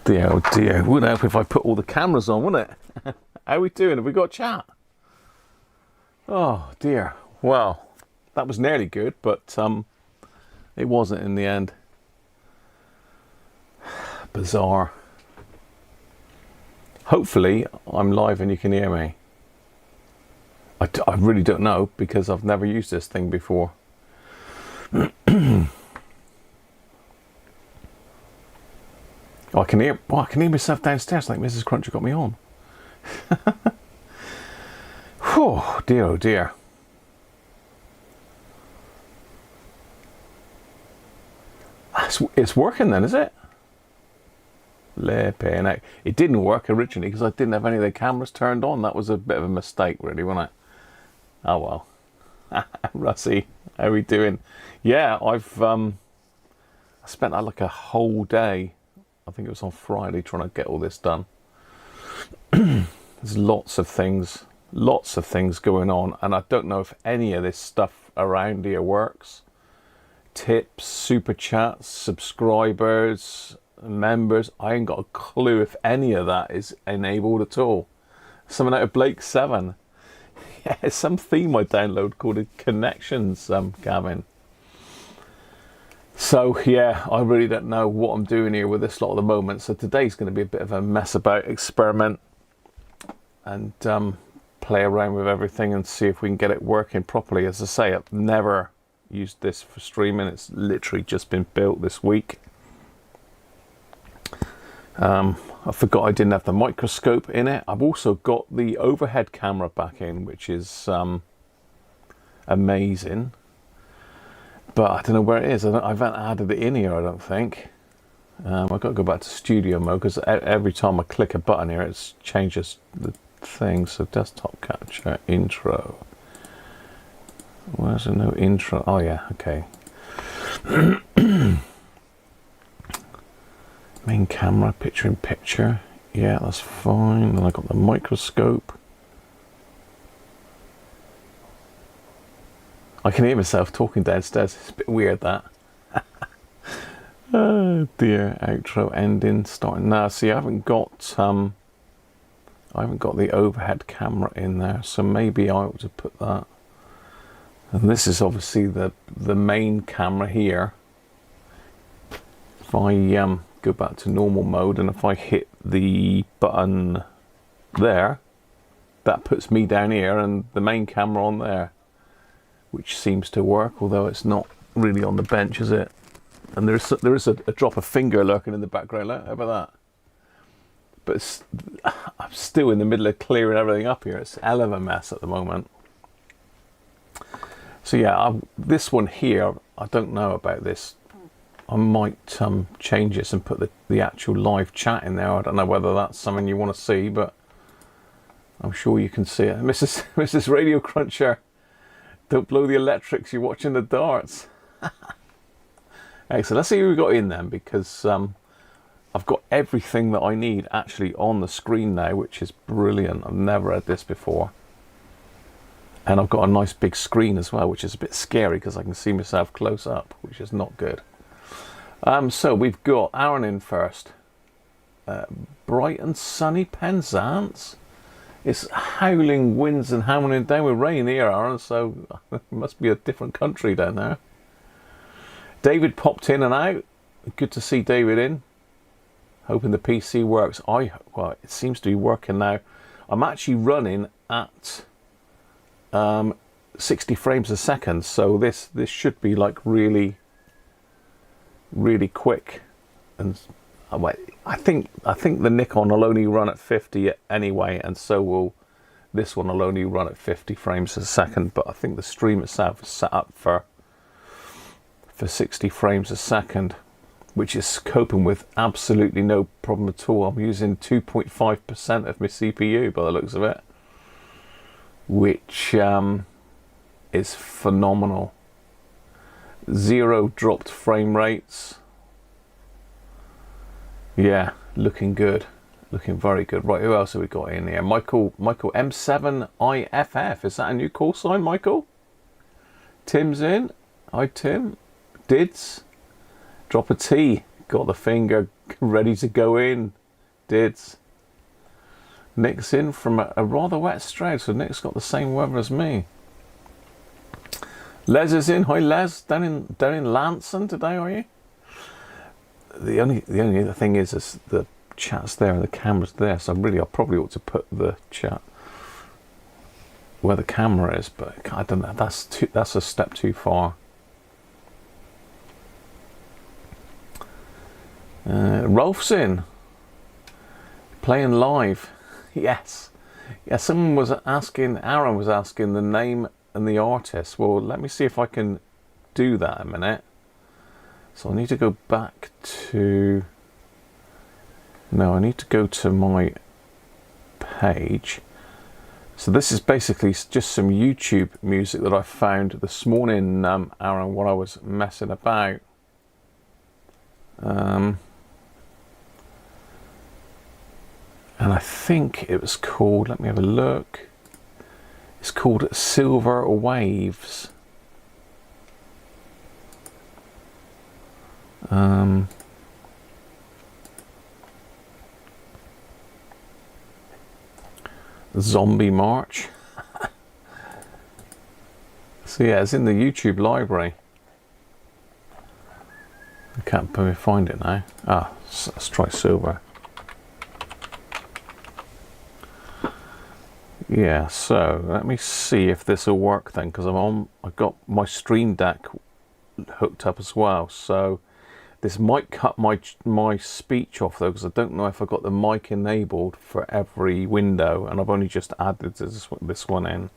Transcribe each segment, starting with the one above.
Dear, oh dear. Wouldn't help if I put all the cameras on, wouldn't it? How are we doing? Have we got chat? Oh dear. Well, that was nearly good, but it wasn't in the end. Bizarre. Hopefully, I'm live and you can hear me. I really don't know because I've never used this thing before. Oh, I can hear myself downstairs like Mrs. Cruncher got me on. Oh dear, oh dear. It's working then, is it? It didn't work originally because I didn't have any of the cameras turned on. That was a bit of a mistake, really, wasn't it? Oh well. Russie, how are we doing? Yeah, I spent like a whole day, I think it was on Friday, trying to get all this done. There's lots of things going on, and I don't know if any of this stuff around here works. Tips, super chats, subscribers, members, I ain't got a clue if any of that is enabled at all. Something out of Blake 7. Yeah, some theme I download called Connections, Gavin. So yeah, I really don't know what I'm doing here with this lot at the moment. So today's going to be a bit of a mess about experiment and play around with everything and see if we can get it working properly. As I say, I've never used this for streaming. It's literally just been built this week. I forgot I didn't have the microscope in it. I've also got the overhead camera back in, which is amazing. But I don't know where it is. I haven't added it in here, I don't think. I've got to go back to studio mode because every time I click a button here, it changes the thing. So desktop capture, intro. Where's there no intro? Oh yeah, okay. Main camera, picture in picture. Yeah, that's fine. Then I got the microscope. I can hear myself talking downstairs. It's a bit weird, that. Oh dear. Outro, ending, starting now. See, I haven't got the overhead camera in there, so maybe I ought to put that. And this is obviously the main camera here. If I go back to normal mode, and if I hit the button there, that puts me down here and the main camera on there, which seems to work, although it's not really on the bench, is it? And there is a drop of finger lurking in the background. How about that? But I'm still in the middle of clearing everything up here. It's a hell of a mess at the moment. So yeah, this one here, I don't know about this. I might change this and put the actual live chat in there. I don't know whether that's something you want to see, but I'm sure you can see it. Mrs. Radiocruncher, don't blow the electrics, you're watching the darts. Excellent. Let's see who we got in then, because I've got everything that I need actually on the screen now, which is brilliant. I've never had this before. And I've got a nice big screen as well, which is a bit scary because I can see myself close up, which is not good. So we've got Aaron in first. Bright and sunny Penzance. It's howling winds and hammering down with rain here, Aaron, so it must be a different country down there. David popped in and out. Good to see David in. Hoping the PC works. Well, it seems to be working now. I'm actually running at 60 frames a second, so this should be like really quick. And I think the Nikon will only run at 50 anyway, and so will this one. Will only run at 50 frames a second, but I think the stream itself is set up for 60 frames a second, which is coping with absolutely no problem at all. I'm using 2.5% of my CPU by the looks of it, which is phenomenal. 0 dropped frame rates. Yeah, looking good, looking very good. Right, who else have we got in here? Michael M7IFF. Is that a new call sign, Michael? Tim's in. Hi Tim. Dids. Drop a T. Got the finger Ready to go in. Dids. Nick's in from a rather wet Stroud, so Nick's got the same weather as me. Les is in. Hi Les, down in Lanson today, are you? The only other thing is the chat's there and the camera's there, so I probably ought to put the chat where the camera is, but I don't know. That's a step too far. Rolf's in. Playing live. Yes. Yeah, someone was asking, Aaron was asking the name and the artist. Well, let me see if I can do that a minute. So I need to go back to... No, I need to go to my page. So this is basically just some YouTube music that I found this morning, Aaron, while I was messing about. And I think it was called, let me have a look. It's called Silver Waves. Zombie March. So yeah, it's in the YouTube library. I can't find it now. Ah, let's try Silver. Yeah, so let me see if this will work then, because I've got my Stream Deck hooked up as well. So this might cut my speech off though, because I don't know if I got the mic enabled for every window, and I've only just added this one in.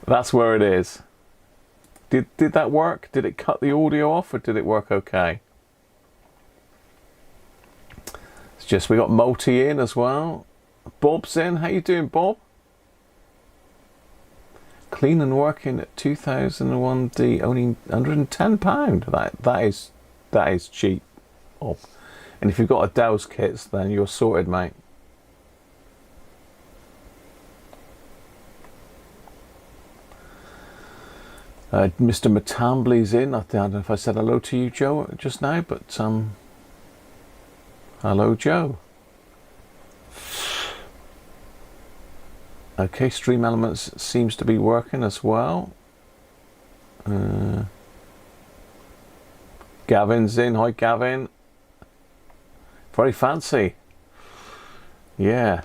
That's where it is. Did that work? Did it cut the audio off, or did it work okay? It's just we got Multi in as well. Bob's in. How you doing, Bob? Clean and working at 2001D, only £110. That is cheap, Bob. And if you've got a Dell's kits, then you're sorted, mate. Mr. Matambly's in. I don't know if I said hello to you, Joe, just now, but hello, Joe. Okay, Stream Elements seems to be working as well. Gavin's in. Hi, Gavin. Very fancy. Yeah,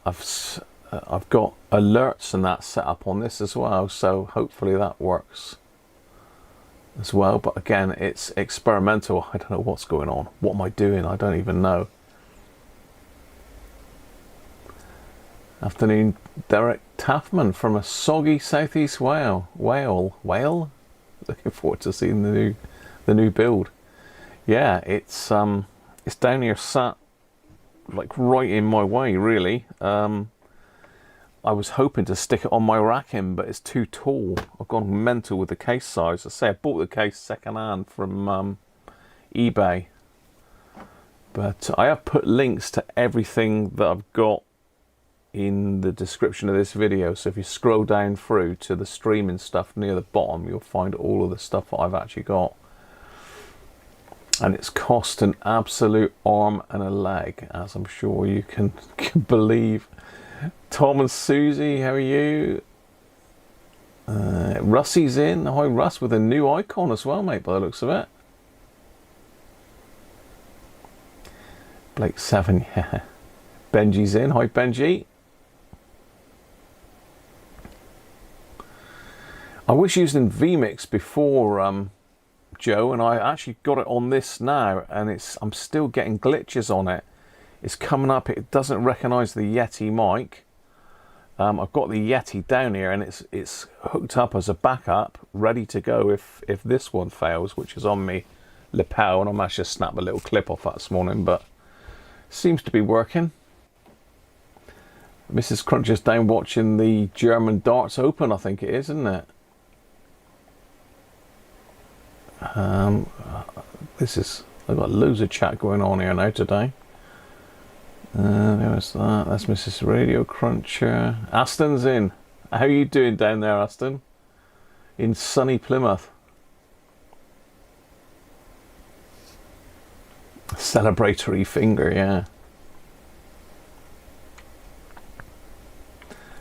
I've got alerts and that set up on this as well, so hopefully that works as well. But again, it's experimental. I don't know what's going on. What am I doing? I don't even know. Afternoon, Derek Taffman from a soggy southeast Wales. Looking forward to seeing the new build. Yeah, it's down here, sat like right in my way, really. I was hoping to stick it on my racking, but it's too tall. I've gone mental with the case size. I say I bought the case second hand from eBay, but I have put links to everything that I've got in the description of this video. So if you scroll down through to the streaming stuff near the bottom, you'll find all of the stuff that I've actually got. And it's cost an absolute arm and a leg, as I'm sure you can believe. Tom and Susie, how are you? Russie's in. Hi, Russ, with a new icon as well, mate, by the looks of it. Blake 7, yeah. Benji's in. Hi, Benji. I was using vMix before, Joe, and I actually got it on this now, and I'm still getting glitches on it. It's coming up, it doesn't recognise the Yeti mic. I've got the Yeti down here, and it's hooked up as a backup, ready to go if this one fails, which is on me lapel, and I managed to snap a little clip off that this morning, but Seems to be working. Mrs. Cruncher's down watching the German Darts Open, I think it is, isn't it? I've got loads of chat going on here now today. There's that. That's Mrs. Radiocruncher. Aston's in. How are you doing down there, Aston? In sunny Plymouth. Celebratory finger, yeah.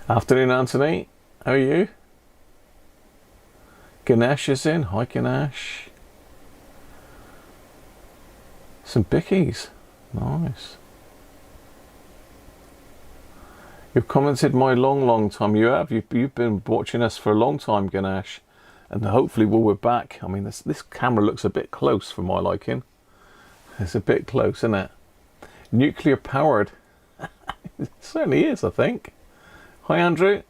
Afternoon, Anthony. How are you? Ganesh is in. Hi, Ganesh. Some bickies. Nice. You've commented my long time. You have. You've been watching us for a long time, Ganesh. And hopefully while we're back, I mean, this camera looks a bit close for my liking. It's a bit close, isn't it? Nuclear powered. It certainly is, I think. Hi, Andrew.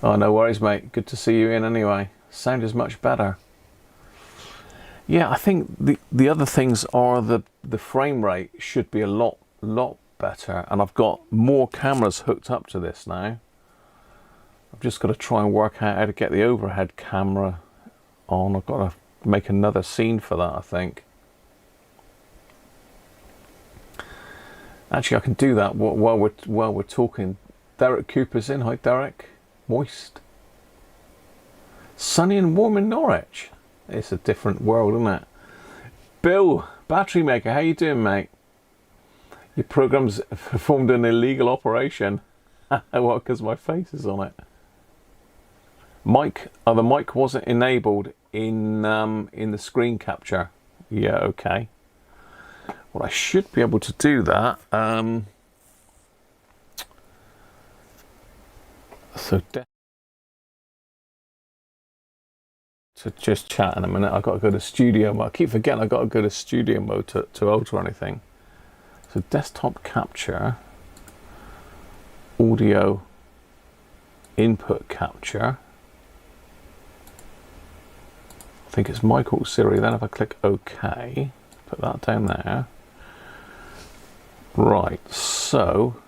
Oh, no worries, mate. Good to see you in anyway. Sound is much better. Yeah, I think the other things are the frame rate should be a lot better, and I've got more cameras hooked up to this now. I've just got to try and work out how to get the overhead camera on. I've got to make another scene for that, I think. Actually, I can do that while we're talking. Derek Cooper's in. Hi, Derek. Moist. Sunny and warm in Norwich. It's a different world, isn't it? Bill, battery maker, how you doing, mate? Your program's performed an illegal operation. What? Because my face is on it. Mic. Oh, the mic wasn't enabled in the screen capture. Yeah, okay. Well, I should be able to do that. So to just chat in a minute. I've got to go to studio mode. I keep forgetting I've got to go to studio mode to alter anything. So desktop capture, audio input capture. I think it's mic auxiliary. Then if I click OK, put that down there. Right, so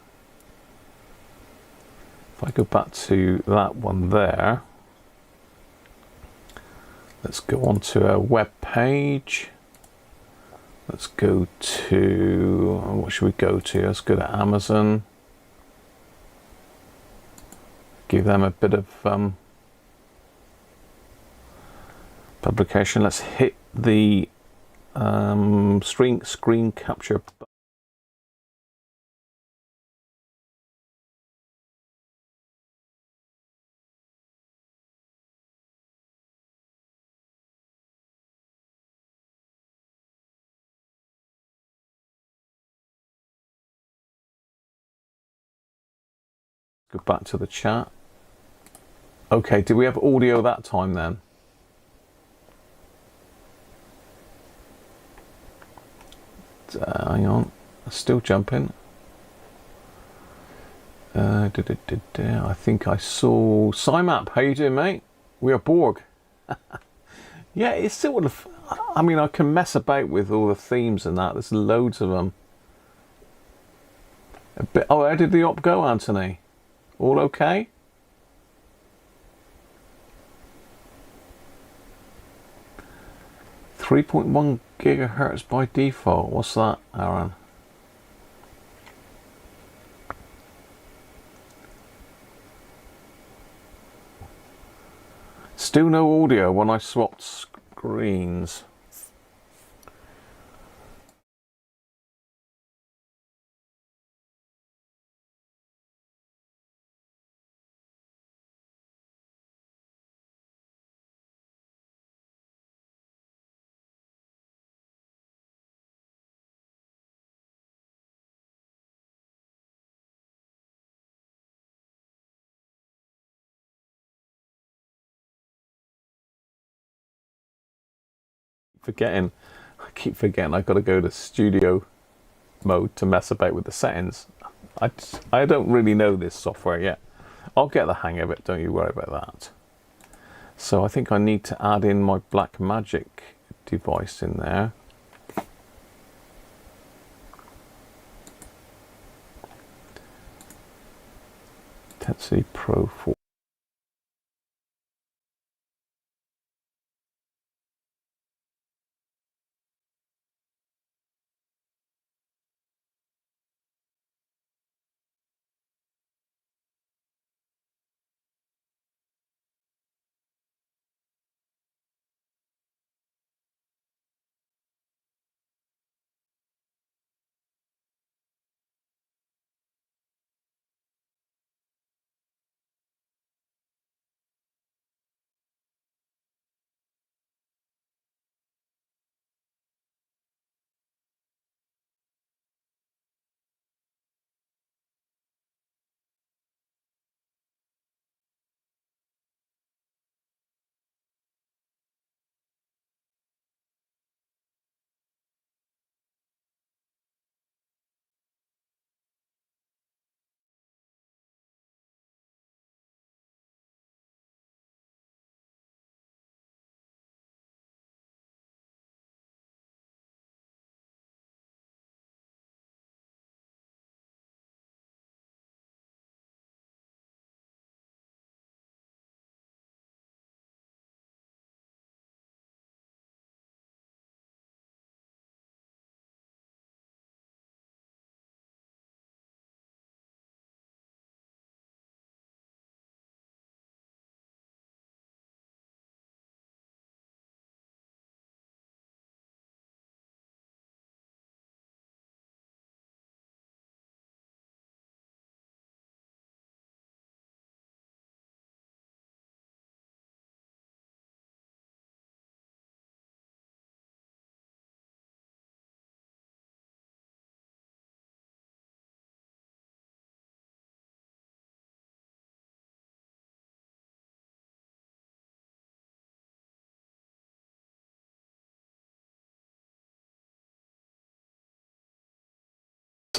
if I go back to that one there, let's go on to a web page. Let's go to, what should we go to? Let's go to Amazon. Give them a bit of publication. Let's hit the screen capture. Go back to the chat. Okay, did we have audio that time then? Hang on, still jumping. I think I saw Cymap. How you doing, mate? We are Borg. Yeah, it's sort of. I mean, I can mess about with all the themes and that. There's loads of them. Oh, how did the op go, Anthony? All okay? .1 gigahertz by default. What's that, Aaron? Still no audio when I swapped screens. I keep forgetting I've got to go to studio mode to mess about with the settings. I don't really know this software yet. I'll get the hang of it, don't you worry about that. So I think I need to add in my Blackmagic device in there. Intensity Pro 4.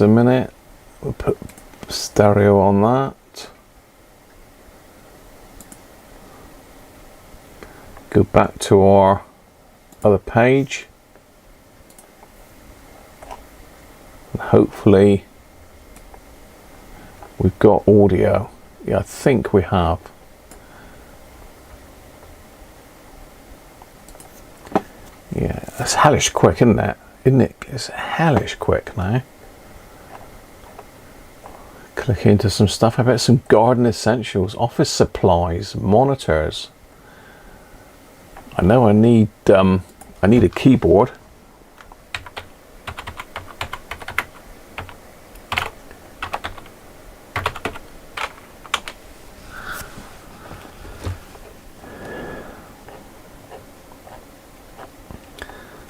A minute, we'll put stereo on that. Go back to our other page. And hopefully we've got audio. Yeah, I think we have. Yeah, it's hellish quick, isn't it? It's hellish quick now. Click into some stuff. I bet some garden essentials, office supplies, monitors. I know I need a keyboard.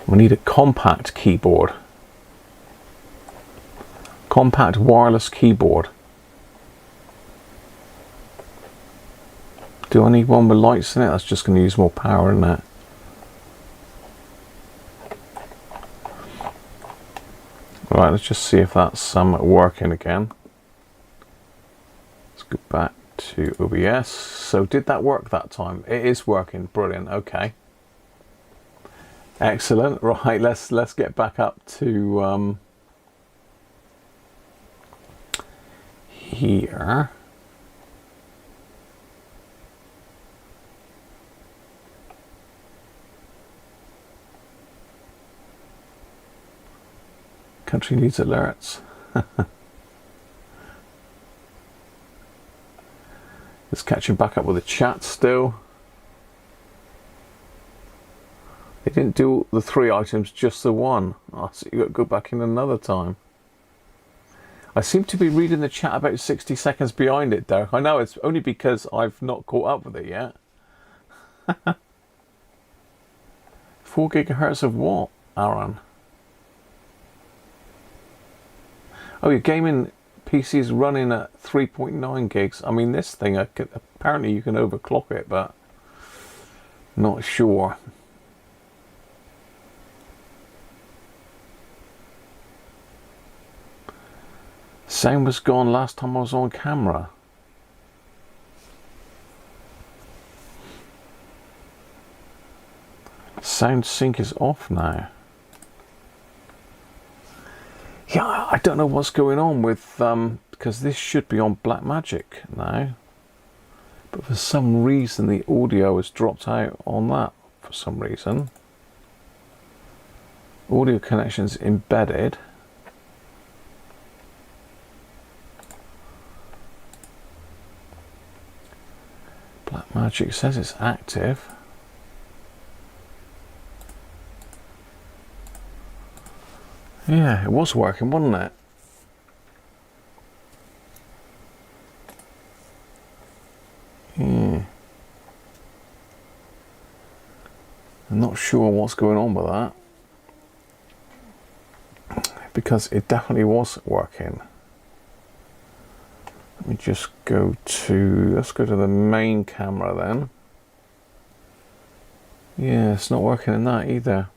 We need a compact keyboard. Compact wireless keyboard. Do I need one with lights in it? That's just going to use more power, isn't it? Right, let's just see if that's working again. Let's go back to OBS. So did that work that time? It is working. Brilliant. Okay. Excellent. Right, let's get back up to here. Country needs alerts. Just catching back up with the chat still. They didn't do the 3 items, just the 1. Oh, so you got to go back in another time. I seem to be reading the chat about 60 seconds behind it, though. I know it's only because I've not caught up with it yet. 4 gigahertz of what, Aaron? Oh, your gaming PC is running at 3.9 gigs. I mean, this thing, apparently you can overclock it, but not sure. Sound was gone last time I was on camera. Sound sync is off now. Yeah, I don't know what's going on with, because this should be on Blackmagic now. But for some reason the audio has dropped out on that for some reason. Audio connections embedded. Blackmagic says it's active. Yeah, it was working, wasn't it? Yeah. I'm not sure what's going on with that, because it definitely was working. Let me just go to, let's go to the main camera then. Yeah, it's not working in that either.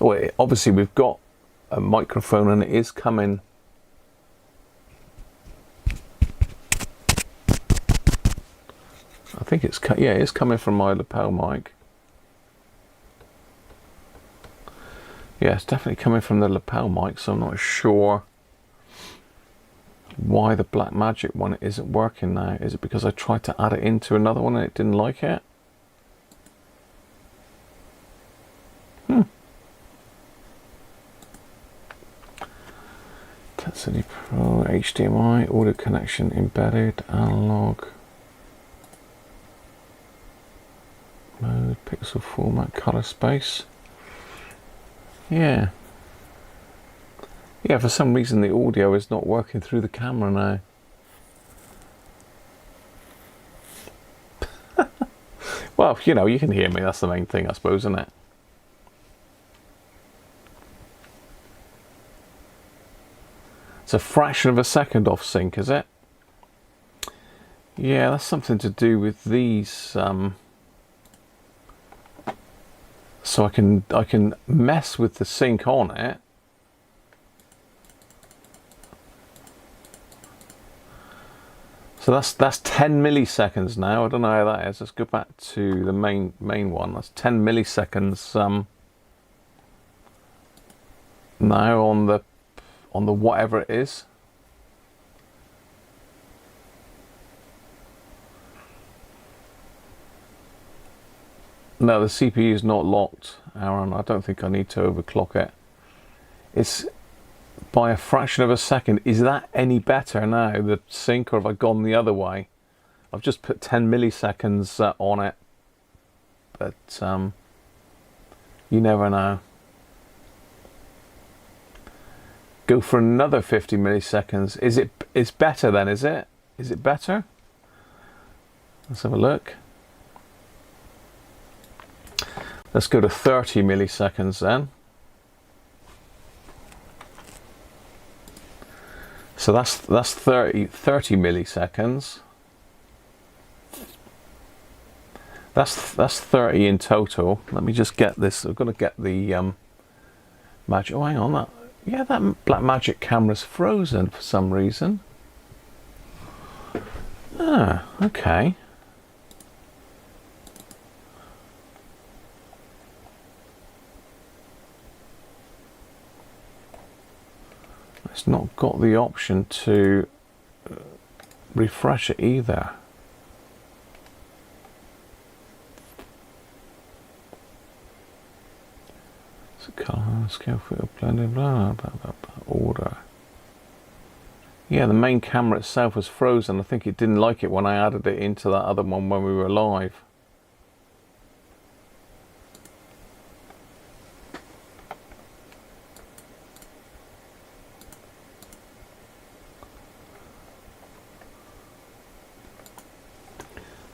Oh, obviously we've got a microphone and it is coming. I think it's, yeah, it's coming from my lapel mic. Yeah, it's definitely coming from the lapel mic, so I'm not sure why the Blackmagic one isn't working now. Is it because I tried to add it into another one and it didn't like it? City Pro, HDMI, audio connection embedded, analog mode, pixel format, color space. Yeah, for some reason the audio is not working through the camera now. Well, you know, you can hear me, that's the main thing, I suppose, isn't it? It's a fraction of a second off sync, is it? Yeah, that's something to do with these. So I can mess with the sync on it. So that's 10 milliseconds now. I don't know how that is. Let's go back to the main one. That's 10 milliseconds now on the whatever it is. No, the CPU is not locked, Aaron. I don't think I need to overclock it. It's by a fraction of a second. Is that any better now, the sync, or have I gone the other way? I've just put 10 milliseconds on it, but you never know. Go for another 50 milliseconds. It's better then, is it? Is it better? Let's have a look. Let's go to 30 milliseconds then. So that's 30 milliseconds. That's 30 in total. Let me just get this. I've got to get the magic. Oh, hang on, that. Yeah, that Blackmagic camera's frozen for some reason. Ah, okay. It's not got the option to refresh it either. Color, scale, filter, blending, blah, blah, blah, blah, order. Yeah, the main camera itself was frozen. I think it didn't like it when I added it into that other one when we were live.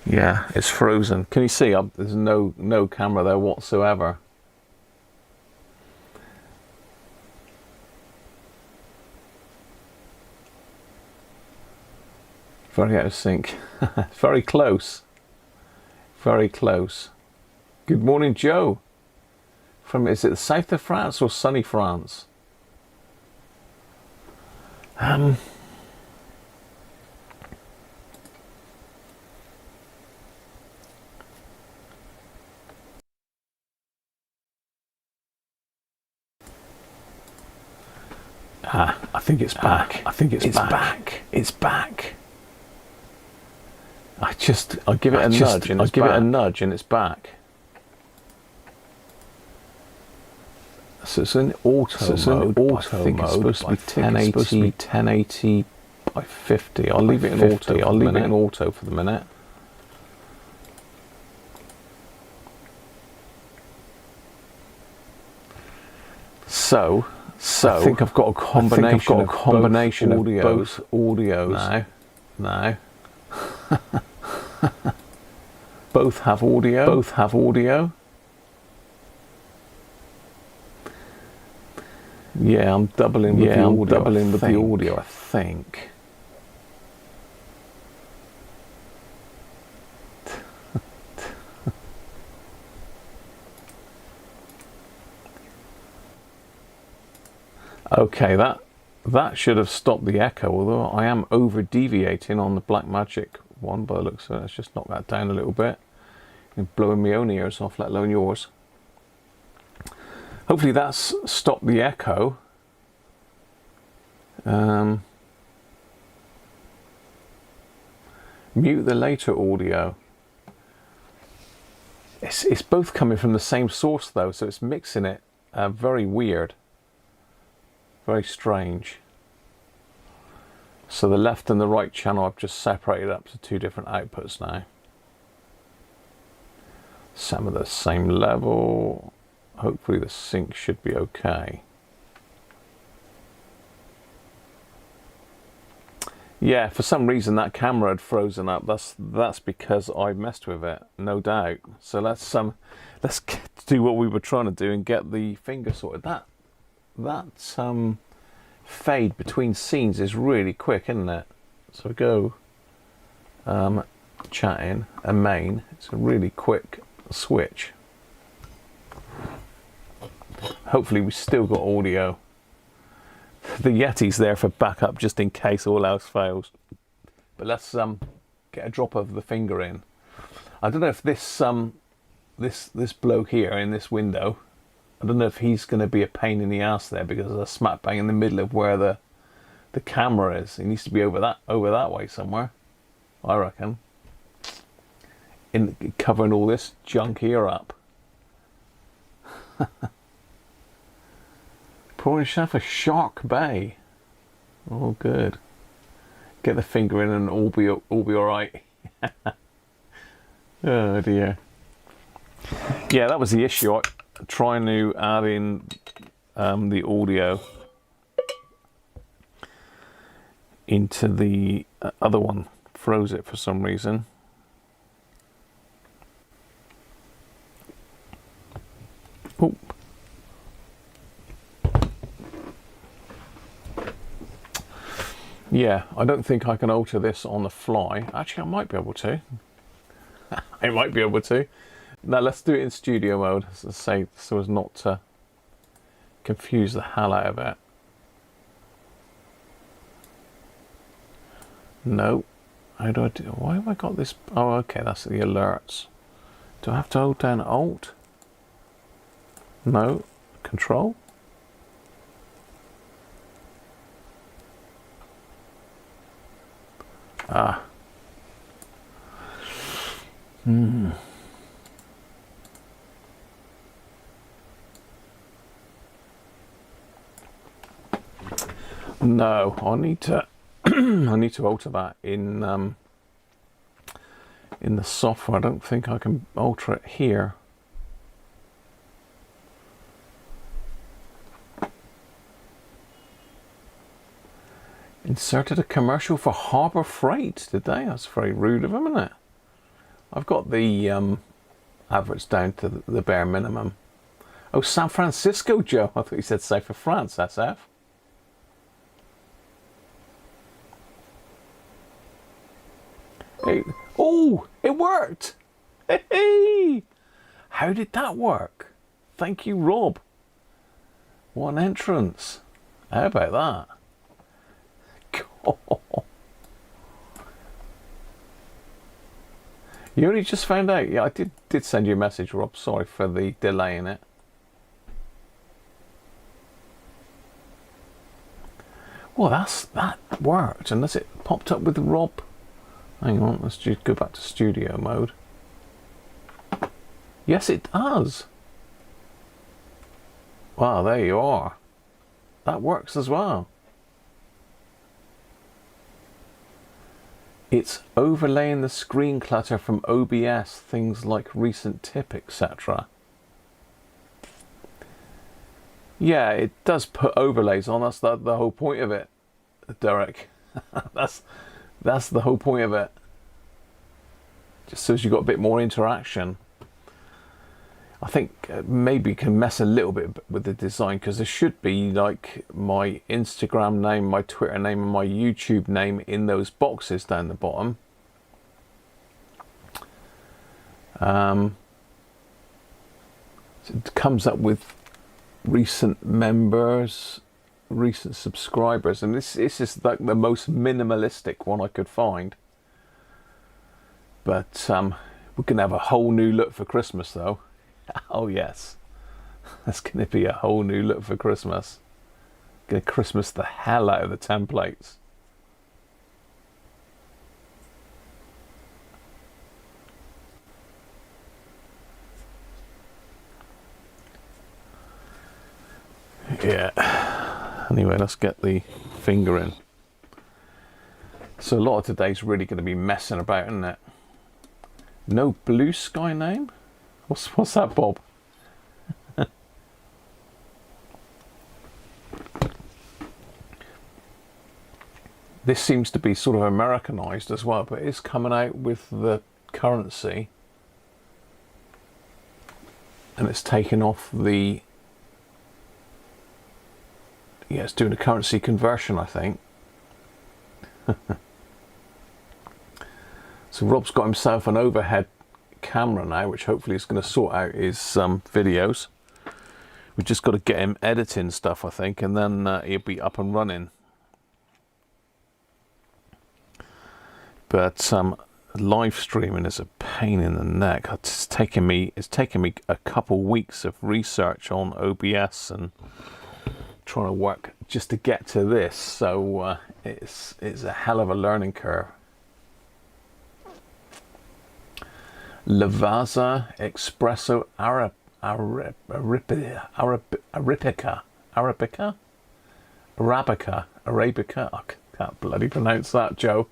Yeah, it's frozen. Can you see? There's no camera there whatsoever. Very out of sync. Very close. Very close. Good morning, Joe. From, is it the south of France or sunny France? I think it's back. I think it's back. It's back. I give it a nudge and it's back. So it's in auto mode. I think it's supposed to be 1080 by 50. I'll leave it in auto. I'll leave it in auto for the minute. So I think I've got a combination of both audios. No. Both have audio. Yeah, I'm doubling with the audio, I think. Okay, that should have stopped the echo, although I am over deviating on the Blackmagic one by the looks of it. Let's just knock that down a little bit. You're blowing my own ears off, let alone yours. Hopefully that's stopped the echo. Mute the later audio. It's both coming from the same source though, so it's mixing it very weird. Very strange. So the left and the right channel I've just separated up to two different outputs now. Some of the same level. Hopefully the sync should be okay. Yeah, for some reason that camera had frozen up. That's because I messed with it, no doubt. So let's do what we were trying to do and get the finger sorted. That fade between scenes is really quick, isn't it? So go chatting and main. It's a really quick switch. Hopefully we still got audio. The Yeti's there for backup just in case all else fails. But let's get a drop of the finger in. I don't know if this bloke here in this window, I don't know if he's going to be a pain in the ass there because there's a smack bang in the middle of where the camera is. He needs to be over that way somewhere, I reckon. In covering all this junk here up. Pouring chef a Shark Bay. Oh, good. Get the finger in and all be all right. Oh dear. Yeah, that was the issue. Trying to add in the audio into the other one. Froze it for some reason. Oh. Yeah, I don't think I can alter this on the fly. Actually, I might be able to. I might be able to. Now let's do it in studio mode, so as not to confuse the hell out of it. No. How do I do? Why have I got this? Oh, okay, that's the alerts. Do I have to hold down Alt? No. Control? Ah. No, I need to I need to alter that in the software. I don't think I can alter it here. Inserted a commercial for Harbor Freight, did they? That's very rude of them, isn't it? I've got the adverts down to the bare minimum. Oh, San Francisco, Joe. I thought you said say for France, SF. Hey. Oh, it worked. Hey, how did that work? Thank you, Rob. What an entrance. How about that? You only just found out? Yeah, I did send you a message, Rob. Sorry for the delay in it. Well, that worked, unless it popped up with Rob. Hang on, let's just go back to studio mode. Yes, it does. Wow, there you are. That works as well. It's overlaying the screen clutter from OBS, things like recent tip, etc. Yeah, it does put overlays on. That's the whole point of it, Derek. that's the whole point of it. Just so you've got a bit more interaction. I think maybe you can mess a little bit with the design, because there should be like my Instagram name, my Twitter name, and my YouTube name in those boxes down the bottom. So it comes up with recent members, recent subscribers, and this is like the most minimalistic one I could find. But we're gonna have a whole new look for Christmas, though. Oh yes, that's going to be a whole new look for Christmas. Going to Christmas the hell out of the templates. Yeah. Anyway, let's get the finger in. So a lot of today's really going to be messing about, isn't it? No blue sky name? What's that, Bob? This seems to be sort of Americanized as well, but it's coming out with the currency. And it's taken off the... Yeah, it's doing a currency conversion, I think. So Rob's got himself an overhead camera now, which hopefully is going to sort out his videos. We've just got to get him editing stuff, I think, and then he'll be up and running. But live streaming is a pain in the neck. It's taken me a couple weeks of research on OBS and trying to work just to get to this. So it's a hell of a learning curve. Lavazza Espresso Arabica. I can't bloody pronounce that, Joe.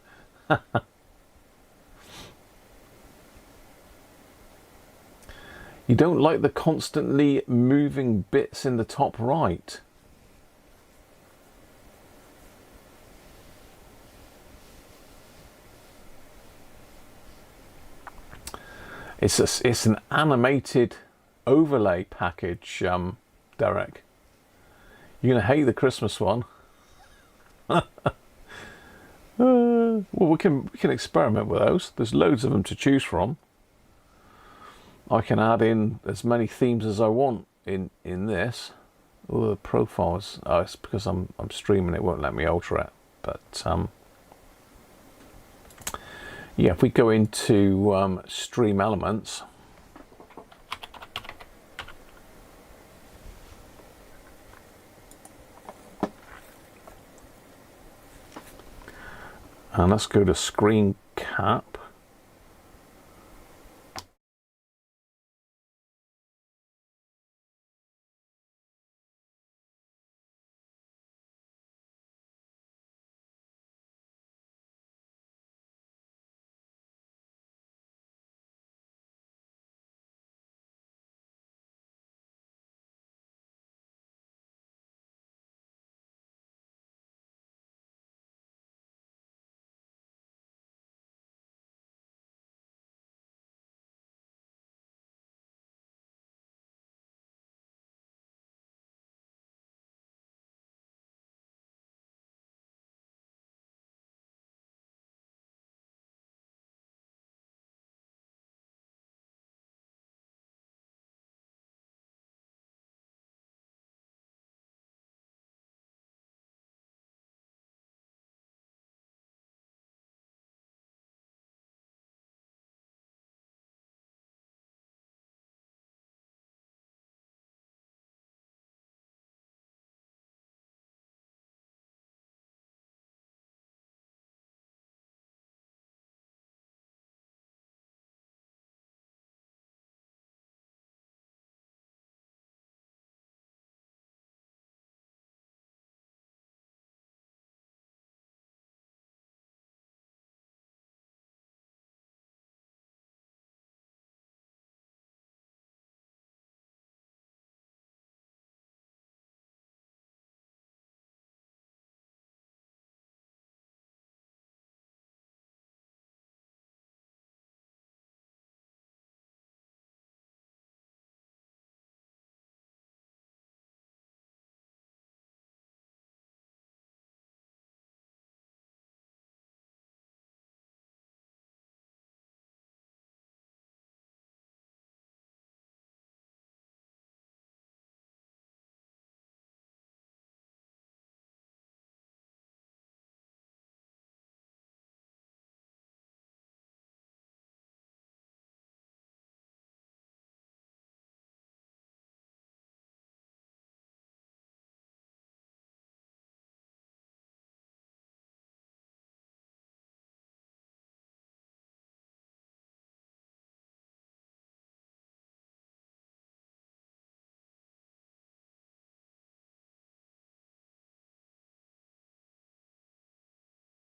You don't like the constantly moving bits in the top right. It's an animated overlay package, Derek. You're gonna hate the Christmas one. Well, we can experiment with those. There's loads of them to choose from. I can add in as many themes as I want in this. All the profiles. Oh, it's because I'm streaming. It won't let me alter it. But yeah, if we go into stream elements, and let's go to screen cap.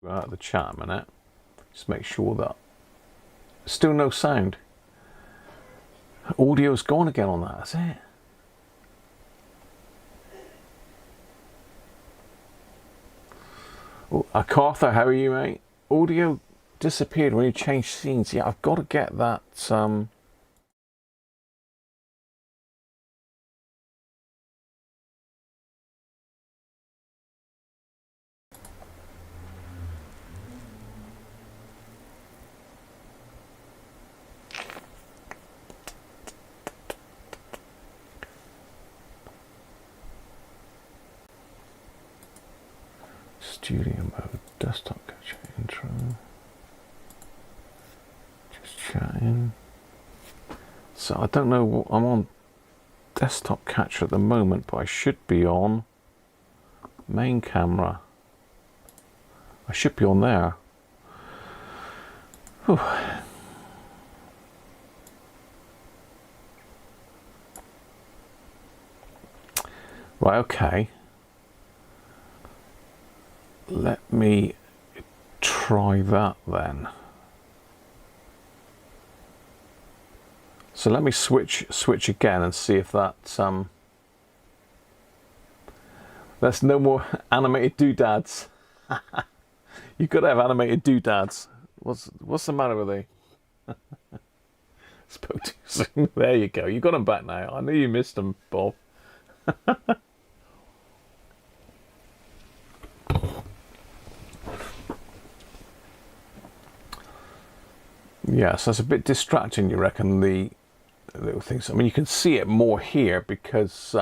out of the chat a minute. Just make sure that still no sound. Audio's gone again on that, is it? Oh, Cartha, how are you, mate? Audio disappeared when you changed scenes. Yeah, I've got to get that. Studio mode, desktop capture intro. Just chatting. So I don't know what I'm on desktop capture at the moment, but I should be on main camera. I should be on there. Whew. Right, okay. Let me try that then. So let me switch again and see if that there's no more animated doodads. You've got to have animated doodads. What's the matter with you? Spoke too soon. There you go. You got them back now. I knew you missed them, Bob. Yeah, so it's a bit distracting, you reckon, the little things. I mean, you can see it more here because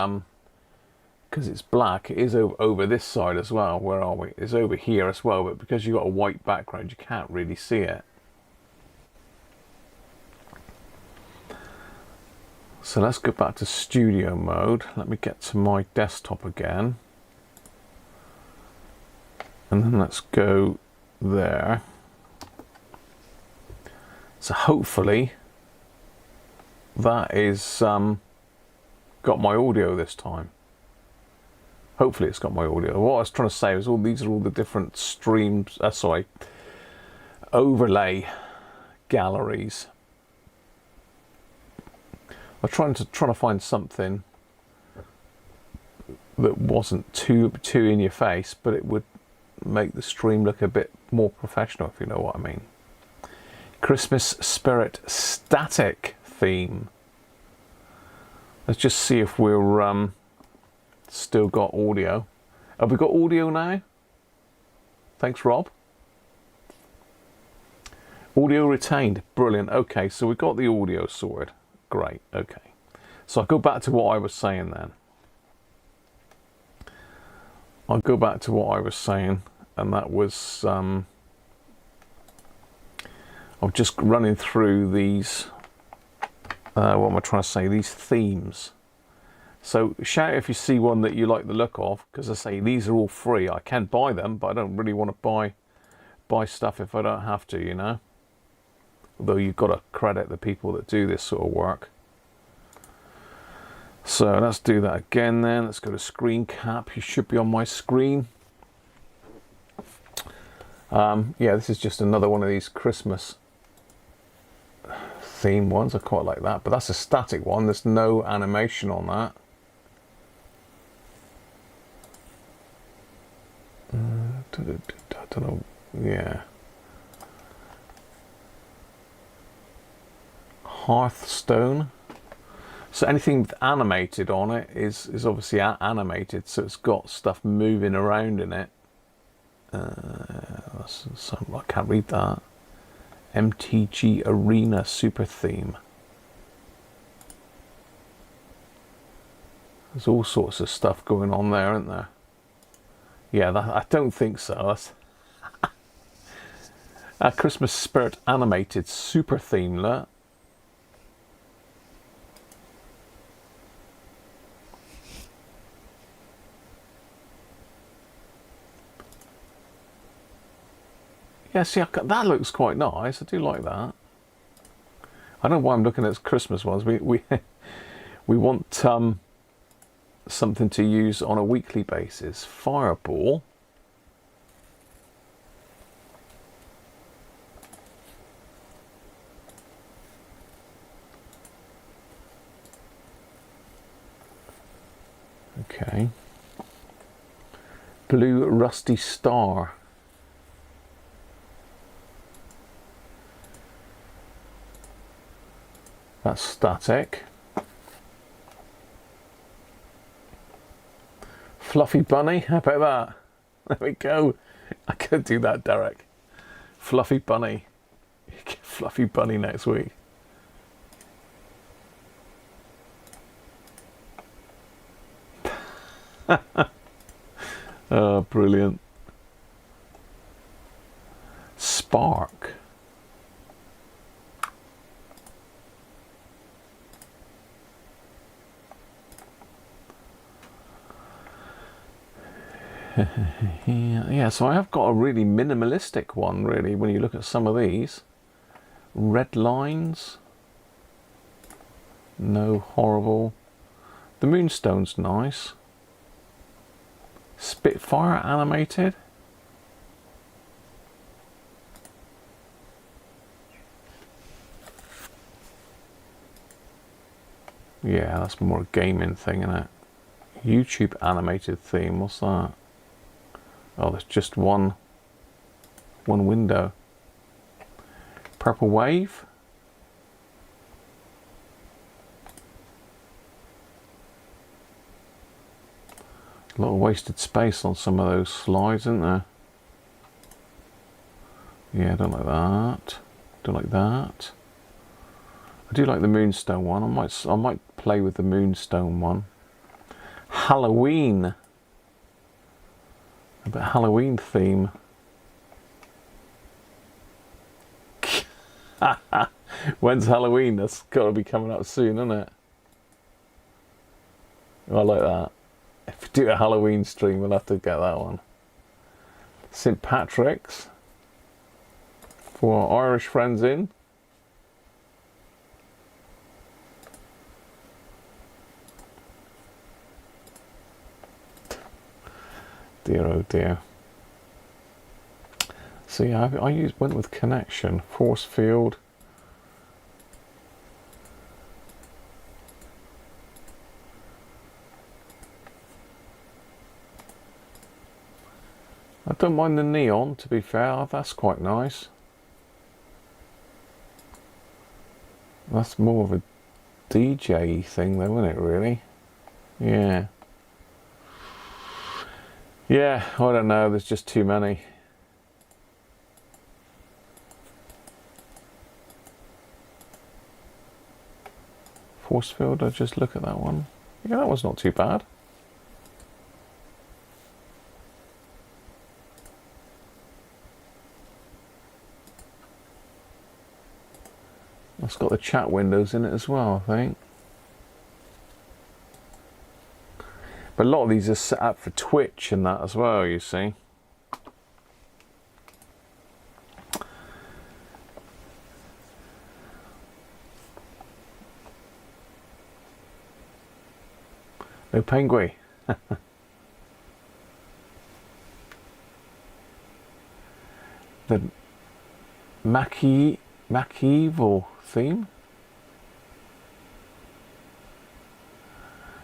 it's black. It is over this side as well. Where are we? It's over here as well, but because you've got a white background, you can't really see it. So let's go back to studio mode. Let me get to my desktop again. And then let's go there. So hopefully that is got my audio this time. Hopefully it's got my audio. What I was trying to say is these are all the different streams, overlay galleries. I'm trying to find something that wasn't too in your face, but it would make the stream look a bit more professional, if you know what I mean. Christmas spirit static theme. Let's just see if we're still got audio. Have we got audio now? Thanks, Rob. Audio retained. Brilliant. Okay, so we got the audio sorted. Great. Okay. So I'll go back to what I was saying then. I'll go back to what I was saying, and that was I'm just running through these, what am I trying to say, these themes. So shout if you see one that you like the look of, because I say these are all free. I can buy them, but I don't really want to buy stuff if I don't have to, you know. Although you've got to credit the people that do this sort of work. So let's do that again then. Let's go to screen cap. You should be on my screen. Yeah, this is just another one of these Christmas theme ones. I quite like that, but that's a static one. There's no animation on that. I don't know. Yeah. Hearthstone. So anything with animated on it is obviously animated, so it's got stuff moving around in it. I can't read that. MTG Arena Super Theme. There's all sorts of stuff going on there, isn't there? Yeah, I don't think so. That's a Christmas Spirit Animated Super Theme, look. Yeah, see, that looks quite nice. I do like that. I don't know why I'm looking at Christmas ones. We want something to use on a weekly basis. Fireball. Okay. Blue rusty star. That's static. Fluffy bunny, how about that? There we go. I could do that, Derek. Fluffy bunny. Fluffy bunny next week. Oh, brilliant. Spark. Yeah, so I have got a really minimalistic one, really, when you look at some of these. Red lines. No horrible. The moonstone's nice. Spitfire animated. Yeah, that's more a gaming thing, isn't it? YouTube animated theme, what's that? Oh, there's just one window. Purple wave. A lot of wasted space on some of those slides, isn't there? Yeah, I don't like that. Don't like that. I do like the moonstone one. I might play with the moonstone one. Halloween. A bit Halloween theme. When's Halloween? That's got to be coming up soon, isn't it? I like that. If we do a Halloween stream, we'll have to get that one. St. Patrick's. For our Irish friends in. Dear, oh dear. So yeah, went with connection, force field. I don't mind the neon, to be fair, that's quite nice. That's more of a DJ thing though, isn't it, really? Yeah. Yeah, I don't know, there's just too many. Force field, I just look at that one. Yeah, that one's not too bad. It's got the chat windows in it as well, I think. But a lot of these are set up for Twitch and that as well, you see. No penguin. The Machiavel theme.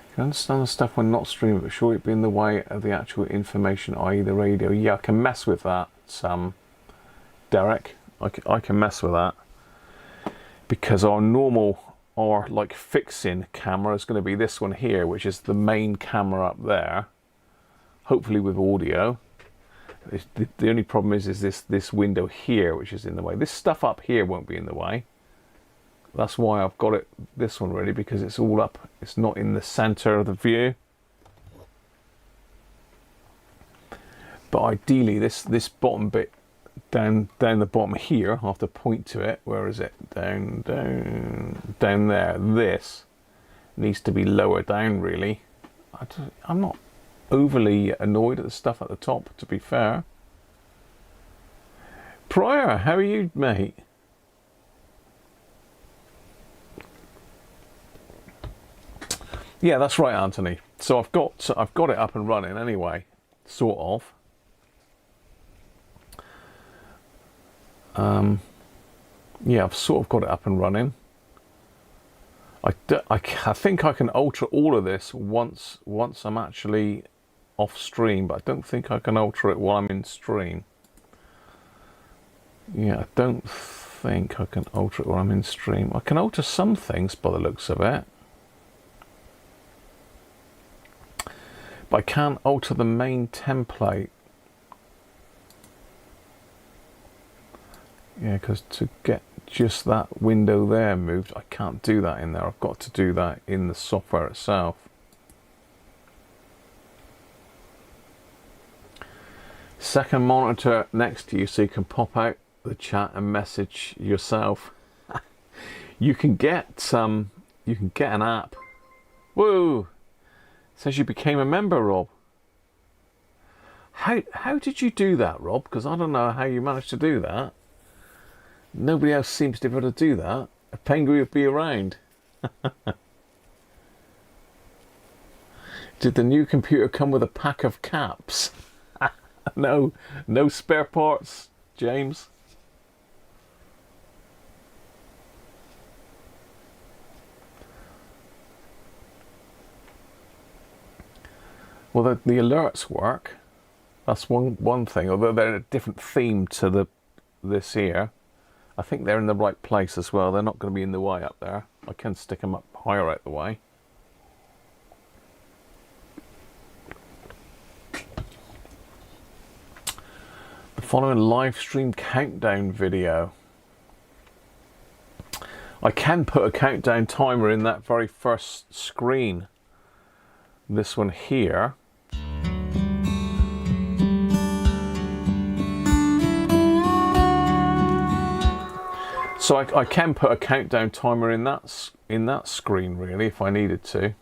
You can understand the stuff when not streaming, but surely it be in the way of the actual information, i.e. the radio. Yeah, I can mess with that, Derek. I can mess with that. Because our normal, or like fixing camera is going to be this one here, which is the main camera up there. Hopefully with audio. The only problem is this window here, which is in the way. This stuff up here won't be in the way. That's why I've got it this one ready, because it's all up. It's not in the center of the view. But ideally, this bottom bit down the bottom here, I have to point to it. Where is it? Down there. This needs to be lower down, really. I'm not overly annoyed at the stuff at the top, to be fair. Pryor, how are you, mate? Yeah, that's right, Anthony. So I've got it up and running anyway, sort of. Yeah, I've sort of got it up and running. I think I can alter all of this once I'm actually off stream, but I don't think I can alter it while I'm in stream. Yeah, I don't think I can alter it while I'm in stream. I can alter some things by the looks of it, but I can't alter the main template. Yeah, because to get just that window there moved, I can't do that in there. I've got to do that in the software itself. Second monitor next to you, so you can pop out the chat and message yourself. You can get an app. Whoa! It says you became a member, Rob. How did you do that, Rob? Because I don't know how you managed to do that. Nobody else seems to be able to do that. A penguin would be around. Did the new computer come with a pack of caps? No spare parts, James. Well, the alerts work. That's one thing. Although they're a different theme to this here. I think they're in the right place as well. They're not going to be in the way up there. I can stick them up higher out the way. The following live stream countdown video. I can put a countdown timer in that very first screen. This one here. So I can put a countdown timer in that screen, really, if I needed to.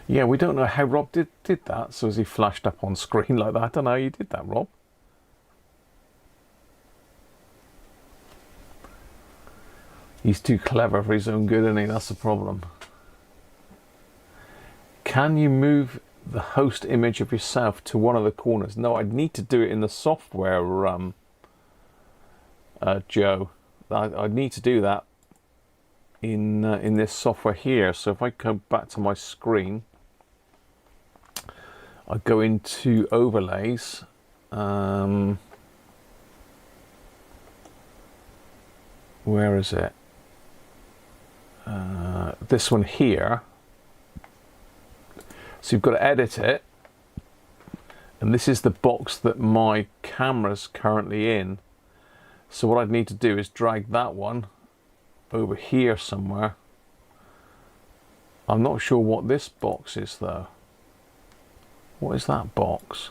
Yeah, we don't know how Rob did that. So as he flashed up on screen like that, I don't know how you did that, Rob. He's too clever for his own good, isn't he? That's the problem. Can you move the host image of yourself to one of the corners? No, I'd need to do it in the software, Joe. I'd need to do that in this software here. So if I go back to my screen, I go into overlays. Where is it? This one here. So you've got to edit it, and this is the box that my camera's currently in. So what I'd need to do is drag that one over here somewhere. I'm not sure what this box is though. What is that box?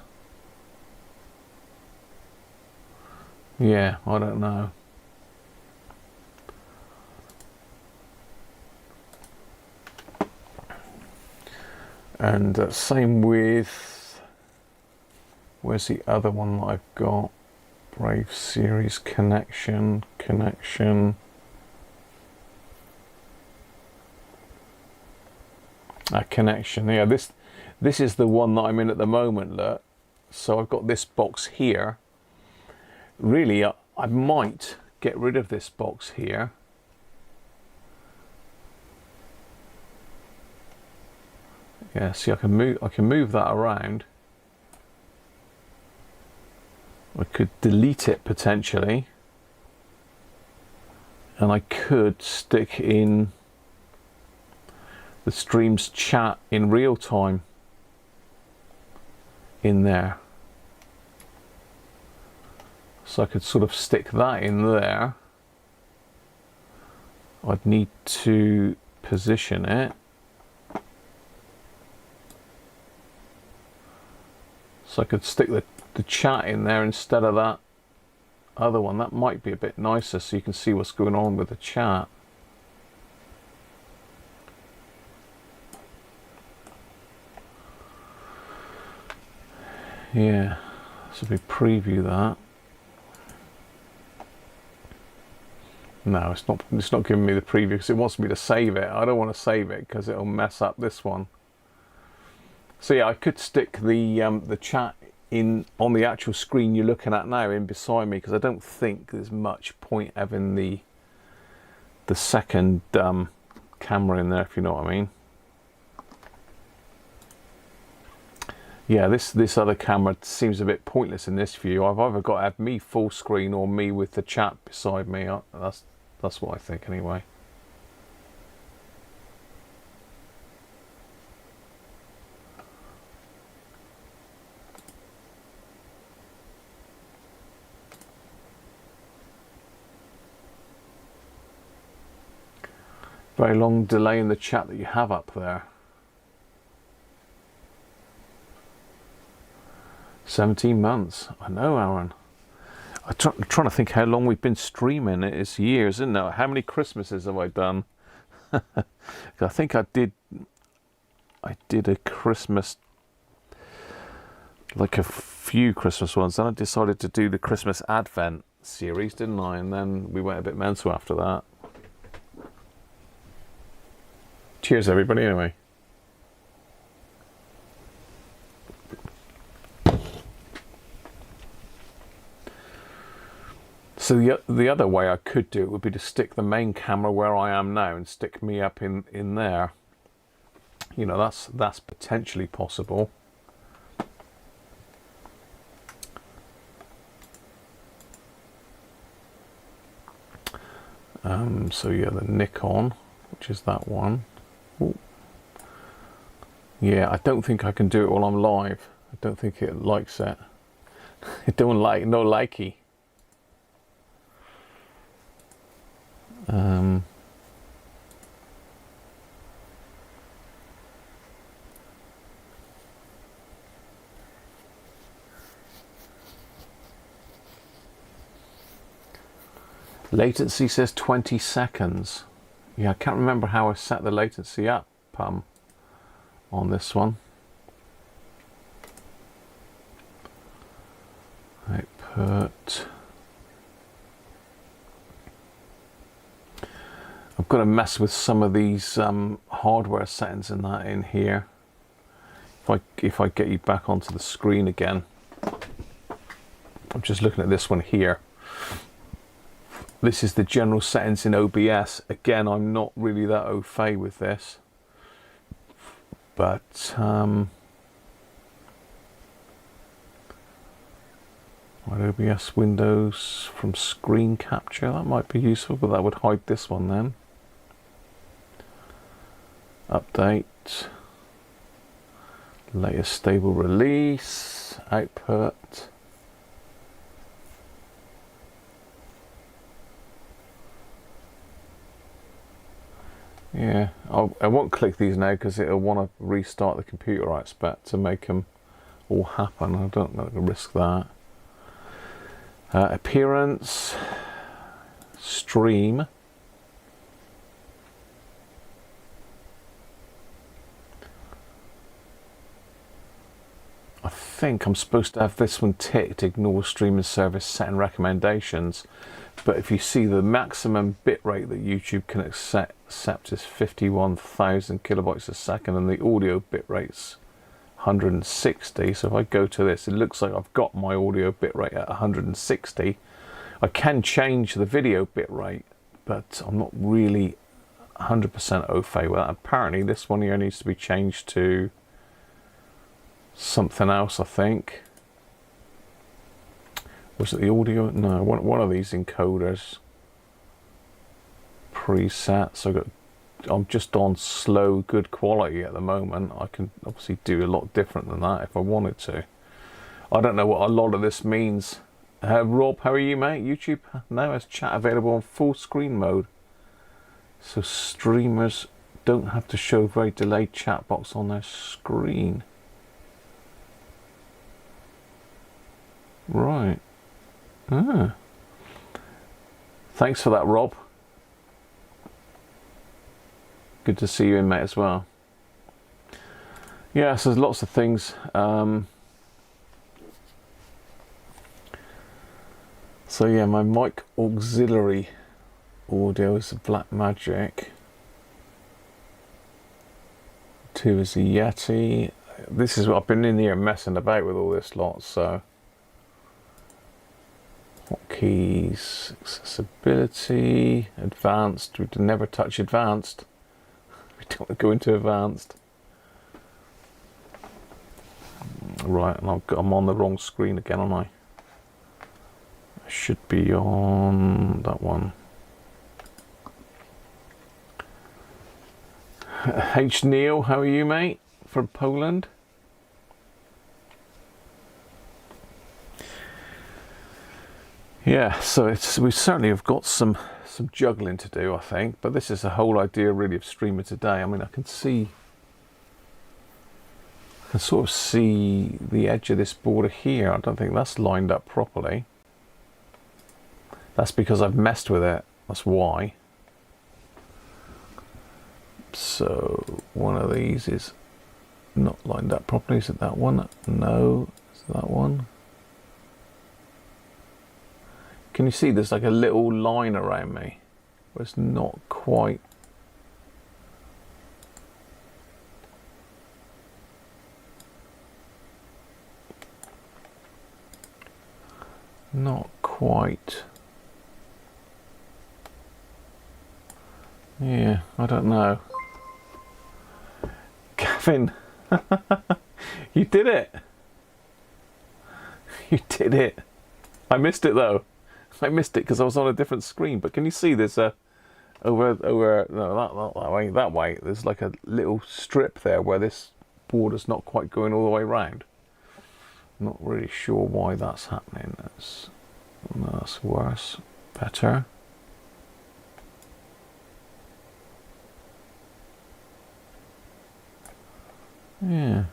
Yeah, I don't know. And same with, where's the other one that I've got? Brave Series connection. Connection, yeah, this is the one that I'm in at the moment, look. So I've got this box here. Really, I might get rid of this box here. Yeah, see, I can move that around. I could delete it potentially, and I could stick in the stream's chat in real time in there. So I could sort of stick that in there. I'd need to position it. So I could stick the chat in there instead of that other one. That might be a bit nicer so you can see what's going on with the chat. Yeah, so we preview that. No, it's not giving me the preview because it wants me to save it. I don't want to save it because it'll mess up this one. So yeah, I could stick the chat on the actual screen you're looking at now in beside me, because I don't think there's much point having the second camera in there, if you know what I mean. Yeah, this other camera seems a bit pointless in this view. I've either got to have me full screen or me with the chat beside me. That's what I think anyway. Very long delay in the chat that you have up there. 17 months. I know, Aaron. I'm trying to think how long we've been streaming. It's years, isn't it? How many Christmases have I done? I think I did a Christmas, like a few Christmas ones. Then I decided to do the Christmas Advent series, didn't I? And then we went a bit mental after that. Cheers, everybody, anyway. So the other way I could do it would be to stick the main camera where I am now and stick me up in there. You know, that's potentially possible. So yeah, the Nikon, which is that one. Ooh. Yeah, I don't think I can do it while I'm live. I don't think it likes it. It don't like, no likey. Latency says 20 seconds. Yeah, I can't remember how I set the latency up on this one. Output. I've got to mess with some of these hardware settings and that in here. If I get you back onto the screen again. I'm just looking at this one here. This is the general settings in OBS. Again, I'm not really that au fait with this. But OBS windows from screen capture, that might be useful, but that would hide this one then. Update, latest stable release, output. Yeah, I won't click these now because it'll want to restart the computer, I expect, to make them all happen. I don't want to risk that. Appearance, stream. I think I'm supposed to have this one ticked, ignore streaming service setting recommendations. But if you see, the maximum bitrate that YouTube can accept is 51,000 kilobytes a second, and the audio bitrate's 160. So if I go to this, it looks like I've got my audio bitrate at 160. I can change the video bitrate, but I'm not really 100% au fait with that. Apparently this one here needs to be changed to something else, I think. Was it the audio? No, one of these encoders preset. So I'm just on slow, good quality at the moment. I can obviously do a lot different than that if I wanted to. I don't know what a lot of this means. Rob, how are you, mate? YouTube now has chat available on full screen mode, so streamers don't have to show very delayed chat box on their screen. Right. Thanks for that, Rob. Good to see you in, mate, as well. Yeah, so there's lots of things. So yeah, my mic auxiliary audio is a Blackmagic. 2 is a Yeti. this is what I've been in here messing about with all this lot, so hotkeys, accessibility, advanced. We never touch advanced. We don't want to go into advanced. Right, and I'm on the wrong screen again, aren't I? I should be on that one. H. Neil, how are you, mate? From Poland. Yeah, so we certainly have got some juggling to do, I think. But this is the whole idea, really, of streaming today. I mean, I can sort of see the edge of this border here. I don't think that's lined up properly. That's because I've messed with it. That's why. So one of these is not lined up properly. Is it that one? No. Is it that one? Can you see there's like a little line around me where it's not quite. Not quite. Yeah, I don't know. Gavin, you did it. You did it. I missed it though. I missed it because I was on a different screen. But can you see there's a over no, that way. There's like a little strip there where this border's not quite going all the way around. Not really sure why that's happening. That's worse. Better. Yeah.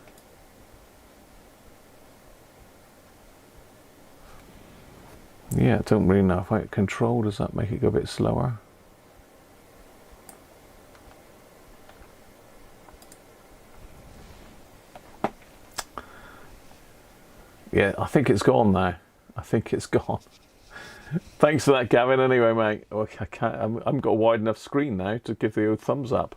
Yeah, I don't really know if I hit control, does that make it go a bit slower? Yeah, I think it's gone now. I think it's gone. Thanks for that, Gavin, anyway, mate. Oh, I haven't got a wide enough screen now to give the old thumbs up.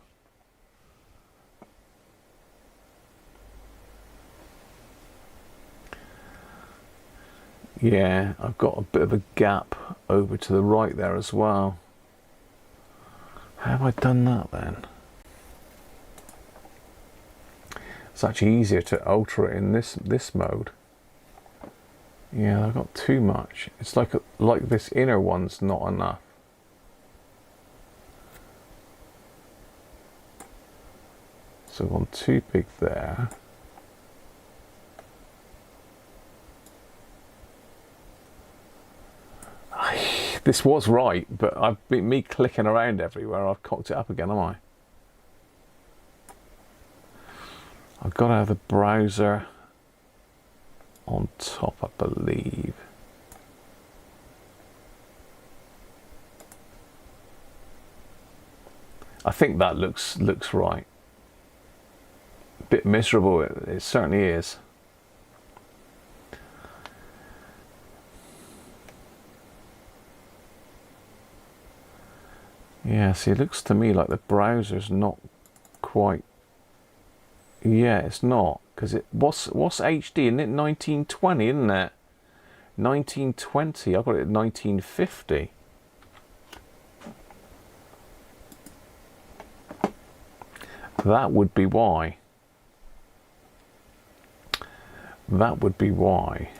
Yeah, I've got a bit of a gap over to the right there as well. How have I done that then? It's actually easier to alter it in this mode. Yeah, I've got too much. It's like this inner one's not enough. So I've gone too big there. This was right, but me clicking around everywhere, I've cocked it up again, haven't I? I've got to have the browser on top, I believe. I think that looks right. A bit miserable, it certainly is. Yeah, see, it looks to me like the browser's not quite. Yeah, it's not, because what's HD? Isn't it 1920? Isn't it 1920? I got it at 1950. That would be why. That would be why.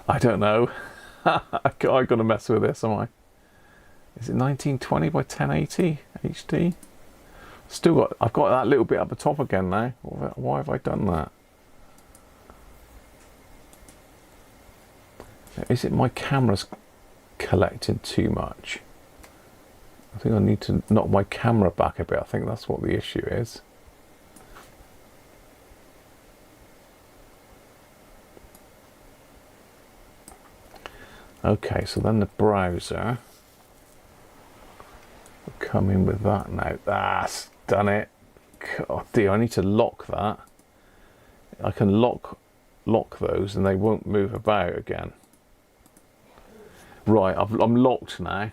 I don't know. I've got to mess with this, am I? Is it 1920 by 1080 HD? I've got that little bit up the top again now. Why have I done that? Is it my camera's collecting too much? I think I need to knock my camera back a bit. I think that's what the issue is. Okay, so then the browser will come in with that now. That's done it. God dear, I need to lock that. I can lock those and they won't move about again. Right, I'm locked now.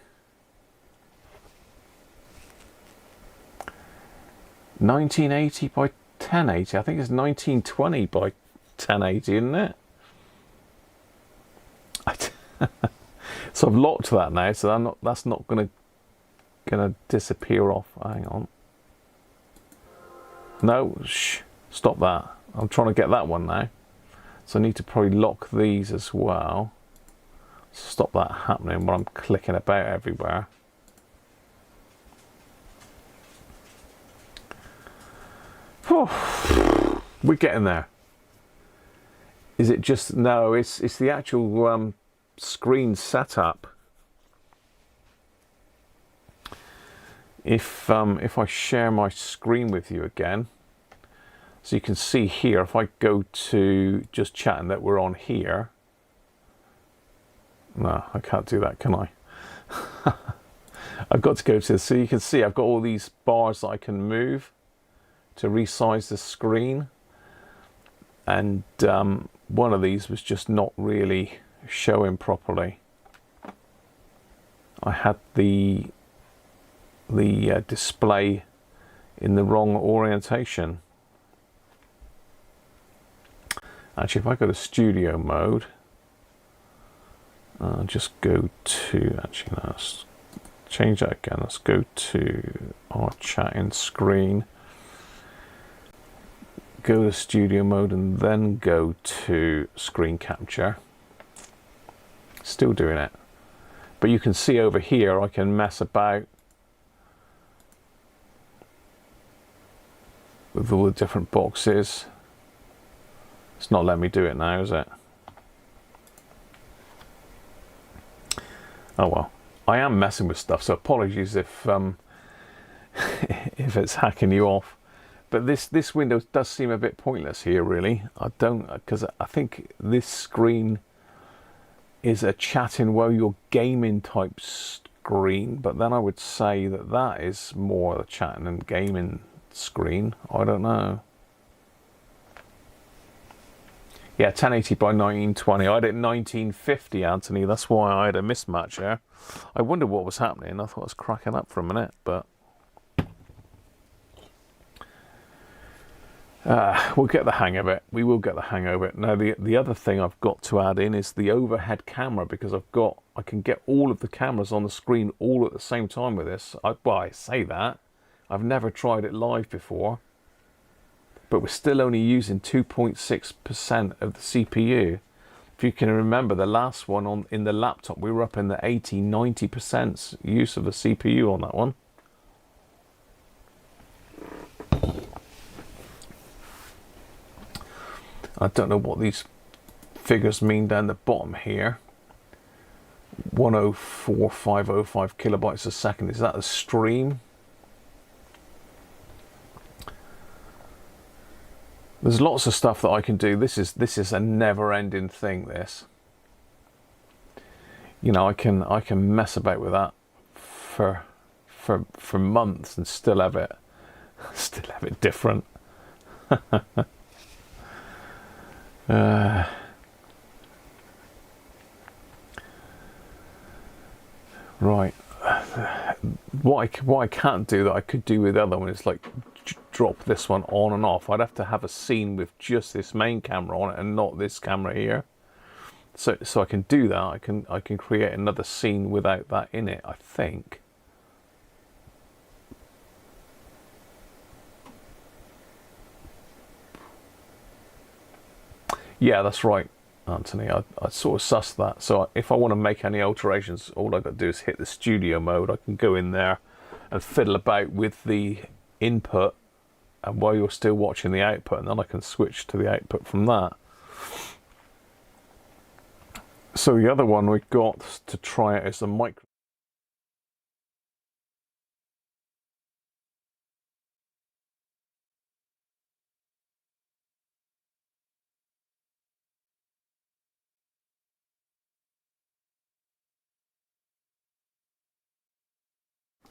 1980 by 1080. I think it's 1920 by 1080, isn't it? So I've locked that now, so that's not gonna disappear off. Hang on. No, shh, stop that. I'm trying to get that one now. So I need to probably lock these as well. Stop that happening when I'm clicking about everywhere. Whew. We're getting there. Is it just, no, it's the actual screen setup. If I share my screen with you again, so you can see here, if I go to just chatting that we're on here, no, I can't do that, can I? I've got to go to, so you can see I've got all these bars that I can move to resize the screen, and one of these was just not really showing properly. I had the display in the wrong orientation. Actually, if I go to studio mode, just go to, actually no, let's change that again. Let's go to our chatting screen, go to studio mode, and then go to screen capture. Still doing it, but you can see over here I can mess about with all the different boxes. It's not letting me do it now, is it? Oh well, I am messing with stuff, so apologies if if it's hacking you off. But this window does seem a bit pointless here, really. Because I think this screen is a chatting while you're gaming type screen, but then I would say that that is more the chatting and gaming screen. I don't know. Yeah, 1080 by 1920. I had it 1950, Anthony. That's why I had a mismatch there. I wondered what was happening. I thought I was cracking up for a minute, but we'll get the hang of it. We will get the hang of it. Now, the other thing I've got to add in is the overhead camera, because I can get all of the cameras on the screen all at the same time with this. Well, I say that. I've never tried it live before, but we're still only using 2.6% of the CPU. If you can remember the last one in the laptop, we were up in the 80-90% use of the CPU on that one. I don't know what these figures mean down the bottom here. 104,505 kilobytes a second. Is that a stream? There's lots of stuff that I can do. This is a never-ending thing. This, you know, I can mess about with that for months and still have it different. Right. What I can't do that I could do with the other one is like drop this one on and off. I'd have to have a scene with just this main camera on it and not this camera here. So I can do that. I can create another scene without that in it, I think. Yeah, that's right, Anthony. I sort of sussed that. So if I want to make any alterations, all I've got to do is hit the studio mode. I can go in there and fiddle about with the input, and while you're still watching the output, and then I can switch to the output from that. So the other one we've got to try it is the micro.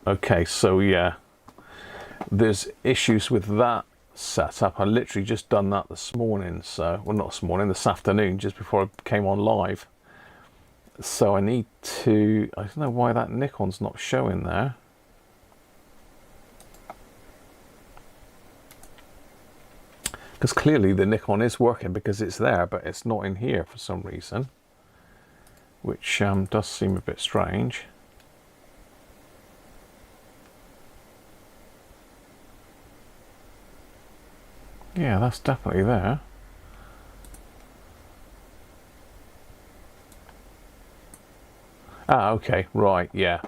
Okay, so yeah, there's issues with that setup. I literally just done that this morning, so, well, not this morning, this afternoon, just before I came on live. So I need to, I don't know why that Nikon's not showing there. Because clearly the Nikon is working because it's there, but it's not in here for some reason, which does seem a bit strange. Yeah, that's definitely there. Ah, okay, right, yeah.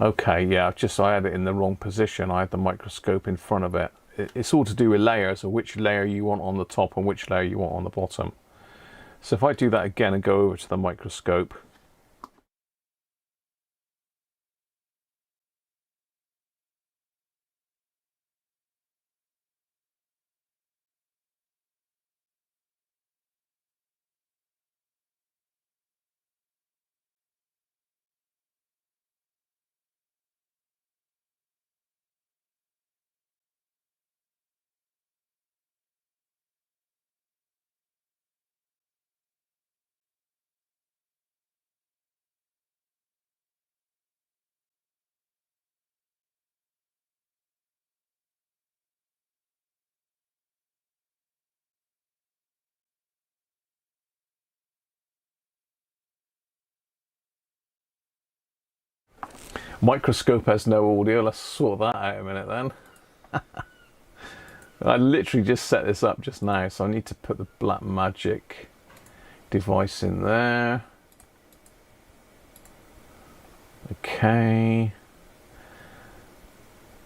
Okay, yeah, I had it in the wrong position. I had the microscope in front of it. It's all to do with layers, or which layer you want on the top and which layer you want on the bottom. So if I do that again and go over to the microscope, microscope has no audio. Let's sort that out a minute then. I literally just set this up just now, so I need to put the Blackmagic device in there. Okay.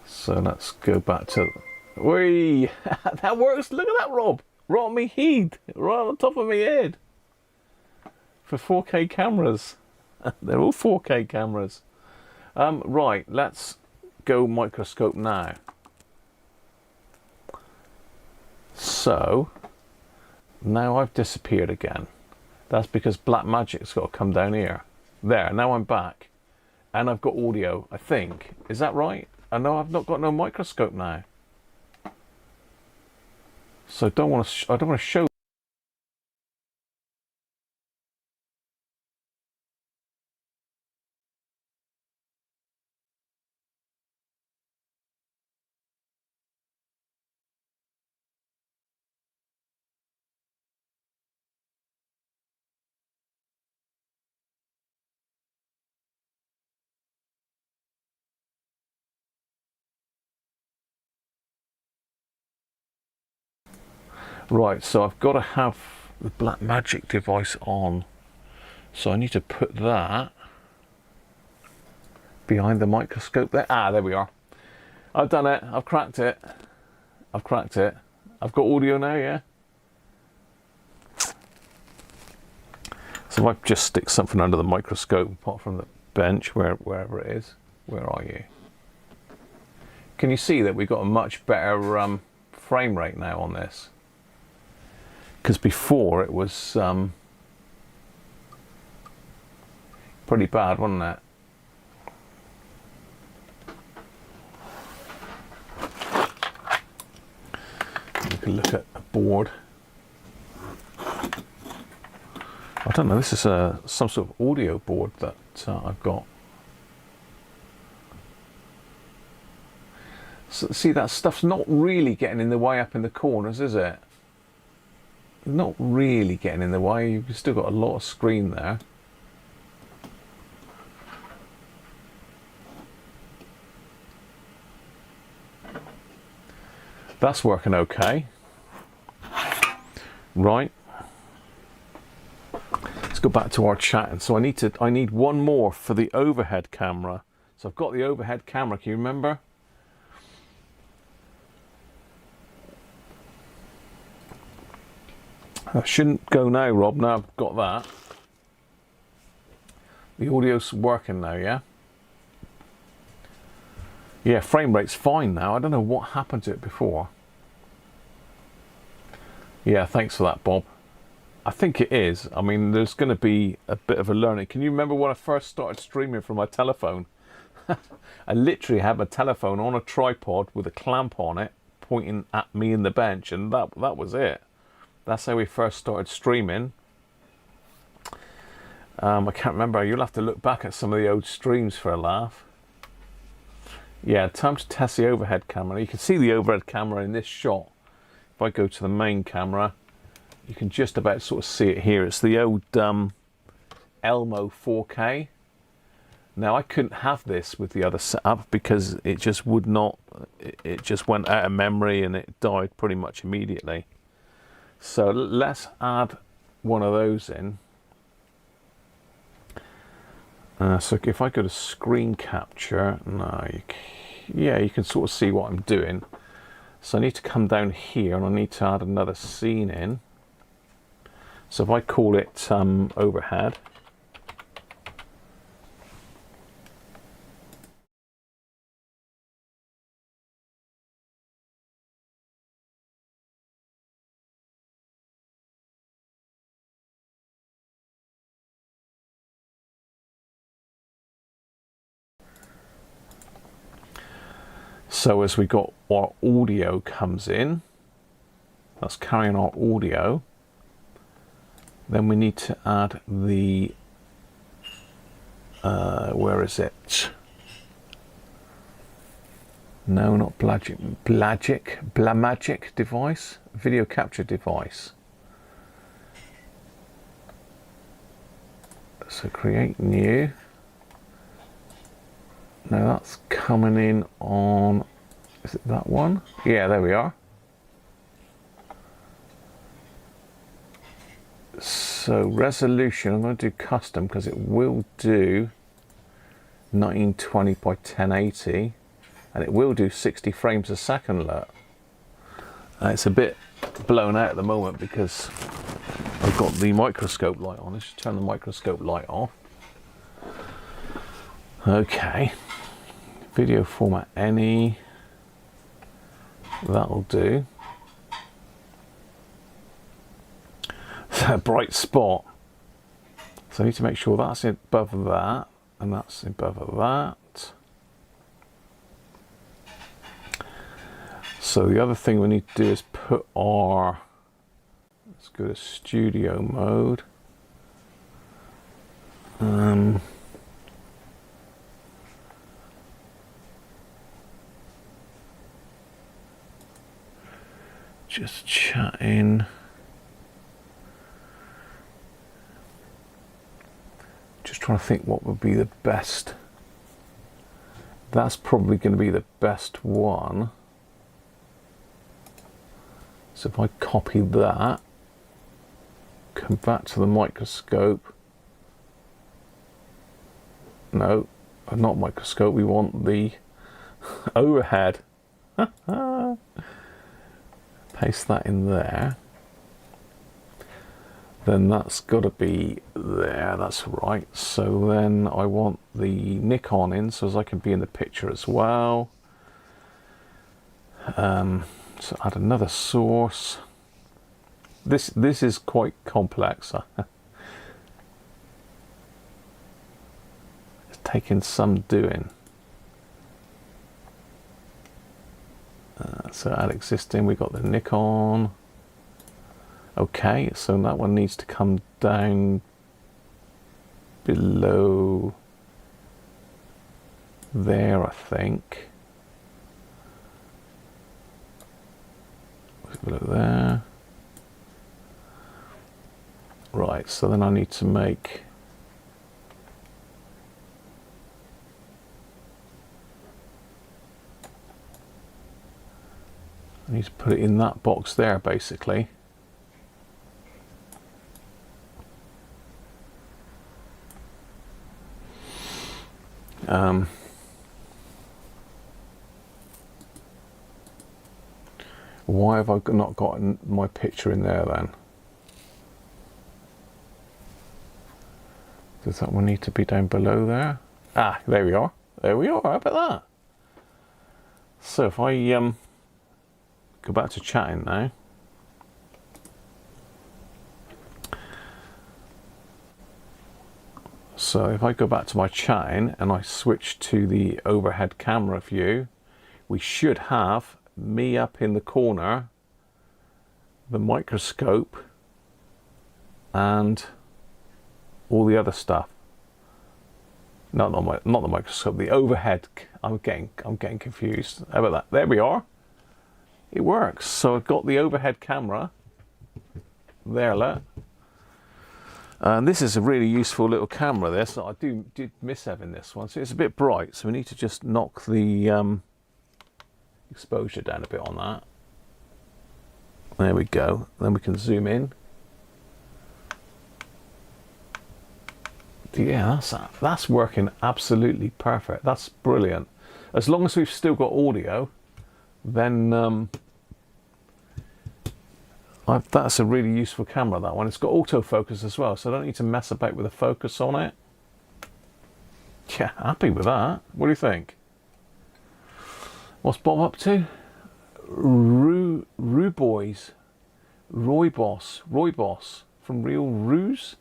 So let's go back to... Whee! That works! Look at that, Rob! Right on me head! Right on top of my head! For 4K cameras. They're all 4K cameras. Right, let's go microscope now. So, now I've disappeared again. That's because Blackmagic's got to come down here. There, now I'm back. And I've got audio, I think. Is that right? I know I've not got no microscope now. So I don't want to show. Right, so I've got to have the Blackmagic device on. So I need to put that behind the microscope there. Ah, there we are. I've done it. I've cracked it. I've cracked it. I've got audio now, yeah? So if I just stick something under the microscope, apart from the bench, wherever it is. Where are you? Can you see that we've got a much better frame rate now on this? Because before it was pretty bad, wasn't it? You can look at a board. I don't know, this is some sort of audio board that I've got. So, see, that stuff's not really getting in the way up in the corners, is it? Not really getting in the way. You've still got a lot of screen there. That's working okay. Right. Let's go back to our chat. And so I need one more for the overhead camera. So I've got the overhead camera. Can you remember? I shouldn't go now, Rob. Now I've got that. The audio's working now, yeah? Yeah, frame rate's fine now. I don't know what happened to it before. Yeah, thanks for that, Bob. I think it is. I mean, there's going to be a bit of a learning. Can you remember when I first started streaming from my telephone? I literally had my telephone on a tripod with a clamp on it, pointing at me in the bench, and that was it. That's how we first started streaming. I can't remember. You'll have to look back at some of the old streams for a laugh. Yeah, time to test the overhead camera. You can see the overhead camera in this shot. If I go to the main camera, you can just about sort of see it here. It's the old Elmo 4K. Now, I couldn't have this with the other setup because it just would not, it just went out of memory and it died pretty much immediately. So let's add one of those in. So if I go to screen capture, no, yeah, you can sort of see what I'm doing. So I need to come down here and I need to add another scene in. So if I call it overhead. So as we got our audio comes in, that's carrying our audio. Then we need to add the, where is it? No, not Blamagic device, video capture device. So create new. Now that's coming in on, is it that one? Yeah, there we are. So resolution, I'm going to do custom because it will do 1920 by 1080 and it will do 60 frames a second. Look. It's a bit blown out at the moment because I've got the microscope light on. Let's just turn the microscope light off. Okay. Video format any, that'll do. A bright spot. So I need to make sure that's above that and that's above that. So the other thing we need to do is put our, let's go to studio mode. Just chatting. Just trying to think what would be the best. That's probably going to be the best one. So if I copy that, come back to the microscope. No, not microscope, we want the overhead. Paste that in there. Then that's got to be there, that's right. So then I want the Nikon in so as I can be in the picture as well. So add another source. This is quite complex. It's taking some doing. So add existing, we got the Nikon. Okay, so that one needs to come down below there, I think. Below there. Right, so then I need to make I need to put it in that box there, basically. Why have I not got my picture in there then? Does that one need to be down below there? Ah, there we are. There we are. How about that? So if I go back to chatting now. So if I go back to my chatting and I switch to the overhead camera view, we should have me up in the corner, the microscope, and all the other stuff. Not the microscope, the overhead. I'm getting confused. How about that? There we are. It works. So I've got the overhead camera there, look. And this is a really useful little camera, this. I did miss having this one. So it's a bit bright, so we need to just knock the exposure down a bit on that. There we go. Then we can zoom in. Yeah, that's working absolutely perfect. That's brilliant. As long as we've still got audio, then that's a really useful camera, that one. It's got autofocus as well, so I don't need to mess about with the focus on it. Yeah, happy with that. What do you think? What's Bob up to? Roy Boss from Real Ruse.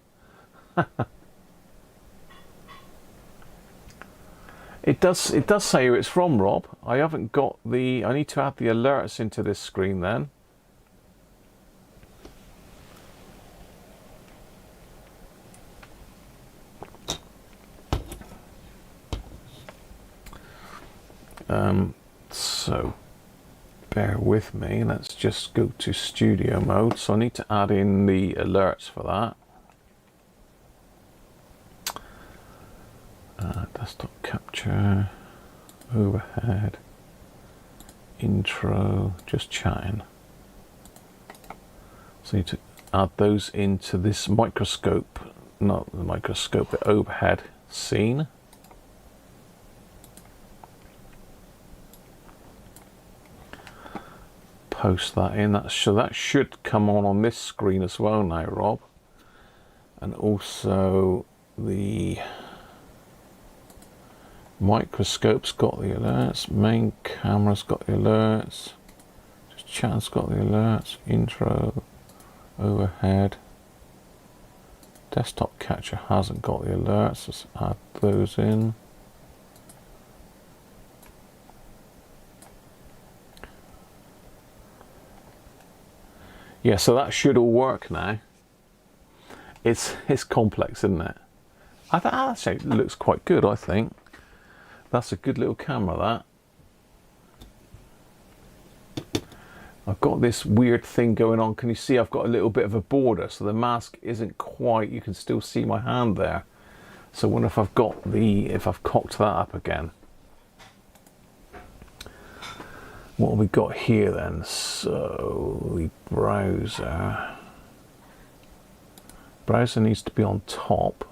It does say who it's from, Rob. I haven't got the. I need to add the alerts into this screen then. So bear with me. Let's just go to studio mode. So I need to add in the alerts for that. Desktop capture, overhead, intro, just chatting. So I need to add those into this microscope, not the microscope, the overhead scene. Post that in. So that should come on this screen as well now, Rob. And also the microscope's got the alerts, main camera's got the alerts, just chat's got the alerts, intro, overhead, desktop catcher hasn't got the alerts. Let's add those in. Yeah, so that should all work now. It's complex, isn't it? I think actually it looks quite good, I think. That's a good little camera, that. I've got this weird thing going on. Can you see I've got a little bit of a border, so the mask isn't quite, you can still see my hand there. So I wonder if I've cocked that up again. What have we got here then? So the browser needs to be on top.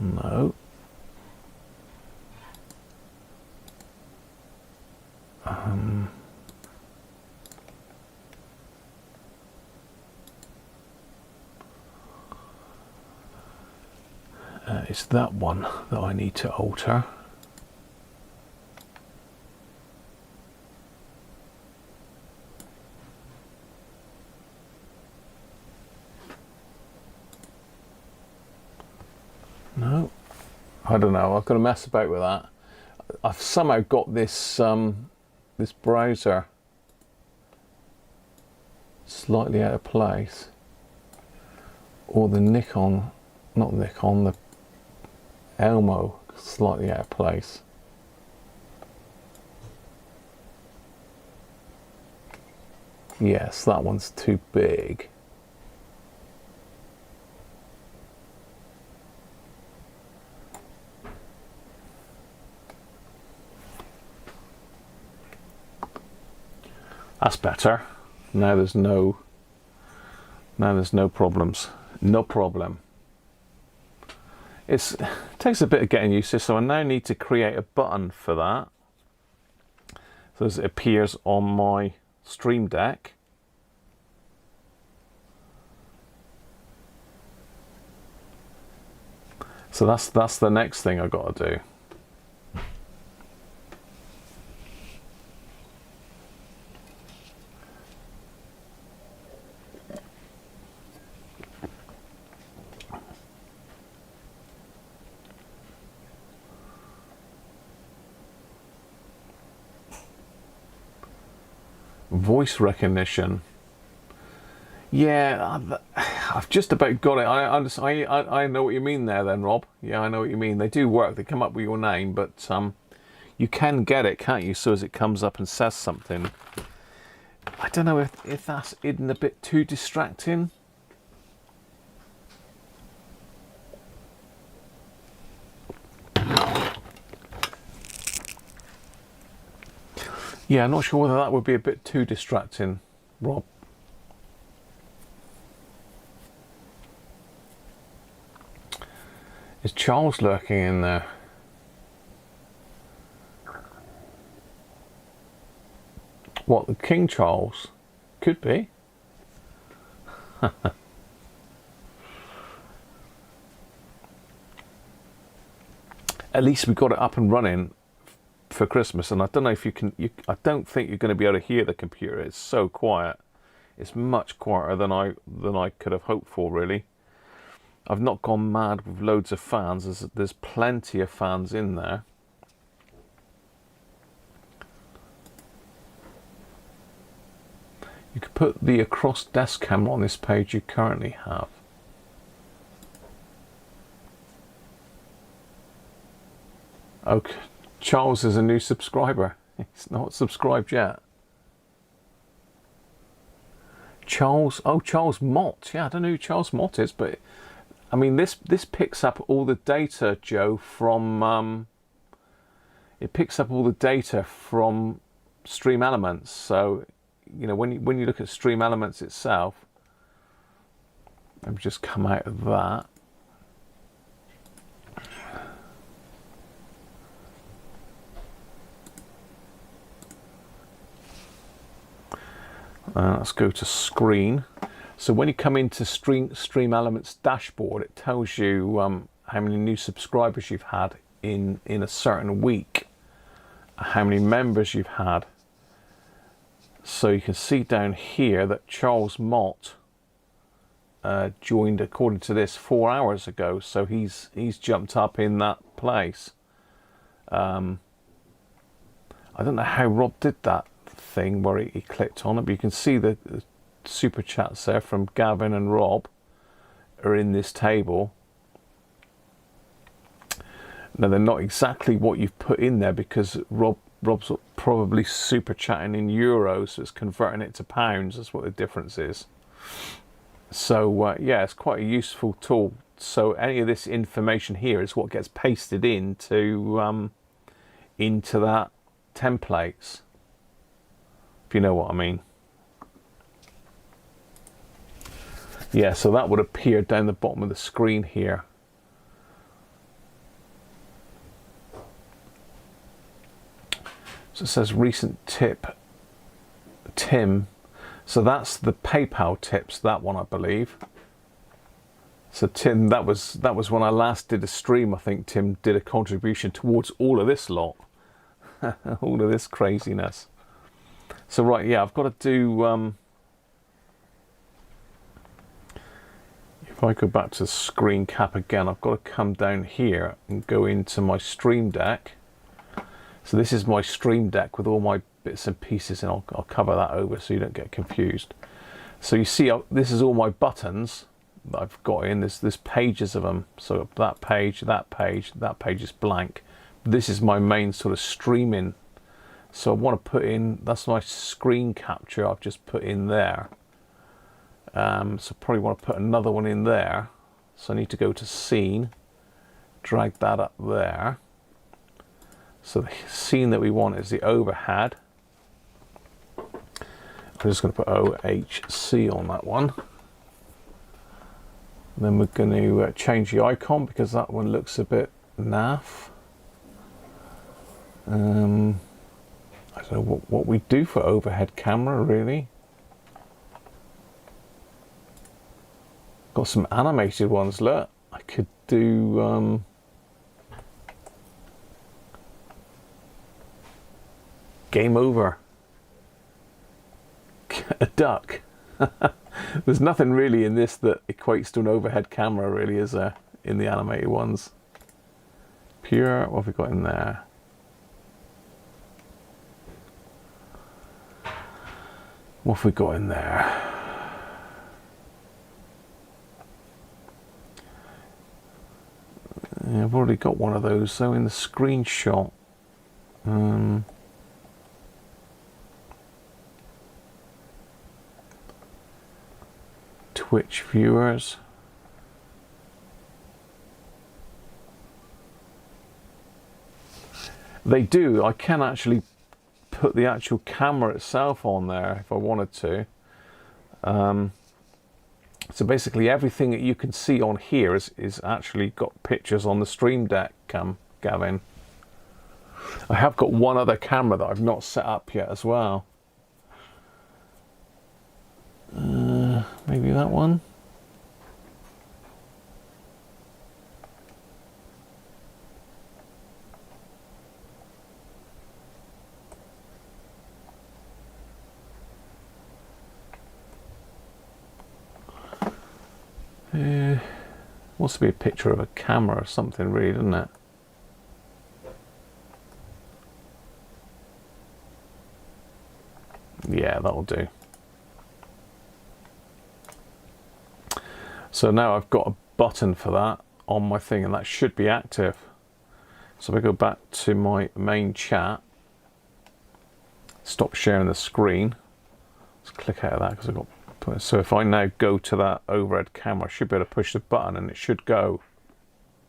No. It's that one that I need to alter. No, I don't know. I've got to mess about with that. I've somehow got this this browser slightly out of place, or the Nikon, not Nikon, the Elmo slightly out of place. Yes, that one's too big. That's better. Now there's no problems. No problem. It takes a bit of getting used to, so I now need to create a button for that, so as it appears on my Stream Deck. So that's the next thing I've got to do. Voice recognition. Yeah, I've just about got it. I know what you mean there then, Rob. Yeah, I know what you mean. They do work. They come up with your name, but you can get it, can't you? So as it comes up and says something. I don't know if that's hidden a bit too distracting. Yeah, I'm not sure whether that would be a bit too distracting, Rob. Is Charles lurking in there? What, the King Charles? Could be. At least we got it up and running for Christmas, and I don't know if you can. I don't think you're going to be able to hear the computer. It's so quiet. It's much quieter than I could have hoped for, really. I've not gone mad with loads of fans. There's plenty of fans in there. You could put the across desk camera on this page you currently have. Okay, Charles is a new subscriber. He's not subscribed yet. Charles, oh, Charles Mott. Yeah, I don't know who Charles Mott is, but I mean, this picks up all the data, Joe, from it picks up all the data from Stream Elements. So, you know, when you look at Stream Elements itself, let me just come out of that. Let's go to screen. So when you come into Stream Elements dashboard, it tells you how many new subscribers you've had in a certain week, how many members you've had. So you can see down here that Charles Mott joined, according to this, 4 hours ago. So he's jumped up in that place. I don't know how Rob did that thing where he clicked on it, but you can see the super chats there from Gavin and Rob are in this table. Now they're not exactly what you've put in there because Rob's probably super chatting in euros, so it's converting it to pounds. That's what the difference is. So yeah, it's quite a useful tool. So any of this information here is what gets pasted into that templates, if you know what I mean. Yeah, so that would appear down the bottom of the screen here. So it says recent tip, Tim. So that's the PayPal tips, that one I believe. So Tim, that was when I last did a stream. I think Tim did a contribution towards all of this lot. All of this craziness. So right, yeah, I've got to do, if I go back to screen cap again, I've got to come down here and go into my Stream Deck. So this is my Stream Deck with all my bits and pieces, and I'll cover that over so you don't get confused. So you see, this is all my buttons that I've got in. There's pages of them. So that page, that page, that page is blank. This is my main sort of streaming. So I want to put in, that's my screen capture I've just put in there. So probably want to put another one in there. So I need to go to scene, drag that up there. So the scene that we want is the overhead. We're just going to put OHC on that one. And then we're going to change the icon because that one looks a bit naff. I don't know what we do for overhead camera, really. Got some animated ones, look. I could do game over. A duck. There's nothing really in this that equates to an overhead camera, really, is there, in the animated ones? Pure, what have we got in there? What have we got in there? Yeah, I've already got one of those, so in the screenshot. Twitch viewers. They do. I can actually put the actual camera itself on there if I wanted to. So basically everything that you can see on here is actually got pictures on the Stream Deck, Gavin. I have got one other camera that I've not set up yet as well. Maybe that one? Wants to be a picture of a camera or something, really, doesn't it? Yeah, that'll do. So now I've got a button for that on my thing, and that should be active. So if I go back to my main chat, stop sharing the screen, let's click out of that because I've got. So if I now go to that overhead camera, I should be able to push the button and it should go.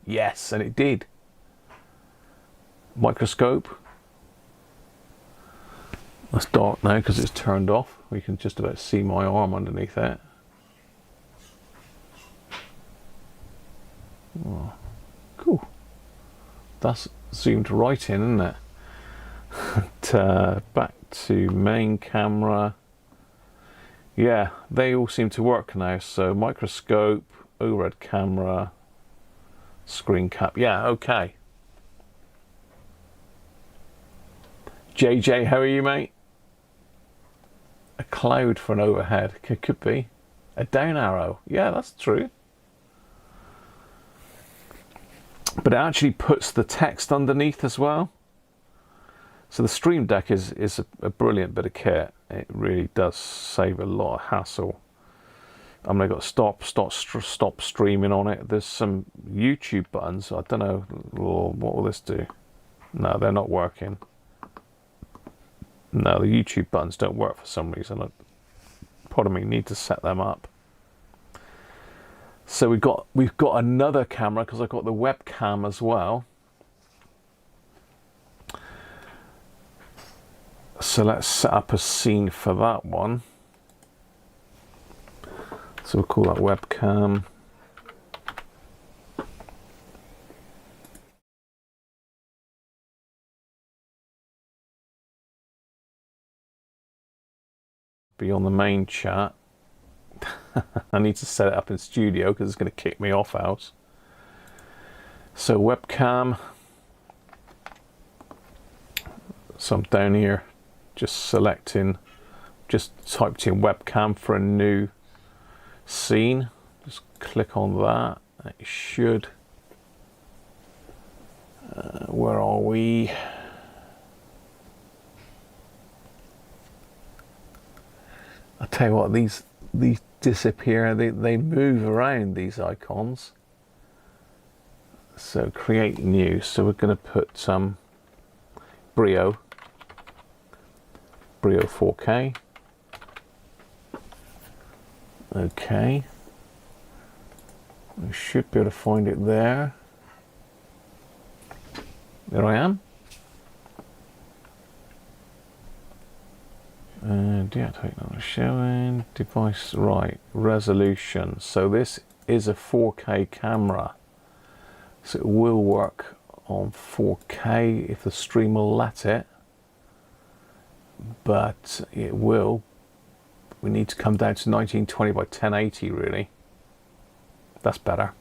Yes, and it did. Microscope. That's dark now because it's turned off. We can just about see my arm underneath it. Oh, cool. That's zoomed right in, isn't it? Back to main camera. Yeah, they all seem to work now. So microscope, overhead camera, screen cap. Yeah, okay. JJ, how are you, mate? A cloud for an overhead. Could be. A down arrow. Yeah, that's true. But it actually puts the text underneath as well. So the Stream Deck is a brilliant bit of kit. It really does save a lot of hassle. I mean, I've got stop streaming on it. There's some YouTube buttons. I don't know. What will this do? No, they're not working. No, the YouTube buttons don't work for some reason. Pardon me, need to set them up. So we've got another camera because I've got the webcam as well. So let's set up a scene for that one. So we'll call that webcam. Be on the main chat. I need to set it up in studio because it's going to kick me off out. So webcam. So I'm down here just selecting, just typed in webcam for a new scene. Just click on that. It should. Where are we? I'll tell you what, these disappear. They move around, these icons. So create new. So we're going to put some Brio 4K. Okay. We should be able to find it there. There I am. Deactivate not showing. Device, right. Resolution. So this is a 4K camera. So it will work on 4K if the stream will let it. But it will. We need to come down to 1920 by 1080 really. That's better.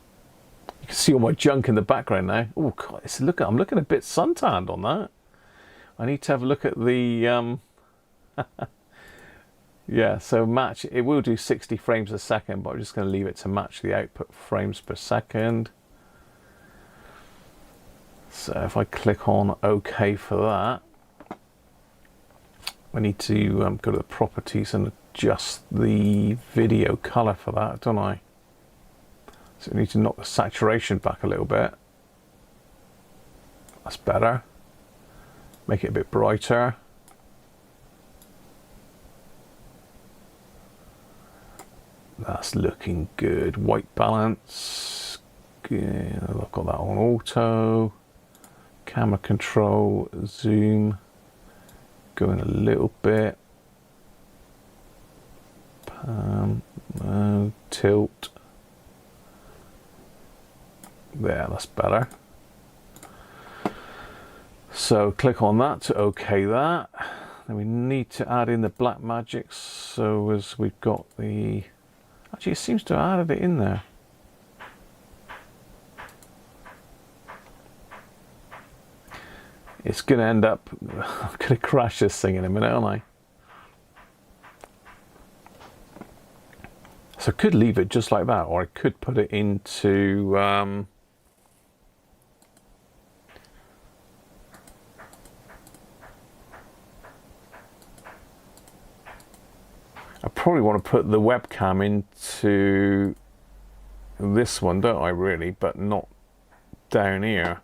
You can see all my junk in the background now. Oh God, I'm looking a bit suntanned on that. I need to have a look at the yeah, so match, it will do 60 frames a second, but I'm just going to leave it to match the output frames per second. So if I click on OK for that, I need to go to the properties and adjust the video color for that, don't I? So I need to knock the saturation back a little bit. That's better. Make it a bit brighter. That's looking good. White balance. Yeah, I've got that on auto. Camera control, zoom. Going a little bit. Tilt. There, that's better. So click on that to OK that. Then we need to add in the black magic. So as we've got the... Actually, it seems to have added it in there. It's going to end up... I'm going to crash this thing in a minute, aren't I? So I could leave it just like that, or I could put it into... I probably want to put the webcam into this one, don't I, really? But not down here.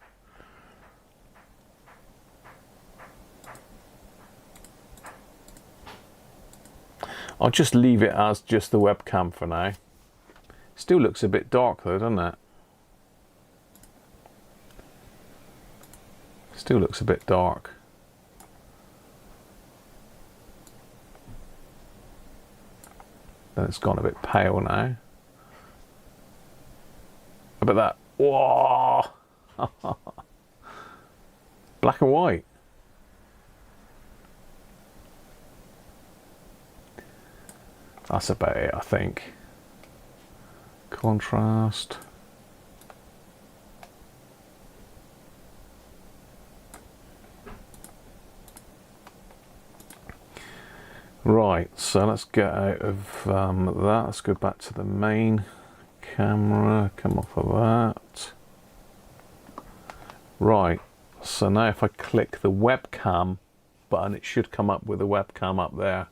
I'll just leave it as just the webcam for now. Still looks a bit dark though, doesn't it? Still looks a bit dark. Then it's gone a bit pale now. How about that? Whoa! Black and white. That's about it, I think. Contrast. Right, so let's get out of that. Let's go back to the main camera. Come off of that. Right, so now if I click the webcam button, it should come up with a webcam up there.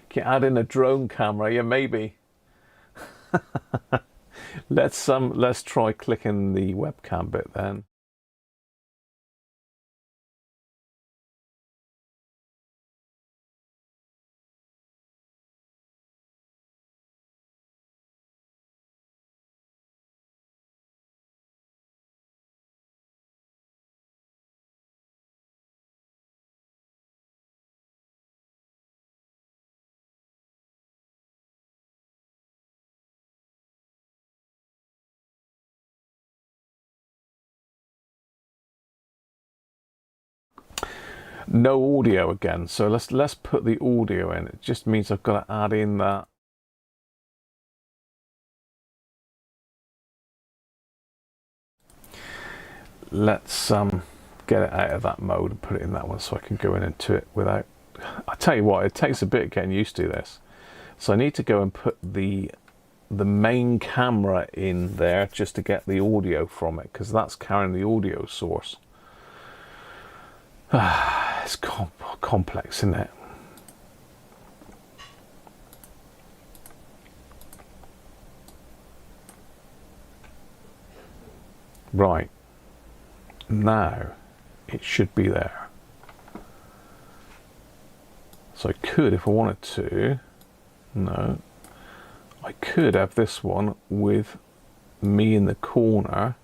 Can you add in a drone camera? Yeah, maybe. Let's try clicking the webcam bit then. No audio again, so let's put the audio in. It just means I've got to add in that. Let's get it out of that mode and put it in that one so I can go into it without... I tell you what, it takes a bit getting used to this. So I need to go and put the main camera in there just to get the audio from it, because that's carrying the audio source. It's complex, isn't it? Right. Now it should be there. So I could, if I wanted to, no, I could have this one with me in the corner.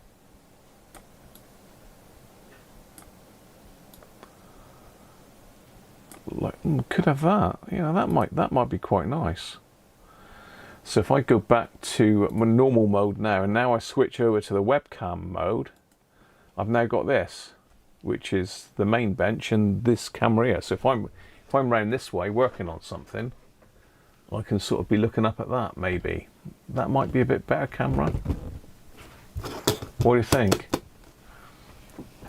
Like, could have that. You know, that might be quite nice. So if I go back to my normal mode now, and now I switch over to the webcam mode, I've now got this, which is the main bench and this camera here. So if I'm round this way working on something, I can sort of be looking up at that. Maybe that might be a bit better camera. What do you think?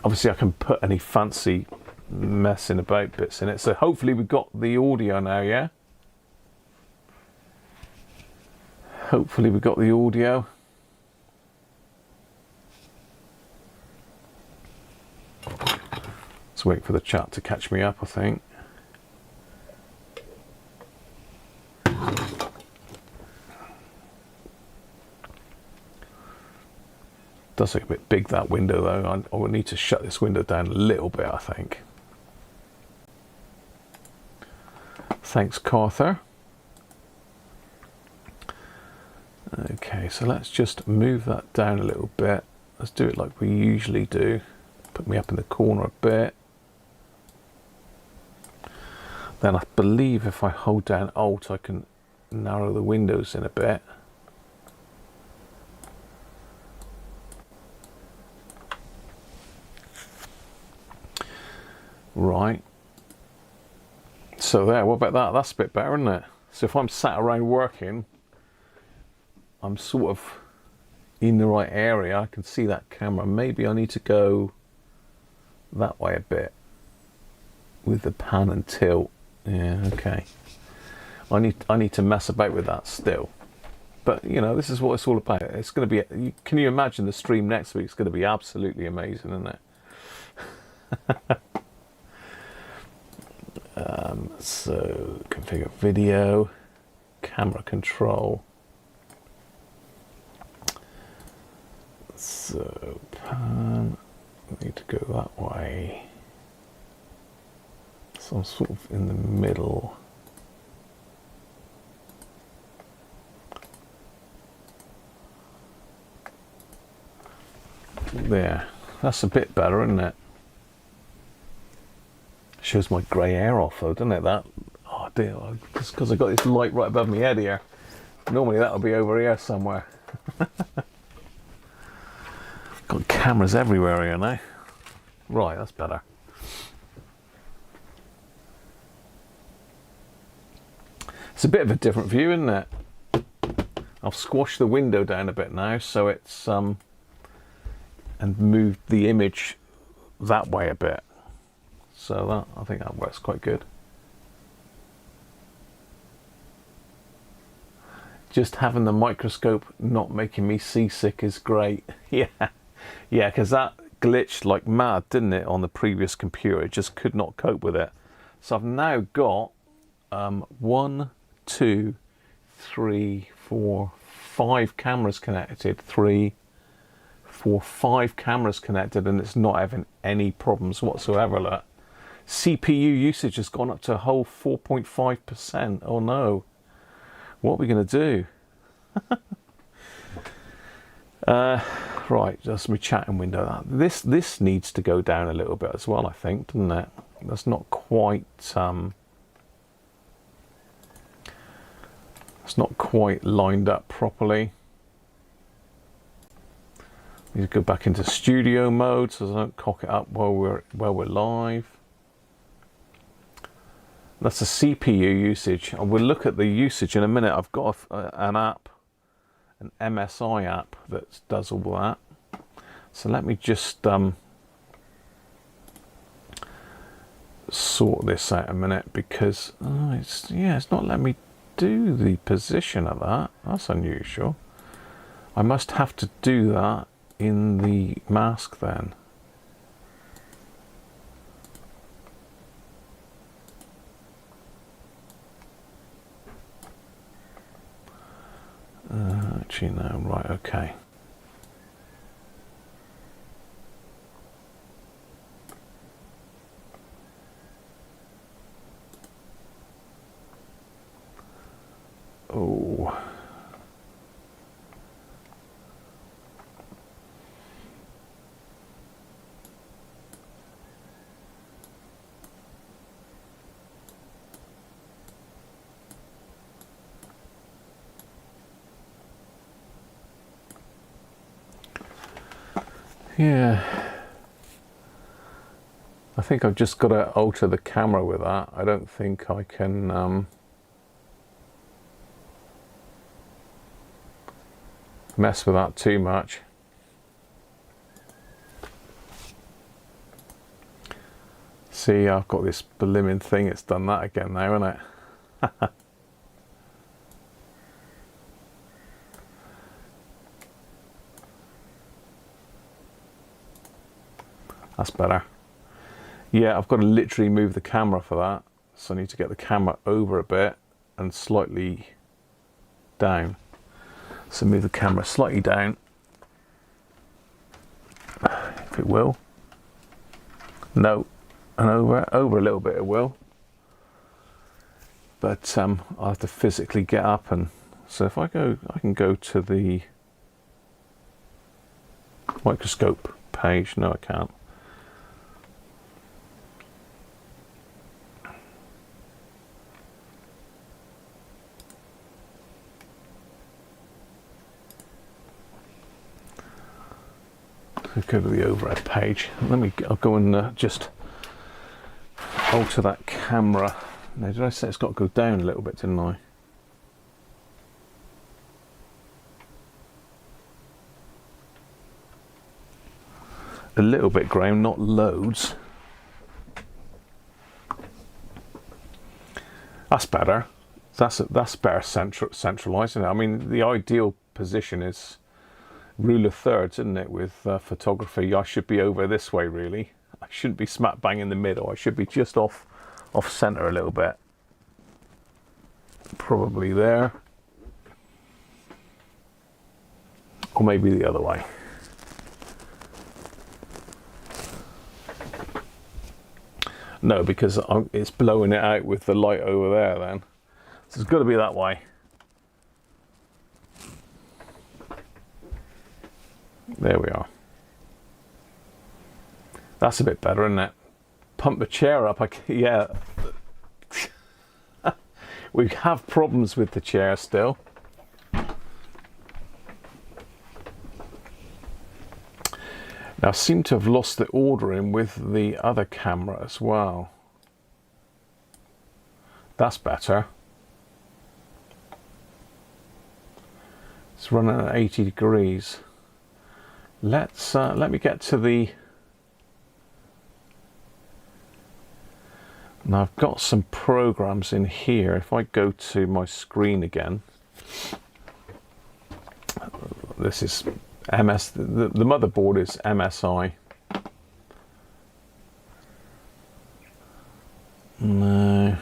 Obviously I can put any fancy messing about bits in it. So hopefully we've got the audio now, yeah? Hopefully we've got the audio. Let's wait for the chat to catch me up, I think. Does look a bit big, that window, though. I will need to shut this window down a little bit, I think. Thanks, Carther. Okay, so let's just move that down a little bit. Let's do it like we usually do. Put me up in the corner a bit. Then I believe if I hold down Alt, I can narrow the windows in a bit. Right. So there, what about that? That's a bit better, isn't it? So if I'm sat around working, I'm sort of in the right area. I can see that camera. Maybe I need to go that way a bit with the pan and tilt. Yeah, okay. I need to mess about with that still. But you know, this is what it's all about. It's going to be. Can you imagine the stream next week? It's going to be absolutely amazing, isn't it? So configure video, camera control. So pan, I need to go that way. So I'm sort of in the middle. There, that's a bit better, isn't it? Shows my grey hair off though, doesn't it? That, oh dear, just because I got this light right above my head here. Normally that'll be over here somewhere. Got cameras everywhere here now. Right, that's better. It's a bit of a different view, isn't it? I've squashed the window down a bit now, so it's and moved the image that way a bit. So that, I think that works quite good. Just having the microscope not making me seasick is great. Yeah, yeah, because that glitched like mad, didn't it, on the previous computer? It just could not cope with it. So I've now got 1, 2, 3, 4, 5 cameras connected. 3, 4, 5 cameras connected, and it's not having any problems whatsoever. Look. CPU usage has gone up to a whole 4.5%. Oh no. What are we going to do? Right, that's my chatting window. This needs to go down a little bit as well, I think, doesn't it? That's not quite it's not quite lined up properly. Need to go back into studio mode so I don't cock it up while we're live. That's the CPU usage. And we'll look at the usage in a minute. I've got an app, an MSI app that does all that. So let me just sort this out a minute, because it's not letting me do the position of that. That's unusual. I must have to do that in the mask then. Actually no, right, okay. Oh. Yeah, I think I've just got to alter the camera with that. I don't think I can mess with that too much. See, I've got this blimmin' thing, it's done that again now, isn't it? That's better. Yeah, I've got to literally move the camera for that. So I need to get the camera over a bit and slightly down. So move the camera slightly down. if it will. No, and over a little bit it will. But I'll have to physically get up, and so if I can go to the microscope page. No, I can't. Go to the overhead page. I'll go and just alter that camera. Now, did I say it's got to go down a little bit, didn't I? A little bit, Graham, not loads. That's better. That's better centralised, isn't it? I mean, the ideal position is rule of thirds, isn't it? With photography, I should be over this way, really. I shouldn't be smack bang in the middle. I should be just off centre a little bit. Probably there. Or maybe the other way. No, because it's blowing it out with the light over there then. So it's got to be that way. There we are. That's a bit better, isn't it? Pump the chair up. Yeah. We have problems with the chair still. Now, I seem to have lost the ordering with the other camera as well. That's better. It's running at 80 degrees. Let me get to the... Now I've got some programs in here. If I go to my screen again, this is MS, the motherboard is MSI. No.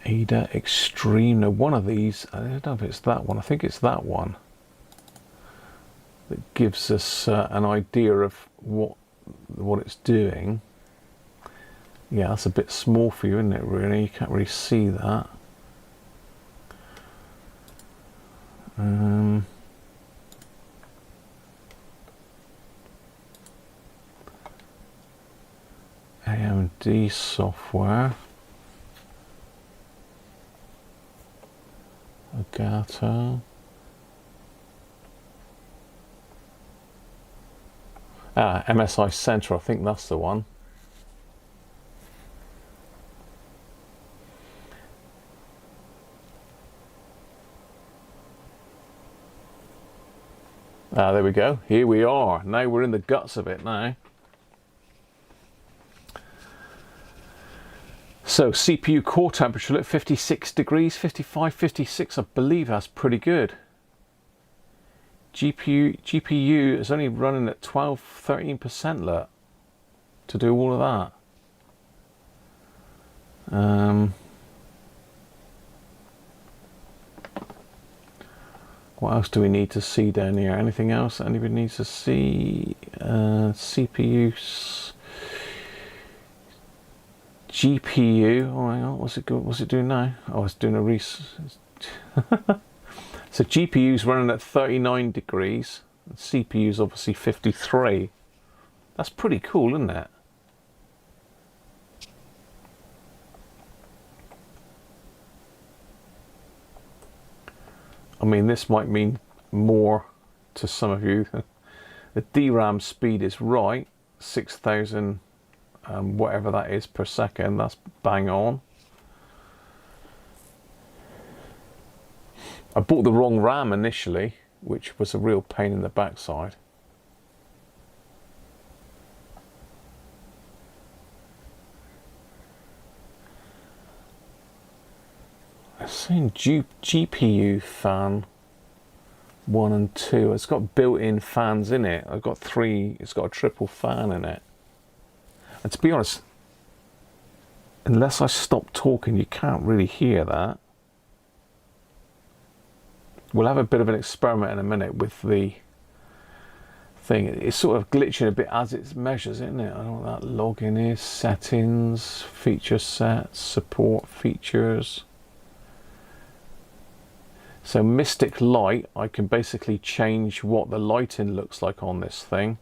Ada Extreme. Now one of these, I don't know if it's that one. I think it's that one. That gives us an idea of what it's doing. Yeah, that's a bit small for you, isn't it, really? You can't really see that. AMD software. Elgato. MSI Center, I think that's the one. There we go. Here we are. Now we're in the guts of it now. So CPU core temperature at 56 degrees, 55, 56. I believe that's pretty good. GPU is only running at 12, 13% look, to do all of that. What else do we need to see down here? Anything else that anybody needs to see? CPU, GPU. Oh, hang on. What's it doing now? Oh, it's doing a So GPU's running at 39 degrees. And CPU's obviously 53. That's pretty cool, isn't it? I mean, this might mean more to some of you. The DRAM speed is right, 6,000 whatever that is per second. That's bang on. I bought the wrong RAM initially, which was a real pain in the backside. I've seen GPU fan 1 and 2. It's got built-in fans in it. I've got 3. It's got a triple fan in it. And to be honest, unless I stop talking, you can't really hear that. We'll have a bit of an experiment in a minute with the thing. It's sort of glitching a bit as it measures, isn't it? I don't know what that login is. Settings, feature sets, support features. So Mystic Light, I can basically change what the lighting looks like on this thing.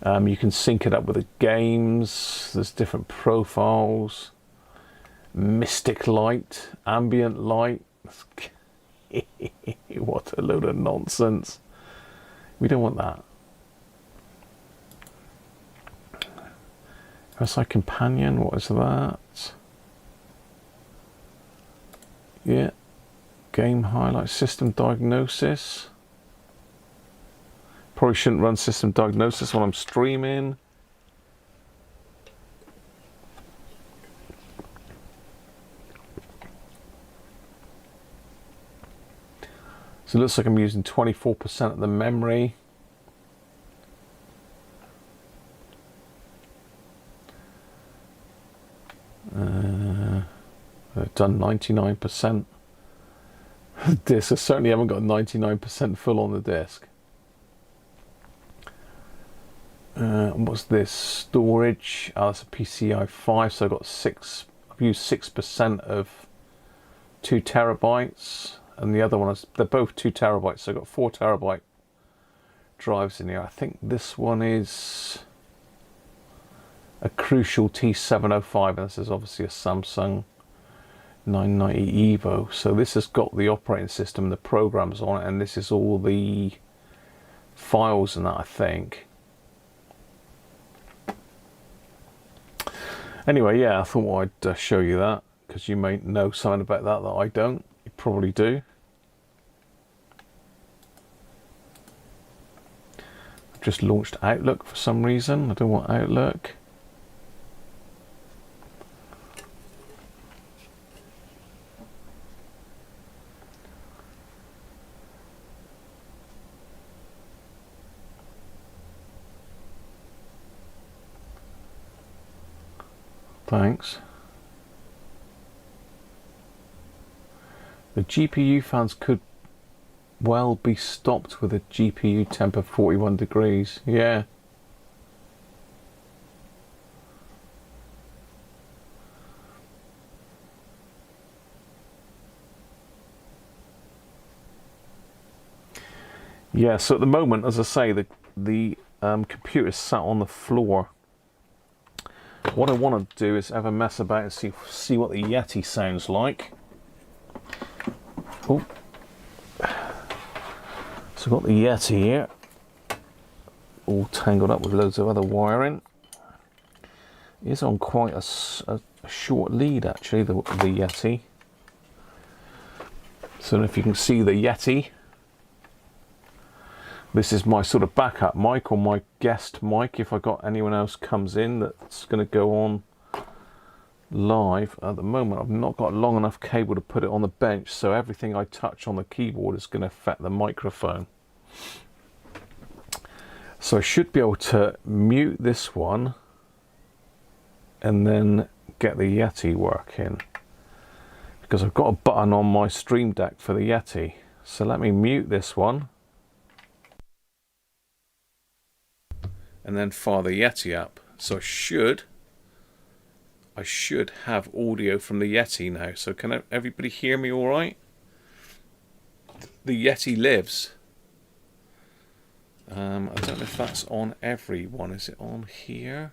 You can sync it up with the games. There's different profiles. Mystic Light, ambient light. What a load of nonsense. We don't want that. SI Companion, what is that? Yeah. Game highlights, system diagnosis. Probably shouldn't run system diagnosis when I'm streaming. So it looks like I'm using 24% of the memory. I've done 99%. Disk, I certainly haven't got 99% full on the disk. What's this? Storage. Oh, that's a PCI 5, so I've got 6. I've used 6% of 2 terabytes. And the other one is, they're both 2 terabytes, so I've got 4 terabyte drives in here. I think this one is a Crucial T705, and this is obviously a Samsung 990 Evo. So this has got the operating system, the programs on it, and this is all the files and that, I think. Anyway, yeah, I thought I'd show you that, because you may know something about that that I don't. You probably do. I've just launched Outlook for some reason. I don't want Outlook. Thanks. The GPU fans could well be stopped with a GPU temp of 41 degrees. Yeah. Yeah, so at the moment, as I say, the computer is sat on the floor. What I want to do is have a mess about and see what the Yeti sounds like. Oh, so I've got the Yeti here, all tangled up with loads of other wiring. It is on quite a short lead, actually, the Yeti. So if you can see the Yeti, this is my sort of backup mic, or my guest mic if I got anyone else comes in that's going to go on live. At the moment I've not got a long enough cable to put it on the bench, so everything I touch on the keyboard is going to affect the microphone. So I should be able to mute this one and then get the Yeti working, because I've got a button on my Stream Deck for the Yeti. So let me mute this one and then fire the Yeti up. So I should have audio from the Yeti now. So can everybody hear me all right? The Yeti lives. I don't know if that's on every one. Is it on here?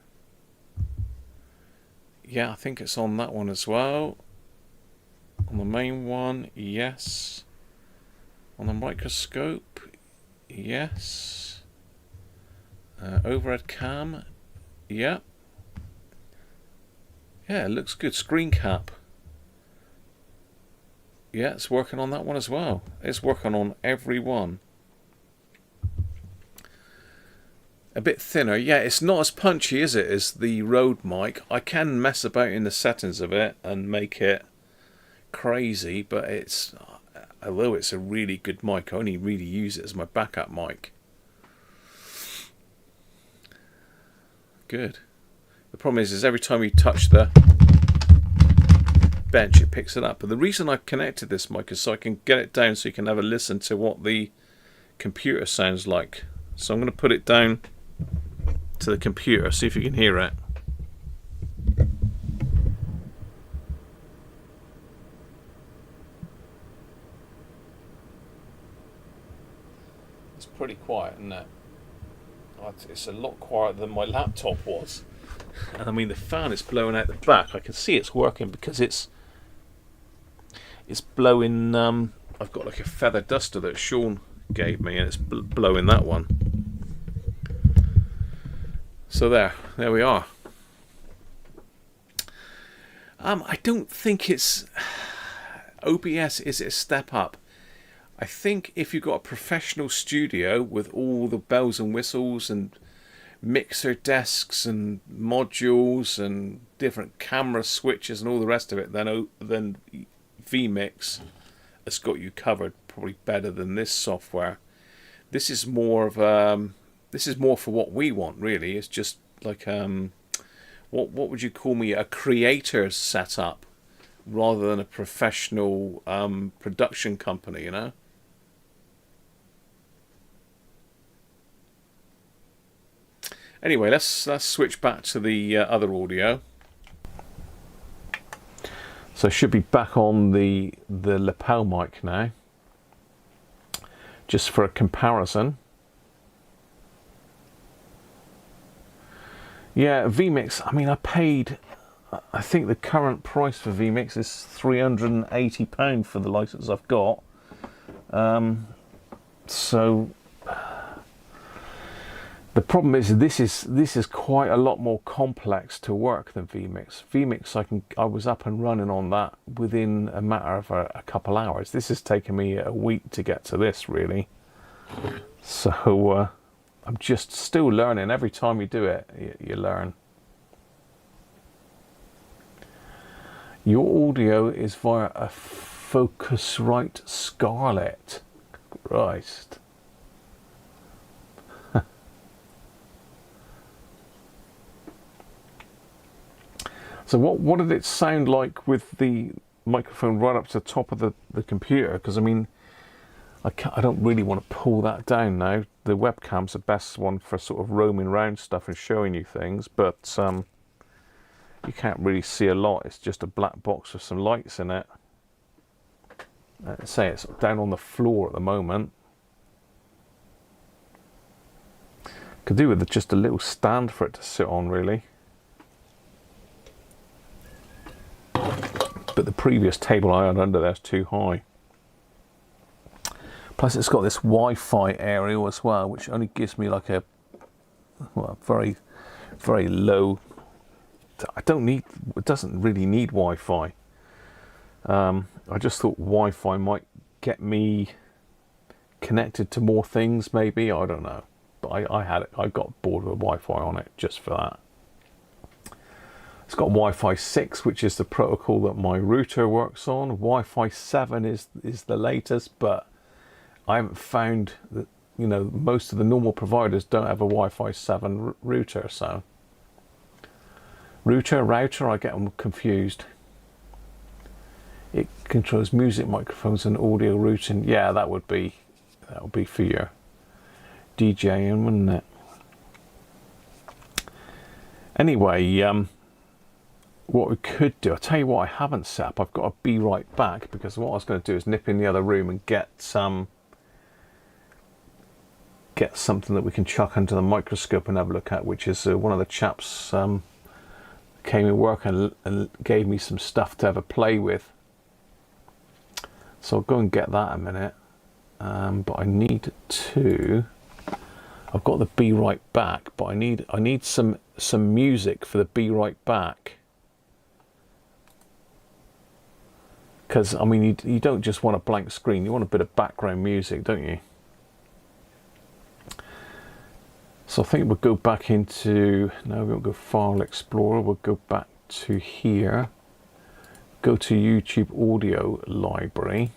Yeah, I think it's on that one as well. On the main one, yes. On the microscope, yes. Overhead cam, yeah. Yeah, it looks good. Screen cap. Yeah, it's working on that one as well. It's working on every one. A bit thinner. Yeah, it's not as punchy, is it, as the Rode mic. I can mess about in the settings of it and make it crazy, but it's, although it's a really good mic, I only really use it as my backup mic. Good. The problem is every time you touch the bench it picks it up. But the reason I've connected this mic is so I can get it down so you can have a listen to what the computer sounds like. So I'm going to put it down to the computer, see if you can hear it. It's pretty quiet, isn't it? It's a lot quieter than my laptop was. And I mean, the fan is blowing out the back. I can see it's working because it's blowing. I've got like a feather duster that Sean gave me, and it's blowing that one. So there we are. I don't think it's OBS is a step up. I think if you've got a professional studio with all the bells and whistles and mixer desks and modules and different camera switches and all the rest of it, then vMix has got you covered probably better than this software. This is more of this is more for what we want, really. It's just like what would you call me, a creator's setup rather than a professional production company, you know. Anyway, let's switch back to the other audio. So I should be back on the lapel mic now, just for a comparison. Yeah, vMix, I mean, I think the current price for vMix is £380 for the license I've got. So the problem is this is quite a lot more complex to work than vMix. vMix, I was up and running on that within a matter of a couple hours. This has taken me a week to get to this, really. So I'm just still learning. Every time you do it, you learn. Your audio is via a Focusrite Scarlett. Christ. So what did it sound like with the microphone right up to the top of the computer? Because I mean, I don't really want to pull that down now. The webcam's the best one for sort of roaming around stuff and showing you things, but you can't really see a lot. It's just a black box with some lights in it. Say it's down on the floor at the moment. Could do with just a little stand for it to sit on, really. But the previous table I had under there's too high. Plus it's got this Wi-Fi aerial as well, which only gives me like a very, very low. It doesn't really need Wi-Fi. I just thought Wi-Fi might get me connected to more things, maybe. I don't know. But I got bored with Wi-Fi on it just for that. It's got Wi-Fi 6, which is the protocol that my router works on. Wi-Fi 7 is the latest, but I haven't found that, you know, most of the normal providers don't have a Wi-Fi 7 router, so router, I get them confused. It controls music, microphones, and audio routing. Yeah, that would be for your DJing, wouldn't it? Anyway, what we could do, I'll tell you what I haven't set up. I've got to be right back, because what I was going to do is nip in the other room and get something that we can chuck under the microscope and have a look at, which is one of the chaps came in work and gave me some stuff to have a play with. So I'll go and get that in a minute. But I need to. I've got the Be Right Back, but I need some music for the Be Right Back. Because I mean, you don't just want a blank screen. You want a bit of background music, don't you? So I think we'll go back into, no, we won't go File Explorer, we'll go back to here, go to YouTube Audio Library.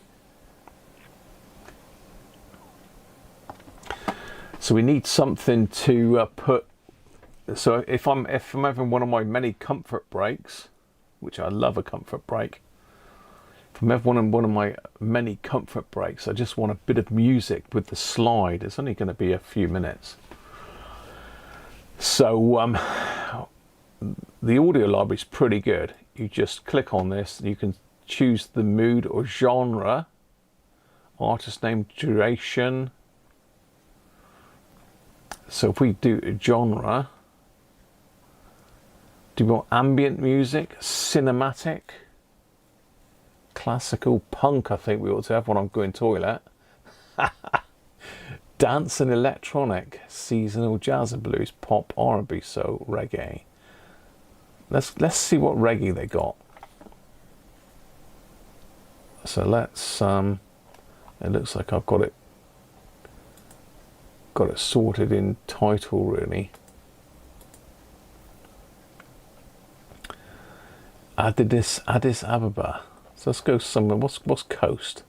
So we need something to put, so if I'm having one of my many comfort breaks, which I love a comfort break, From one of my many comfort breaks, I just want a bit of music with the slide. It's only going to be a few minutes. So the audio library is pretty good. You just click on this and you can choose the mood or genre, artist name, duration. So if we do a genre, do you want ambient music, cinematic, classical, punk? I think we ought to have when I'm going toilet. Dance and electronic, seasonal, jazz and blues, pop, R&B, soul, reggae. Let's see what reggae they got. So let's it looks like I've got it sorted in title really. Addis Ababa. So let's go somewhere. What's coast?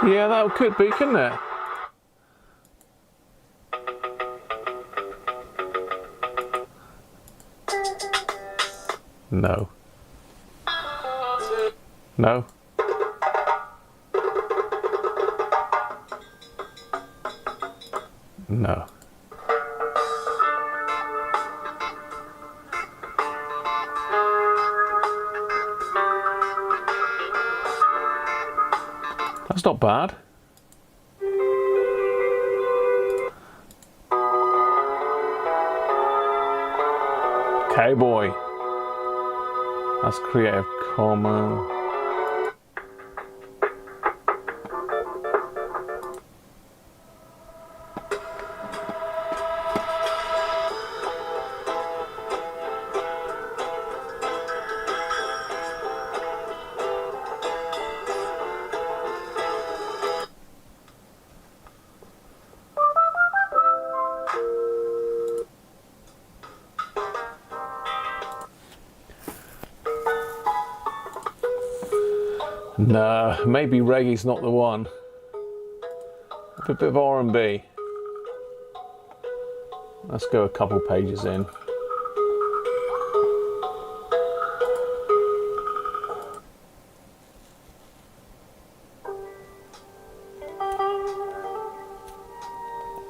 Yeah, that could be, couldn't it? No. No. No. That's not bad. Okay, boy. That's Creative Commons. No, maybe reggae's not the one. A bit of R&B. Let's go a couple pages in.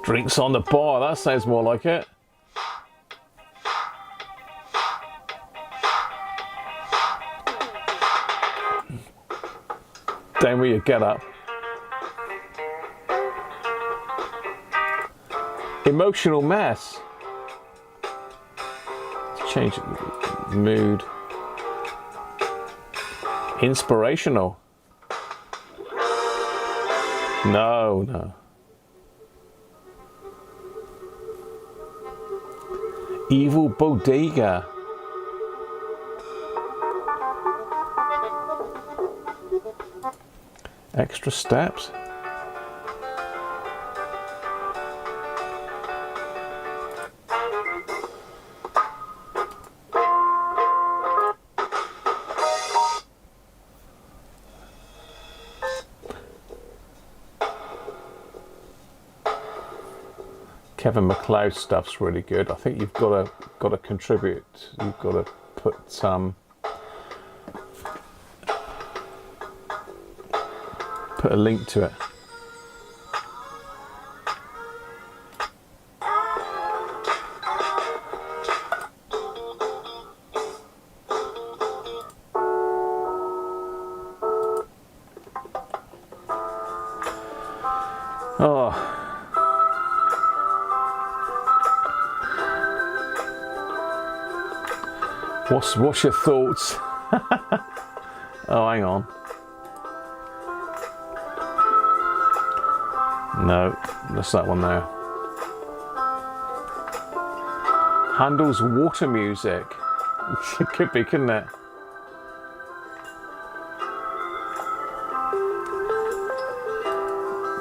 Drinks on the bar, that sounds more like it. Down where you get up. Emotional mess. Let's change the mood. Inspirational. No, no. Evil bodega. Extra steps. Kevin MacLeod stuff's really good. I think you've got to contribute. You've got to put some. Put a link to it. Oh. What's your thoughts? Oh, hang on. No, that's that one there. Handel's water music. It could be, couldn't it?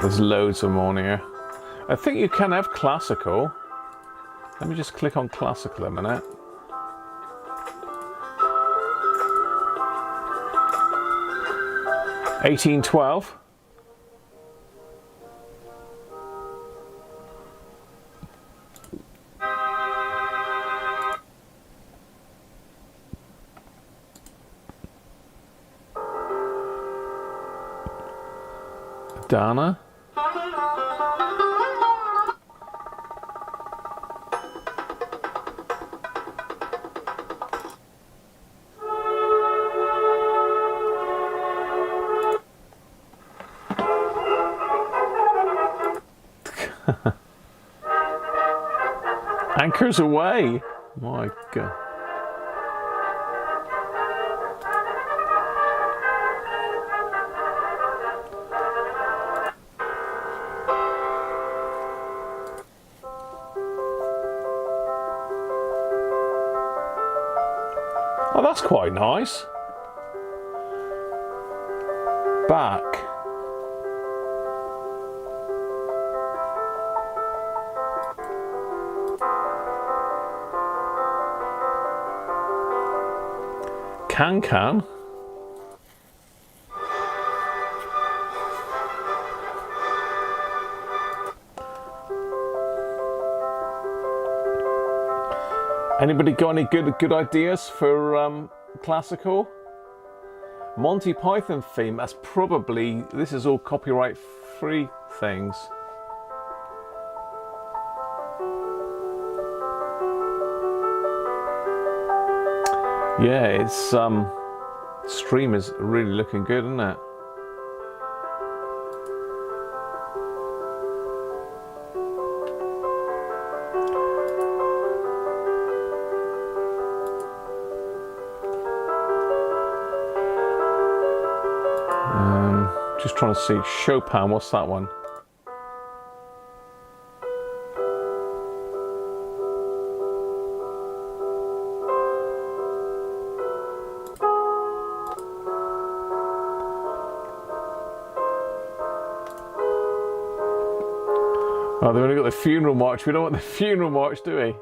There's loads of them on here. I think you can have classical. Let me just click on classical a minute. 1812. Dana. Anchors away. My God. Oh, that's quite nice. Back. Can. Anybody got any good ideas for classical? Monty Python theme. That's probably, this is all copyright free things. Yeah, it's stream is really looking good, isn't it? Just trying to see Chopin. What's that one? Oh, they've only got the funeral march. We don't want the funeral march, do we?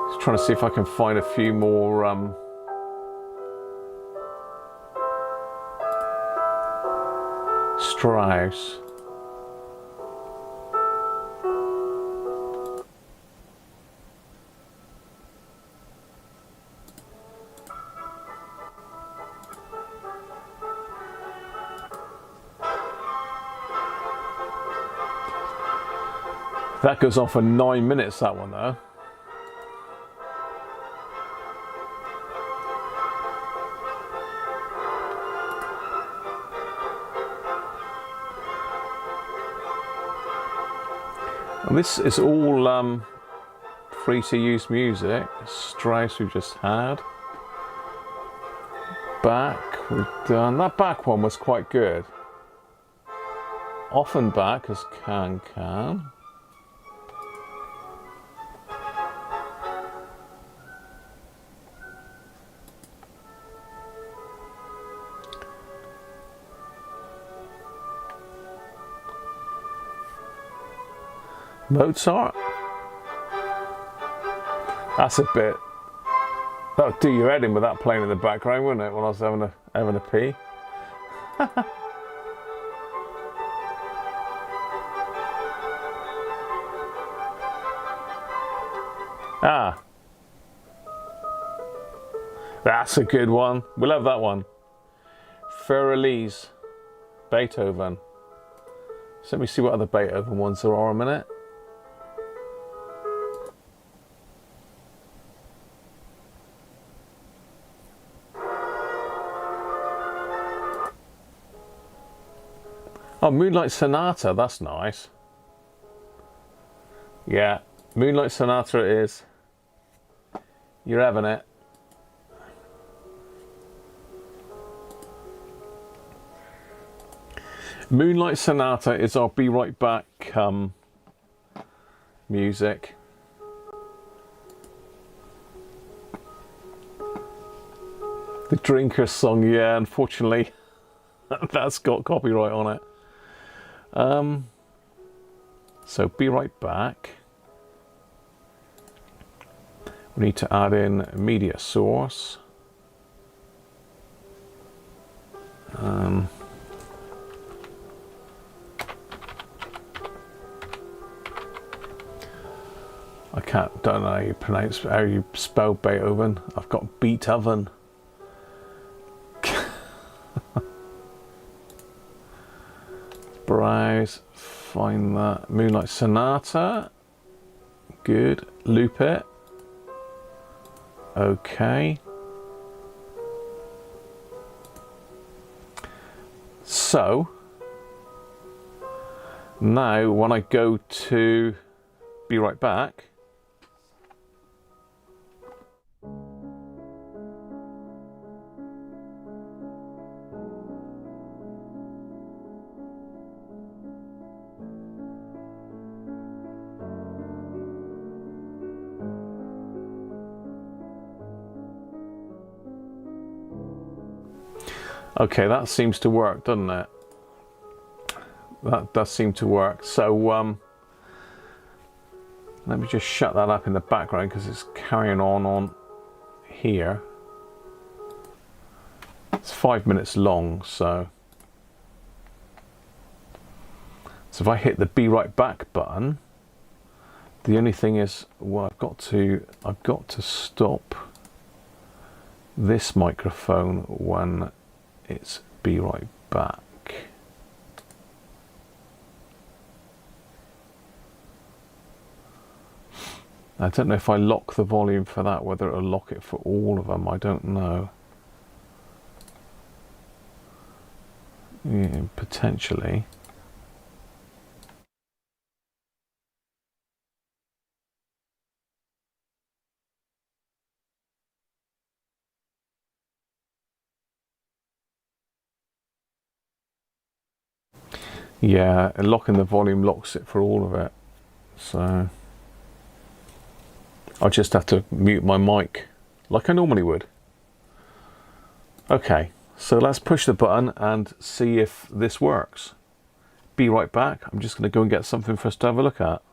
Just trying to see if I can find a few more Strauss. That goes on for 9 minutes, that one though. And this is all free to use music. Strauss we've just had. Bach we've done. That Bach one was quite good. Offenbach as can. Mozart. That's a bit. That would do your head in with that playing in the background, wouldn't it? When I was having a pee. Ah, that's a good one. We'll have that one. Ferrelise, Beethoven. So let me see what other Beethoven ones there are a minute. Oh, Moonlight Sonata, that's nice. Yeah, Moonlight Sonata it is. You're having it. Moonlight Sonata is our Be Right Back music. The Drinker song, yeah, unfortunately, that's got copyright on it. So Be Right Back. We need to add in media source. Don't know how you spell Beethoven. I've got Beethoven. Browse, find that. Moonlight Sonata. Good. Loop it. Okay. So now when I go to Be Right Back, okay, that seems to work, doesn't it? That does seem to work. So let me just shut that up in the background because it's carrying on here. It's 5 minutes long, so if I hit the Be Right Back button, the only thing is, well, I've got to stop this microphone when it's Be Right Back. I don't know if I lock the volume for that, whether it'll lock it for all of them, I don't know. Yeah, potentially. Yeah, locking the volume locks it for all of it. So I'll just have to mute my mic like I normally would. Okay, so let's push the button and see if this works. Be right back. I'm just going to go and get something for us to have a look at.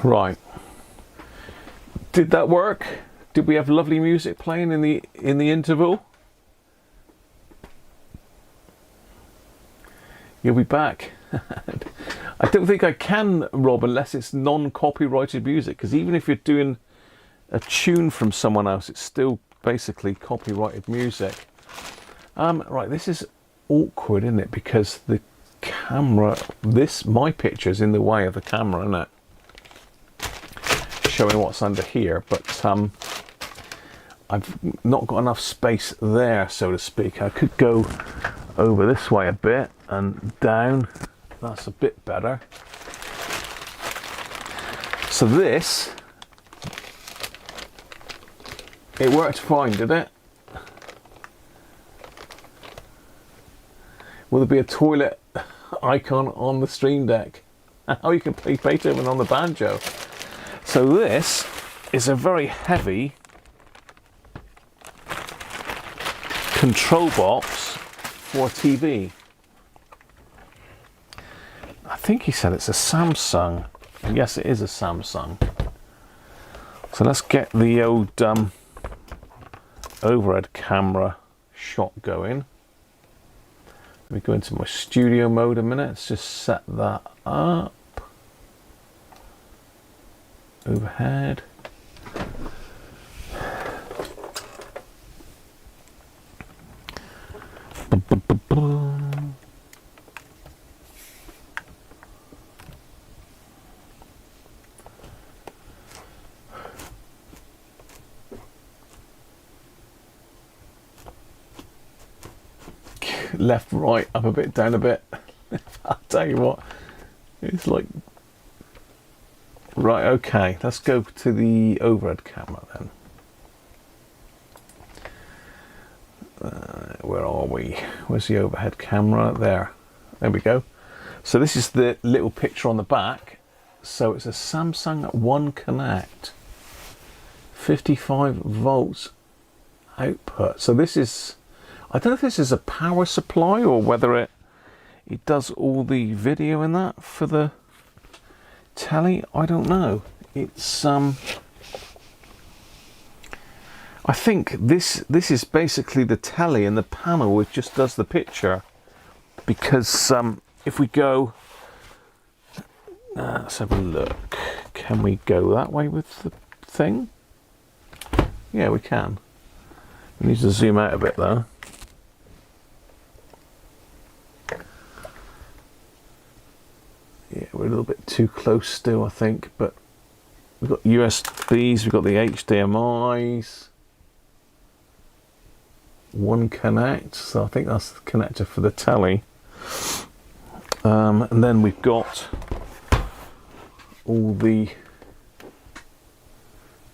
Right. Did that work? Did we have lovely music playing in the interval? You'll be back. I don't think I can, Rob, unless it's non-copyrighted music, because even if you're doing a tune from someone else, it's still basically copyrighted music. Right, this is awkward, isn't it? Because the camera, my picture's in the way of the camera, isn't it? Showing what's under here, but I've not got enough space there, so to speak. I could go over this way a bit and down. That's a bit better. So this, it worked fine, did it? Will there be a toilet icon on the Stream Deck? Oh, you can play Beethoven on the banjo. So this is a very heavy control box for TV. I think he said it's a Samsung. Yes, it is a Samsung. So let's get the old overhead camera shot going. Let me go into my studio mode a minute. Let's just set that up. Overhead. Left, right, up a bit, down a bit. I'll tell you what, it's like, right, okay, let's go to the overhead camera then. Where are we? Where's the overhead camera? There we go. So this is the little picture on the back. So it's a Samsung One Connect, 55 volts output. So this is, I don't know if this is a power supply or whether it does all the video in that for the telly. I don't know. It's I think this is basically the telly, and the panel which just does the picture. Because if we go, let's have a look. Can we go that way with the thing? Yeah, we can. We need to zoom out a bit though. Yeah, we're a little bit too close still, I think, but we've got USBs, we've got the HDMIs, One Connect, so I think that's the connector for the telly. And then we've got all the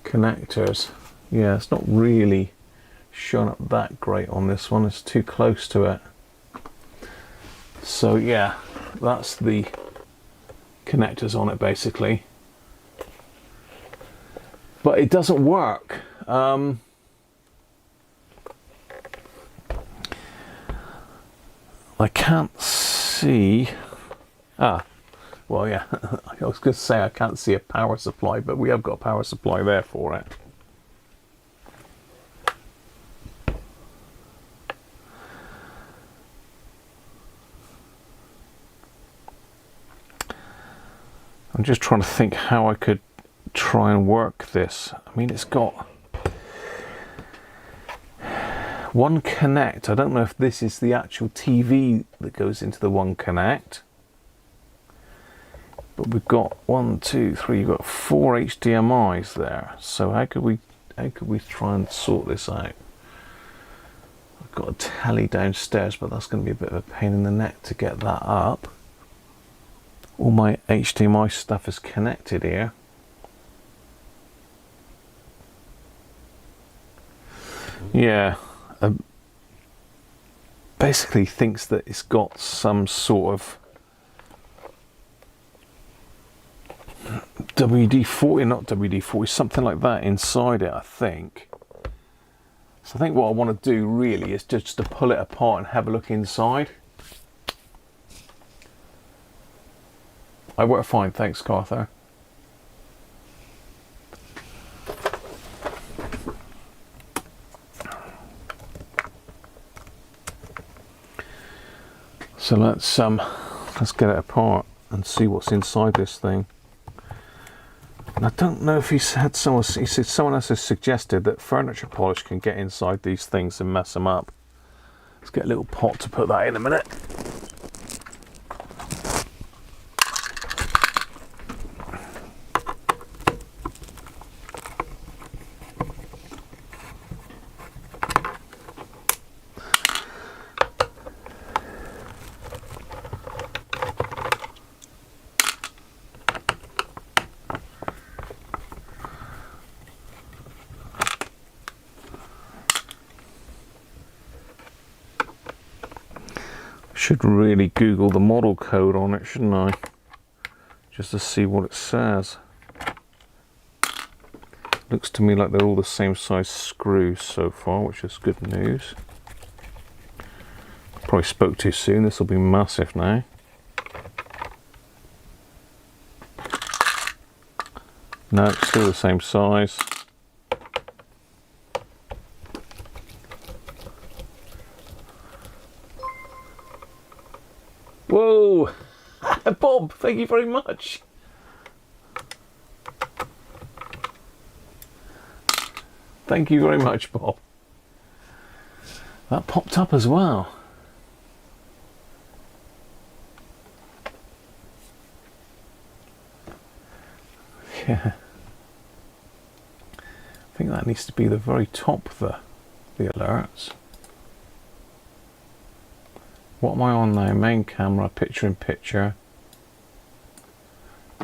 connectors. Yeah, it's not really showing up that great on this one, it's too close to it. So yeah, that's the connectors on it basically, but it doesn't work. I can't see. Well, yeah, I was going to say I can't see a power supply, but we have got a power supply there for it. I'm just trying to think how I could try and work this. I mean, it's got One Connect. I don't know if this is the actual TV that goes into the One Connect. But we've got 1, 2, 3, you've got 4 HDMIs there. So how could we try and sort this out? I've got a telly downstairs, but that's going to be a bit of a pain in the neck to get that up. All my HDMI stuff is connected here. Yeah, basically thinks that it's got some sort of WD-40, not WD-40, something like that inside it, I think. So I think what I want to do really is just to pull it apart and have a look inside. I work fine, thanks, Carther. So let's get it apart and see what's inside this thing. And I don't know if he said someone else has suggested that furniture polish can get inside these things and mess them up. Let's get a little pot to put that in a minute. Should really Google the model code on it, shouldn't I? Just to see what it says. Looks to me like they're all the same size screws so far, which is good news. Probably spoke too soon, this will be massive now. No, it's still the same size. Whoa! Bob, thank you very much. Thank you very much, Bob. That popped up as well. Yeah. I think that needs to be the very top of the alerts. What am I on now? Main camera, picture in picture.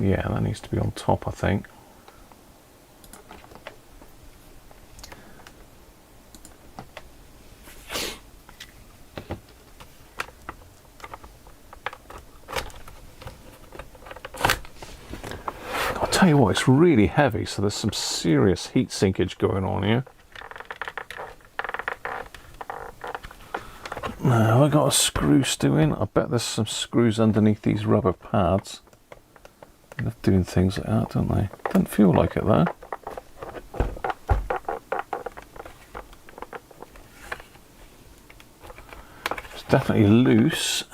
Yeah, that needs to be on top, I think. I'll tell you what, it's really heavy, so there's some serious heat sinkage going on here. Now, I got a screw stew in. I bet there's some screws underneath these rubber pads. They love doing things like that, don't they? Doesn't feel like it though. It's definitely loose.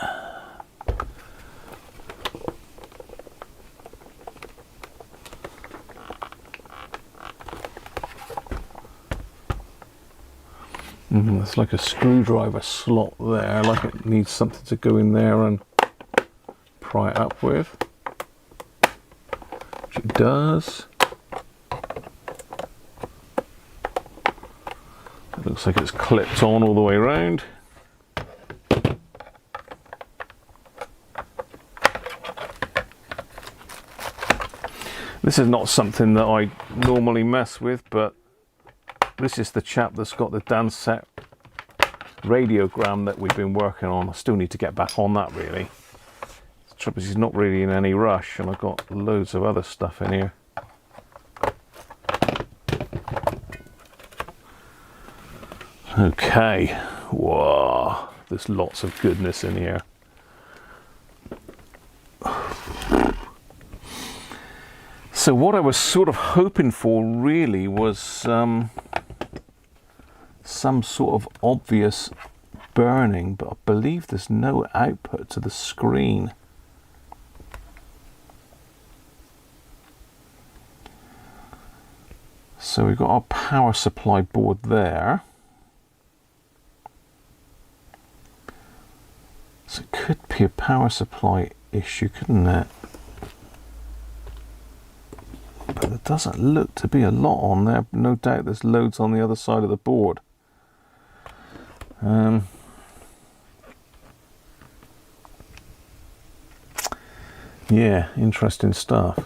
There's like a screwdriver slot there, like it needs something to go in there and pry it up with, which it does. It looks like it's clipped on all the way around. This is not something that I normally mess with, but this is the chap that's got the Dansette radiogram that we've been working on. I still need to get back on that, really. The trouble is he's not really in any rush, and I've got loads of other stuff in here. Okay. Whoa, there's lots of goodness in here. So what I was sort of hoping for really was some sort of obvious burning, but I believe there's no output to the screen. So we've got our power supply board there. So it could be a power supply issue, couldn't it? But there doesn't look to be a lot on there. No doubt there's loads on the other side of the board. Yeah, interesting stuff.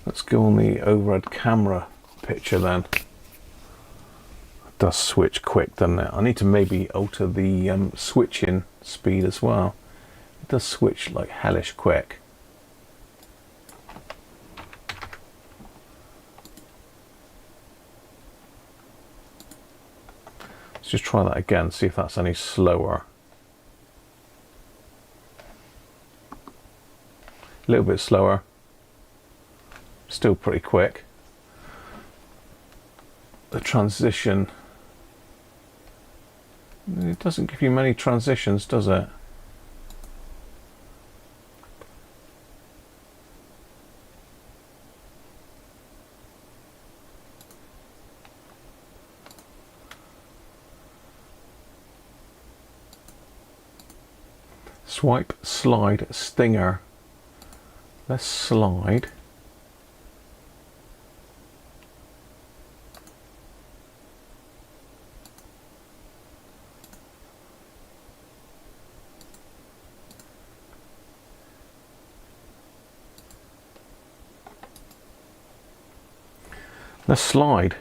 Let's go on the overhead camera picture then. It does switch quick, doesn't it? I need to maybe alter the switching speed as well. It does switch like hellish quick. Let's just try that again, see if that's any slower. A little bit slower. Still pretty quick. The transition, it doesn't give you many transitions, does it? Swipe, slide, stinger. Let's slide. Let's slide.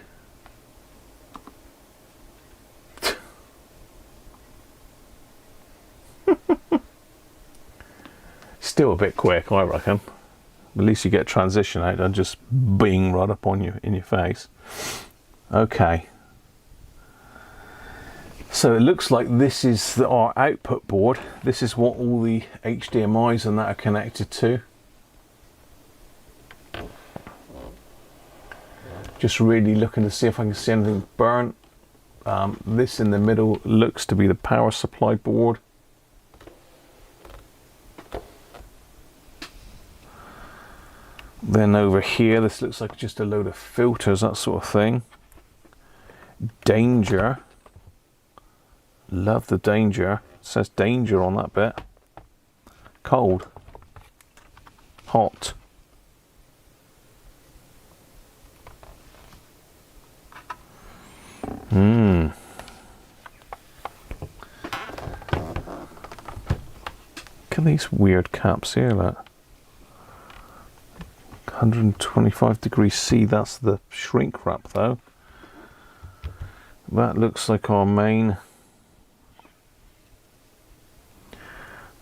Still a bit quick, I reckon. At least you get transition out and just bing right up on you in your face. Okay. So it looks like this is our output board. This is what all the HDMIs and that are connected to. Just really looking to see if I can see anything burnt. This in the middle looks to be the power supply board. Then over here, this looks like just a load of filters, that sort of thing. Danger. Love the danger. It says danger on that bit. Cold. Hot. Look at these weird caps here, look. 125 degrees C, that's the shrink wrap though. That looks like our main.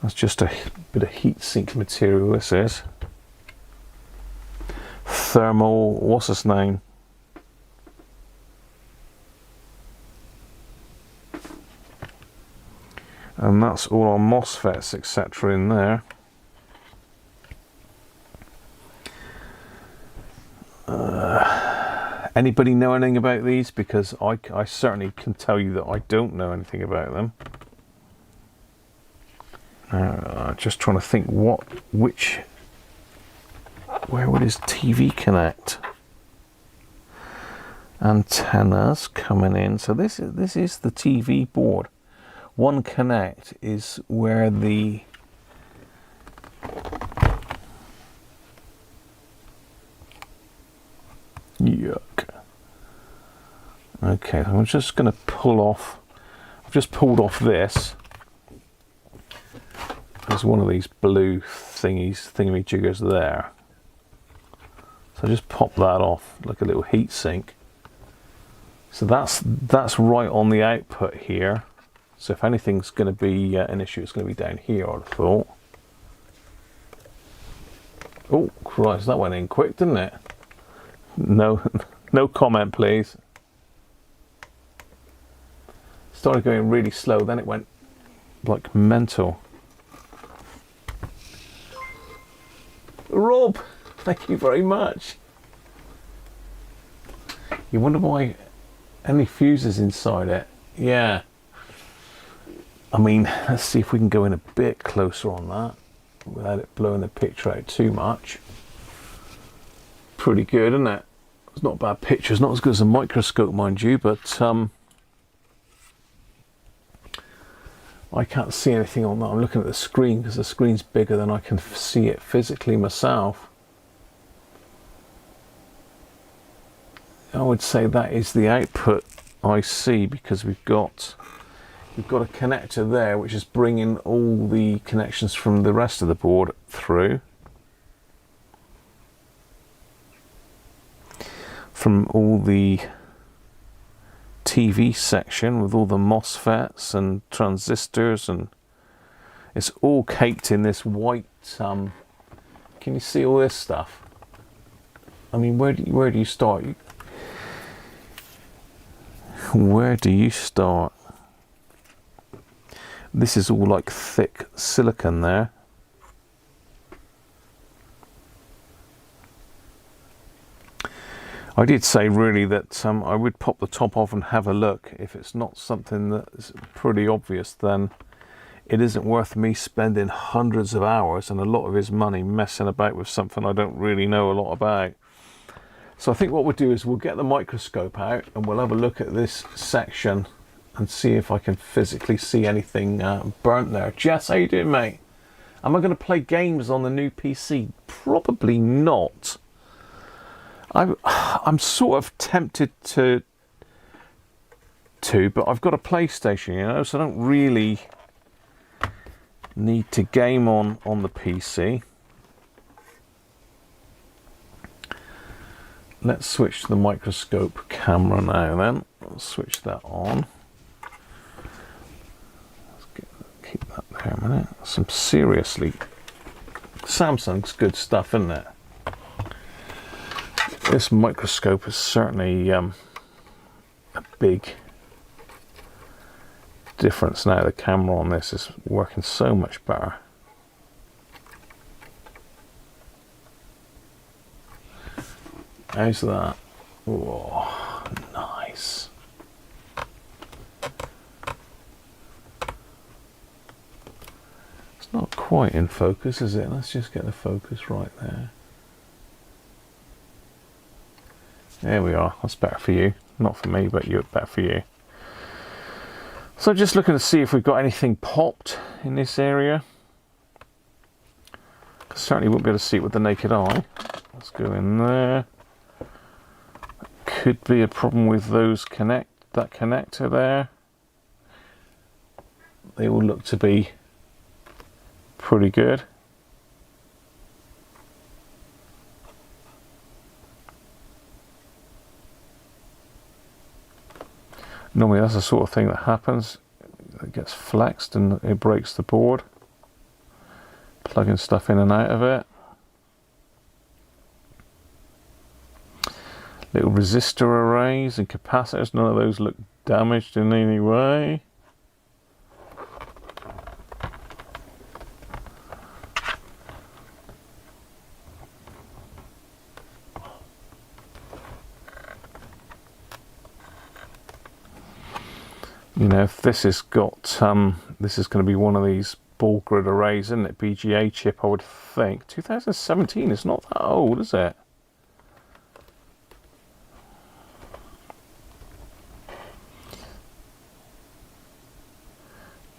That's just a bit of heat sink material, this is. Thermal, what's its name? And that's all our MOSFETs, etc. in there. Anybody know anything about these? Because I certainly can tell you that I don't know anything about them. Just trying to think where would his TV connect? Antennas coming in. So this is the TV board. One connect is where the yuck. Okay, I'm just going to pull off. I've just pulled off this. There's one of these blue thingy-jiggers there. So I just pop that off like a little heat sink. So that's right on the output here. So if anything's going to be an issue, it's going to be down here, I'd have thought. Oh, Christ, that went in quick, didn't it? No, no comment, please. Started going really slow, then it went like mental. Rob, thank you very much. You wonder why any fuses inside it? Yeah. I mean, let's see if we can go in a bit closer on that without it blowing the picture out too much. Pretty good, isn't it? It's not a bad picture. It's not as good as a microscope, mind you, but I can't see anything on that. I'm looking at the screen because the screen's bigger than I can see it physically myself. I would say that is the output IC because we've got a connector there which is bringing all the connections from the rest of the board through. From all the TV section with all the MOSFETs and transistors, and it's all caked in this white can you see all this stuff? I mean, where do you start? Where do you start? This is all like thick silicon there. I did say really that I would pop the top off and have a look. If it's not something that's pretty obvious, then it isn't worth me spending hundreds of hours and a lot of his money messing about with something I don't really know a lot about. So I think what we'll do is we'll get the microscope out and we'll have a look at this section and see if I can physically see anything burnt there. Jess, how you doing, mate? Am I going to play games on the new PC? Probably not. I'm sort of tempted to, but I've got a PlayStation, you know, so I don't really need to game on the PC. Let's switch to the microscope camera now then. I'll switch that on. Keep that there a minute. Some seriously, Samsung's good stuff, isn't it? This microscope is certainly a big difference now. The camera on this is working so much better. How's that? Oh, nice. It's not quite in focus, is it? Let's just get the focus right there. There we are. That's better for you. Not for me, but better for you. So just looking to see if we've got anything popped in this area. Certainly won't be able to see it with the naked eye. Let's go in there. Could be a problem with those that connector there. They all look to be pretty good. Normally that's the sort of thing that happens. It gets flexed and it breaks the board. Plugging stuff in and out of it. Little resistor arrays and capacitors, none of those look damaged in any way. You know, if this has got, this is going to be one of these ball grid arrays, isn't it? BGA chip, I would think. 2017 is not that old, is it?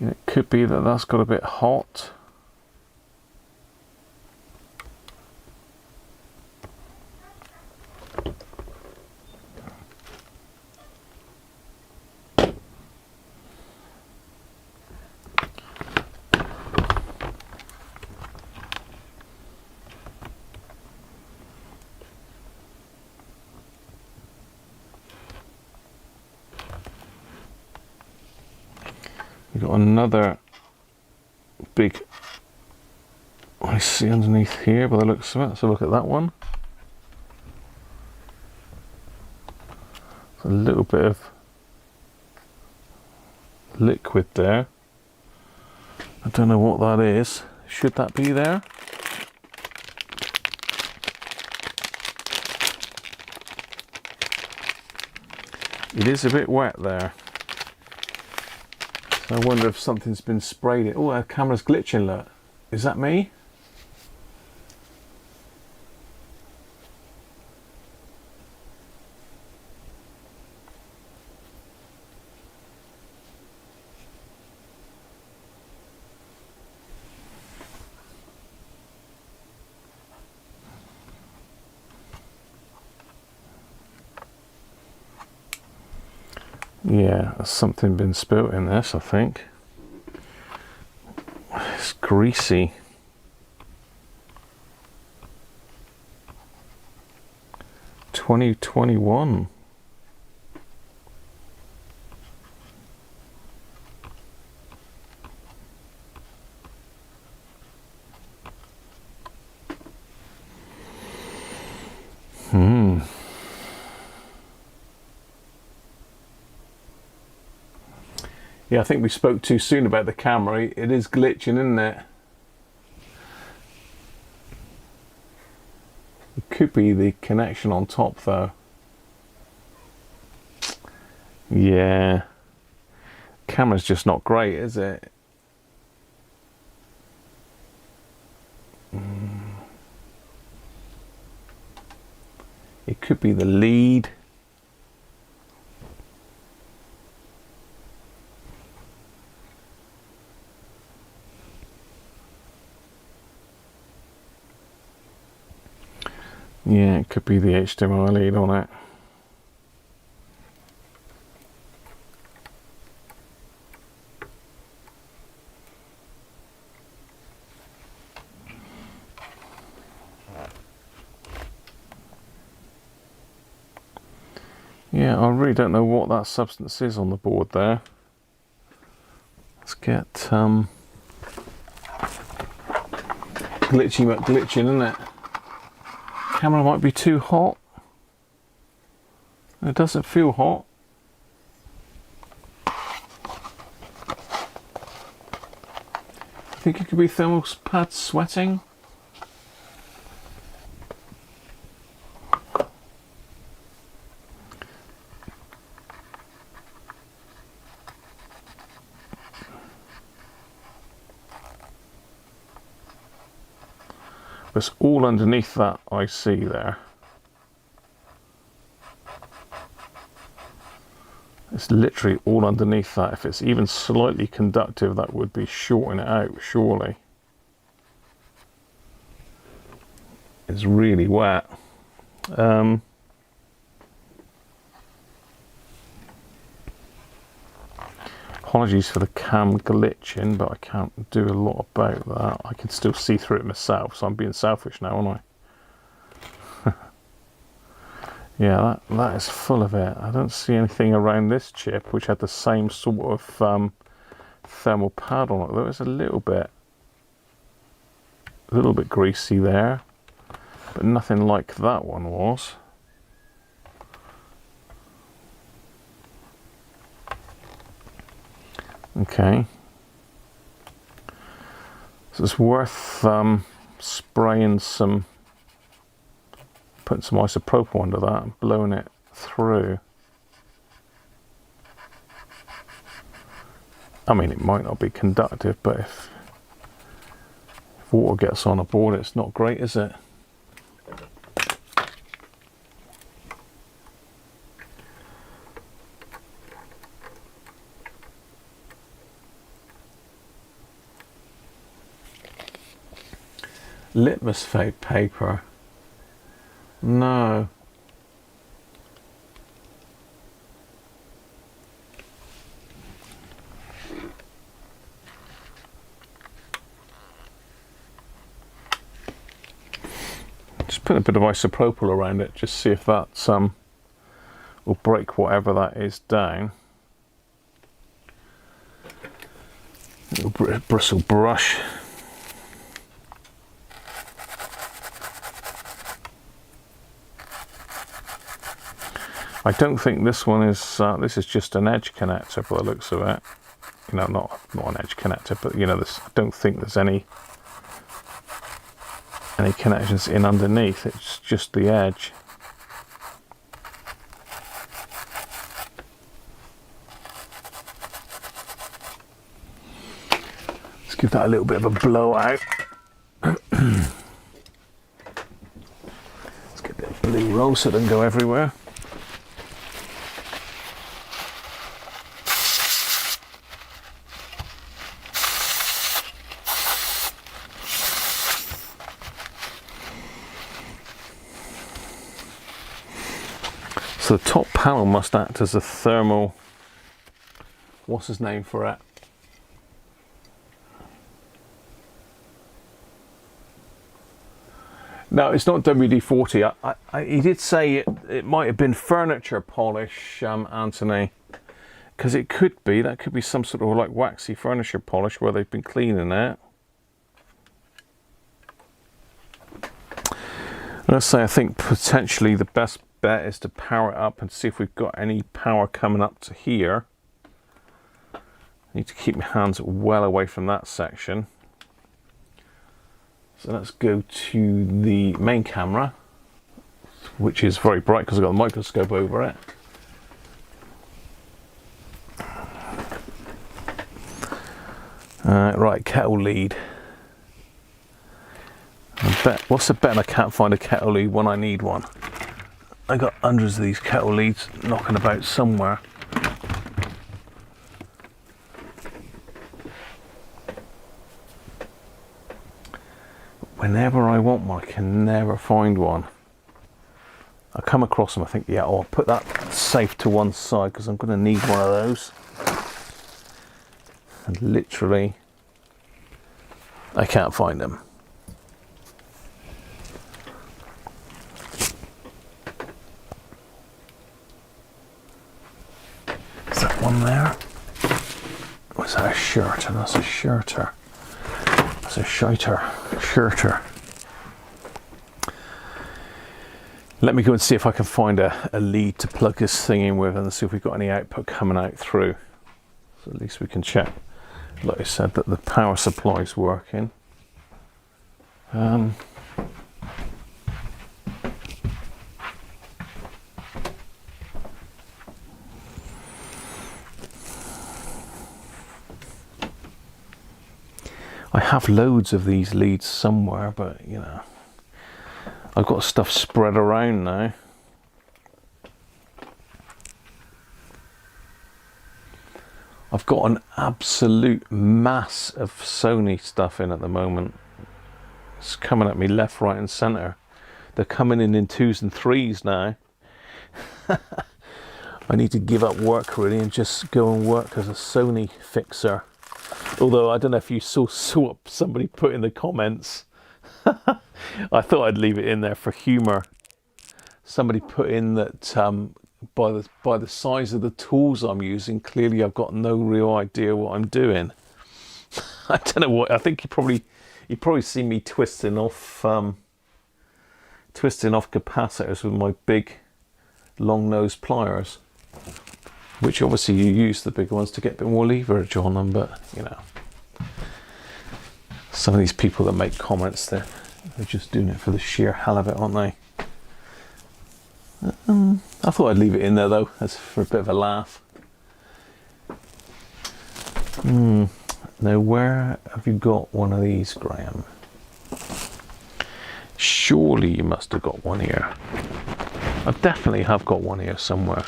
It could be that that's got a bit hot. We've got another big IC underneath here by the looks of it. Let's have a look at that one. There's a little bit of liquid there. I don't know what that is. Should that be there? It is a bit wet there. So I wonder if something's been sprayed in. Oh, our camera's glitching, look. Is that me? Yeah, there's something been spilt in this, I think. It's greasy. $2021. Yeah, I think we spoke too soon about the camera. It is glitching, isn't it? It could be the connection on top, though. Yeah. Camera's just not great, is it? It could be the lead. Yeah, it could be the HDMI lead on it. Yeah, I really don't know what that substance is on the board there. Let's get glitchy but glitching, isn't it? Camera might be too hot. It doesn't feel hot. I think it could be thermal pads sweating. It's all underneath that IC there. It's literally all underneath that. If it's even slightly conductive, that would be shorting it out, surely. It's really wet. Apologies for the cam glitching, but I can't do a lot about that. I can still see through it myself, so I'm being selfish now, aren't I? Yeah, that is full of it. I don't see anything around this chip which had the same sort of thermal pad on it. There was a little bit greasy there, but nothing like that one was. Okay, so it's worth spraying some, putting some isopropyl under that and blowing it through. I mean, it might not be conductive, but if water gets on a board, it's not great, is it? Litmus paper. No. Just put a bit of isopropyl around it, just see if that will break whatever that is down. Little bristle brush. I don't think this one is, this is just an edge connector by the looks of it. You know, not an edge connector, but you know, this, I don't think there's any connections in underneath. It's just the edge. Let's give that a little bit of a blowout. Let's get a bit of blue roll so it doesn't go everywhere. So the top panel must act as a thermal, what's his name for it? No, it's not WD-40. He did say it might have been furniture polish, Anthony, because it could be, that could be some sort of like waxy furniture polish where they've been cleaning it. Let's say I think potentially the best bet is to power it up and see if we've got any power coming up to here. I need to keep my hands well away from that section. So let's go to the main camera, which is very bright because I've got a microscope over it. Right, kettle lead. What's the bet I can't find a kettle lead when I need one? I got hundreds of these kettle leads knocking about somewhere. Whenever I want one, I can never find one. I come across them, I think, yeah, I'll put that safe to one side because I'm going to need one of those. And literally, I can't find them. Is that one there? Or is that a shirter? That's a shirter. That's a shirter. Let me go and see if I can find a lead to plug this thing in with and see if we've got any output coming out through. So at least we can check, like I said, that the power supply is working. I have loads of these leads somewhere, but you know, I've got stuff spread around now. I've got an absolute mass of Sony stuff in at the moment. It's coming at me left, right and centre. They're coming in 2s and 3s now. I need to give up work really and just go and work as a Sony fixer. Although I don't know if you saw what somebody put in the comments. I thought I'd leave it in there for humour. Somebody put in that by the size of the tools I'm using, clearly I've got no real idea what I'm doing. I don't know what. I think you probably see me twisting off capacitors with my big long nose pliers, which obviously you use the bigger ones to get a bit more leverage on them. But you know, some of these people that make comments, they're just doing it for the sheer hell of it, aren't they? I thought I'd leave it in there though, as for a bit of a laugh. Now, where have you got one of these, Graham? Surely you must have got one here. I definitely have got one here somewhere.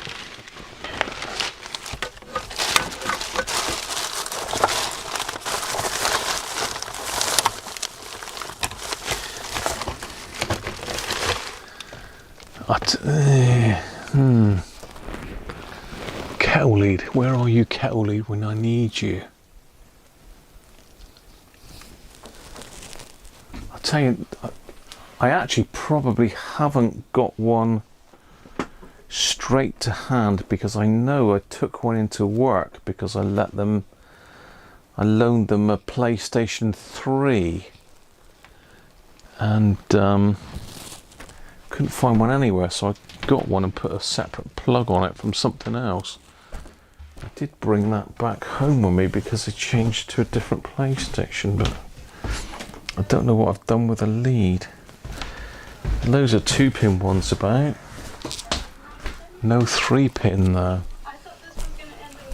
Kettle lead, where are you, kettle lead, when I need you? I'll tell you, I actually probably haven't got one straight to hand, because I know I took one into work because I loaned them a PlayStation 3 and couldn't find one anywhere, so I got one and put a separate plug on it from something else. I did bring that back home with me because I changed to a different PlayStation, but I don't know what I've done with the lead. Loads of 2-pin ones about. No 3-pin though. I thought this was going to end with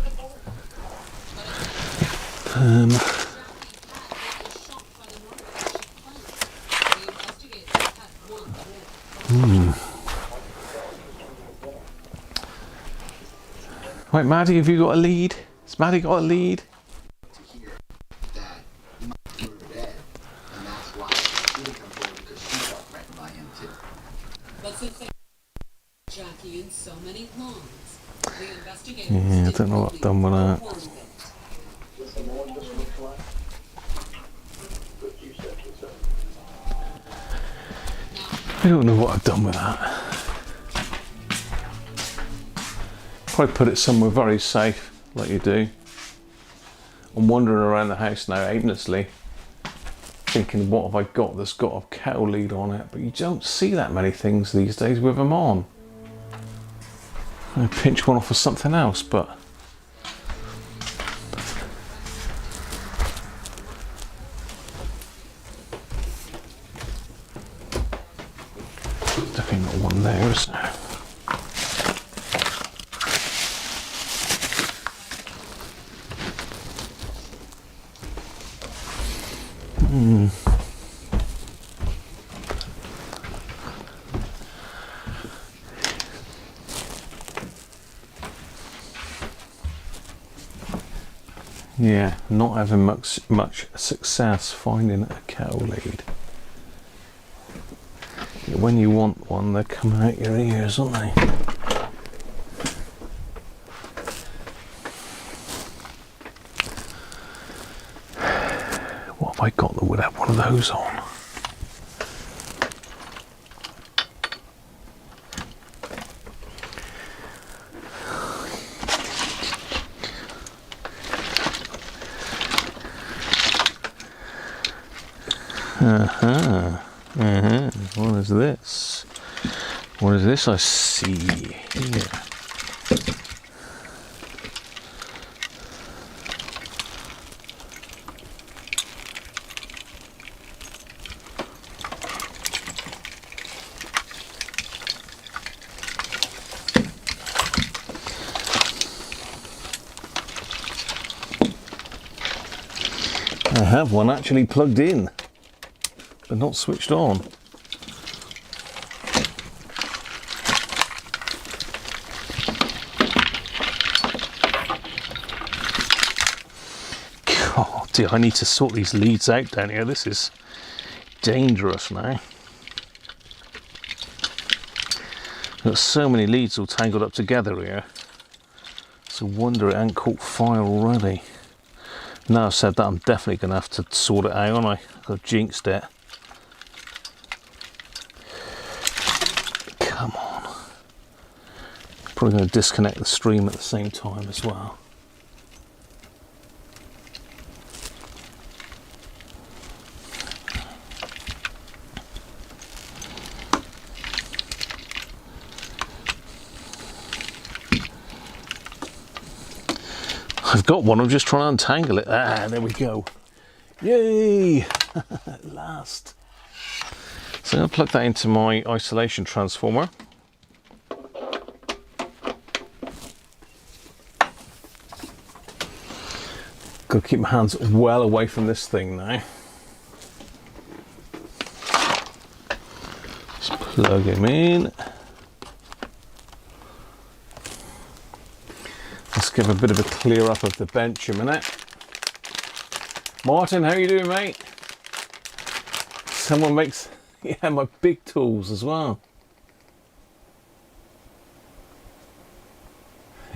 Right, Maddie, have you got a lead? Has Maddie got a lead? To hear that he might be going to bed, and that's why she didn't come forward, because she felt threatened by him too. But since they Jackie in so many lawns, the investigators Yeah, I don't know what I've done with that. I don't know what I've done with that. Probably put it somewhere very safe, like you do. I'm wandering around the house now aimlessly, thinking, what have I got that's got a kettle lead on it? But you don't see that many things these days with them on. I pinch one off of something else, but definitely not one there, is there? Yeah, not having much success finding a kettle lead. When you want one, they're coming out your ears, aren't they? What have I got that would have one of those on? What is this? What is this I see here? I have one actually plugged in, but not switched on. See, I need to sort these leads out down here. This is dangerous now. Got so many leads all tangled up together here. It's a wonder it ain't caught fire already. Now I've said that, I'm definitely going to have to sort it out, aren't I? I've jinxed it. Come on. Probably going to disconnect the stream at the same time as well. I've got one, I'm just trying to untangle it. Ah, there we go. Yay! At last. So I'm going to plug that into my isolation transformer. Got to keep my hands well away from this thing now. Just plug him in. Let's give a bit of a clear up of the bench a minute. Martin, how you doing, mate? Someone makes, yeah, my big tools as well.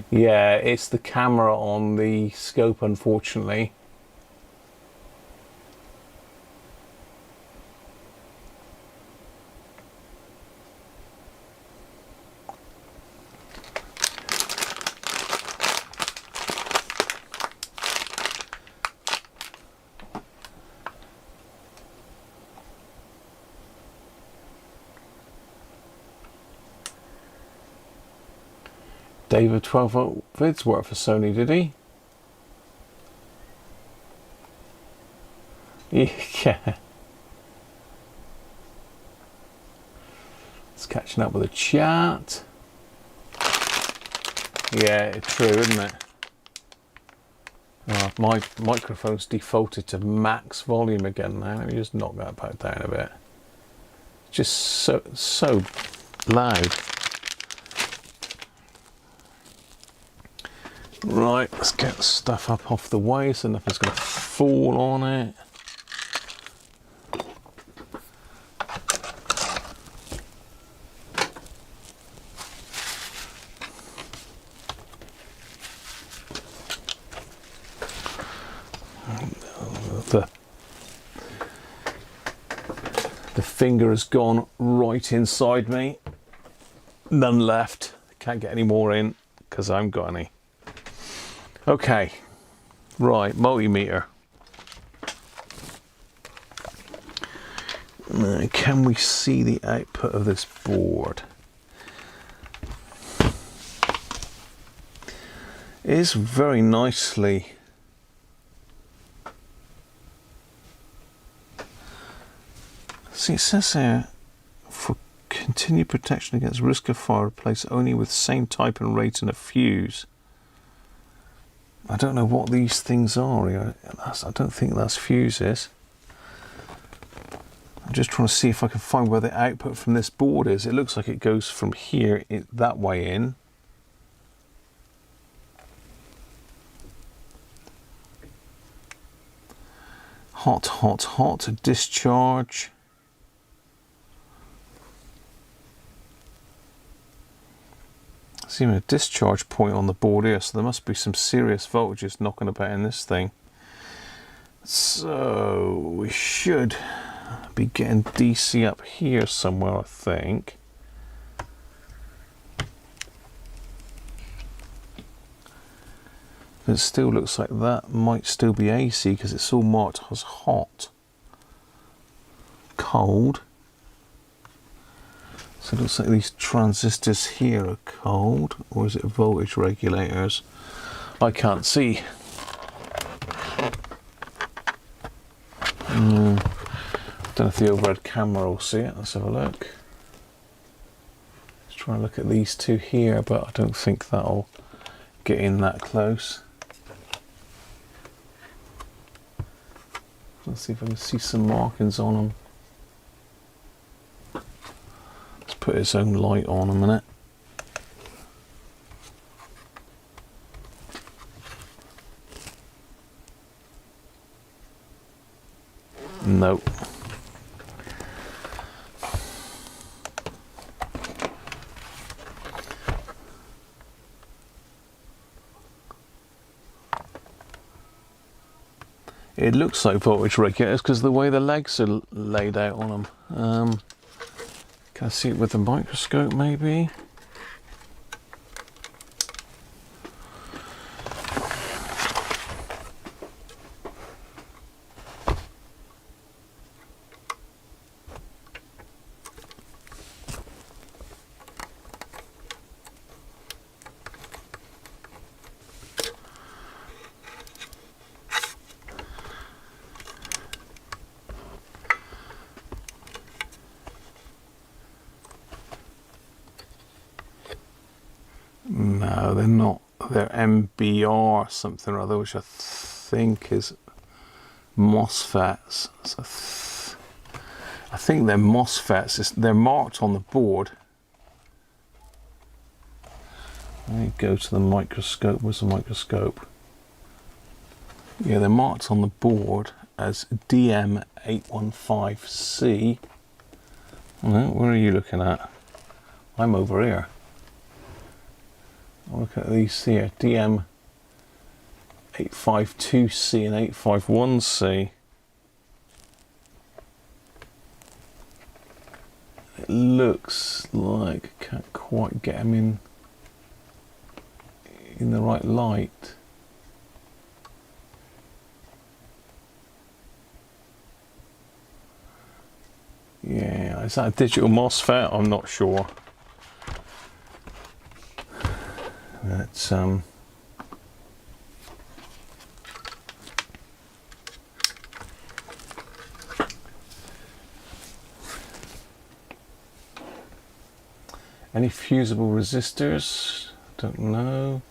Yeah, it's the camera on the scope, unfortunately. David 12-volt vids worked for Sony, did he? Yeah. It's catching up with the chat. Yeah, it's true, isn't it? Oh, my microphone's defaulted to max volume again now. Let me just knock that back down a bit. It's just so loud. Right, let's get the stuff up off the way so nothing's going to fall on it. The finger has gone right inside me. None left. Can't get any more in because I haven't got any. Okay, right, multimeter. Now, can we see the output of this board? It is very nicely see, it says here, for continued protection against risk of fire, replace only with same type and rate and a fuse. I don't know what these things are here. I don't think that's fuses. I'm just trying to see if I can find where the output from this board is. It looks like it goes from here that way in. Hot, hot, hot, discharge. See a discharge point on the board here, so there must be some serious voltages knocking about in this thing. So we should be getting DC up here somewhere, I think. But it still looks like that might still be AC because it's all marked as hot. Cold. So it looks like these transistors here are cold, or is it voltage regulators? I can't see. Don't know if the overhead camera will see it. Let's have a look. Let's try and look at these two here, but I don't think that'll get in that close. Let's see if I can see some markings on them. Put its own light on a minute. No. It looks like voltage regulators because of the way the legs are laid out on them. Can I see it with the microscope maybe? No, they're not. They're MBR something or other, which I think is MOSFETs. So I think they're MOSFETs. They're marked on the board. Let me go to the microscope. Where's the microscope? Yeah, they're marked on the board as DM815C. Where are you looking at? I'm over here. I'll look at these here. DM852C and 851C. It looks like I can't quite get them in the right light. Yeah, is that a digital MOSFET? I'm not sure. That's any fusible resistors? Don't know.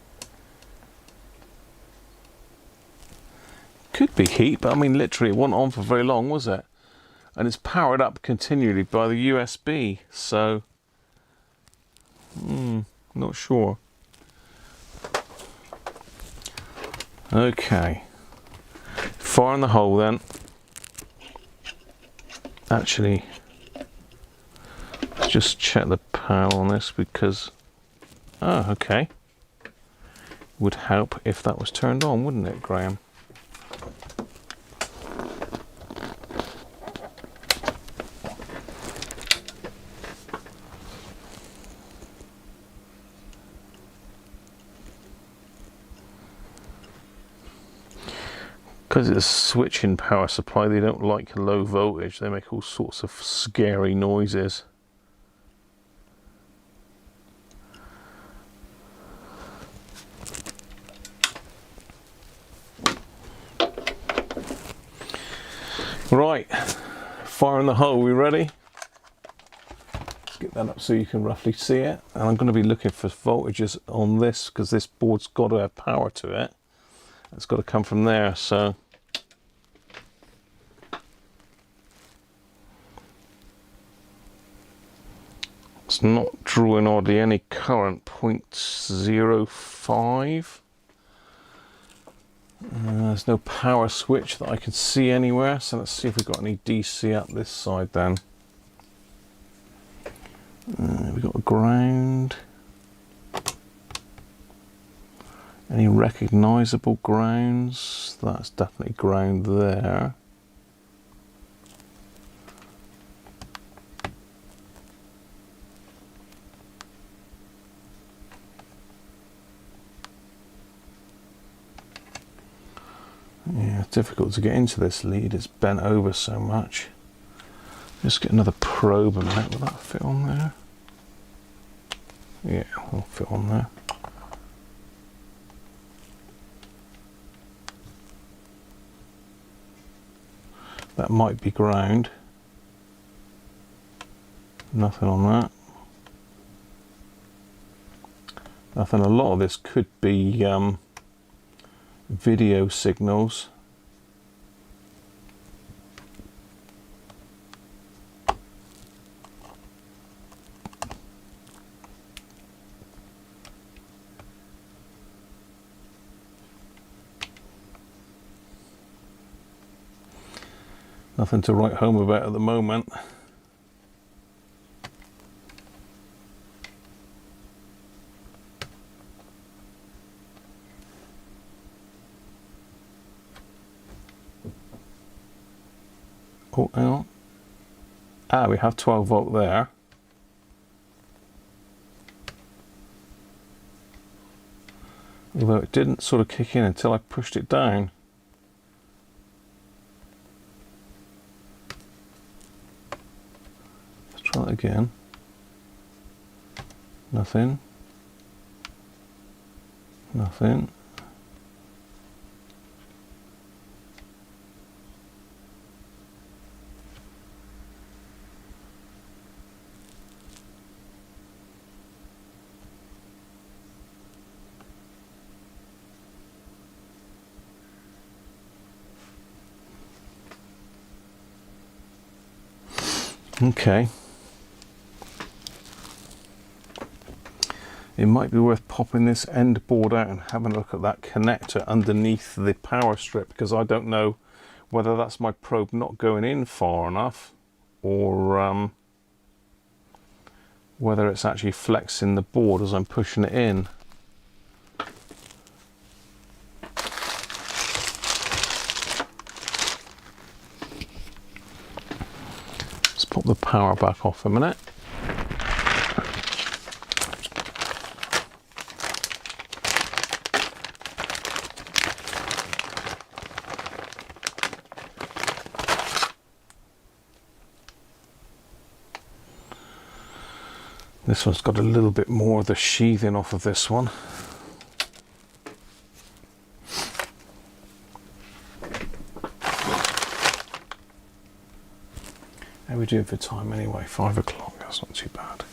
Could be heat, but I mean literally it wasn't on for very long, was it? And it's powered up continually by the USB, so not sure. Okay, fire in the hole then. Actually, let's just check the power on this because, oh, okay. Would help if that was turned on, wouldn't it, Graham? Because it's a switching power supply, they don't like low voltage. They make all sorts of scary noises. Right, fire in the hole, we ready? Get that up so you can roughly see it. And I'm going to be looking for voltages on this because this board's got to have power to it. It's got to come from there, so it's not drawing hardly any current, 0.05. There's no power switch that I can see anywhere, so let's see if we've got any DC up this side then. We've got a ground. Any recognisable grounds? That's definitely ground there. Yeah, it's difficult to get into this lead. It's bent over so much. Just get another probe a minute. Will that fit on there? Yeah, will fit on there. That might be ground. Nothing on that. Nothing. A lot of this could be video signals. Nothing to write home about at the moment. Oh, hang on. Ah, we have 12 volt there. Although it didn't sort of kick in until I pushed it down. Let's try it again. Nothing. Nothing. Okay. It might be worth popping this end board out and having a look at that connector underneath the power strip, because I don't know whether that's my probe not going in far enough, or whether it's actually flexing the board as I'm pushing it in. Let's pop the power back off a minute. This one's got a little bit more of the sheathing off of this one. How are we doing for time anyway? 5 o'clock, that's not too bad.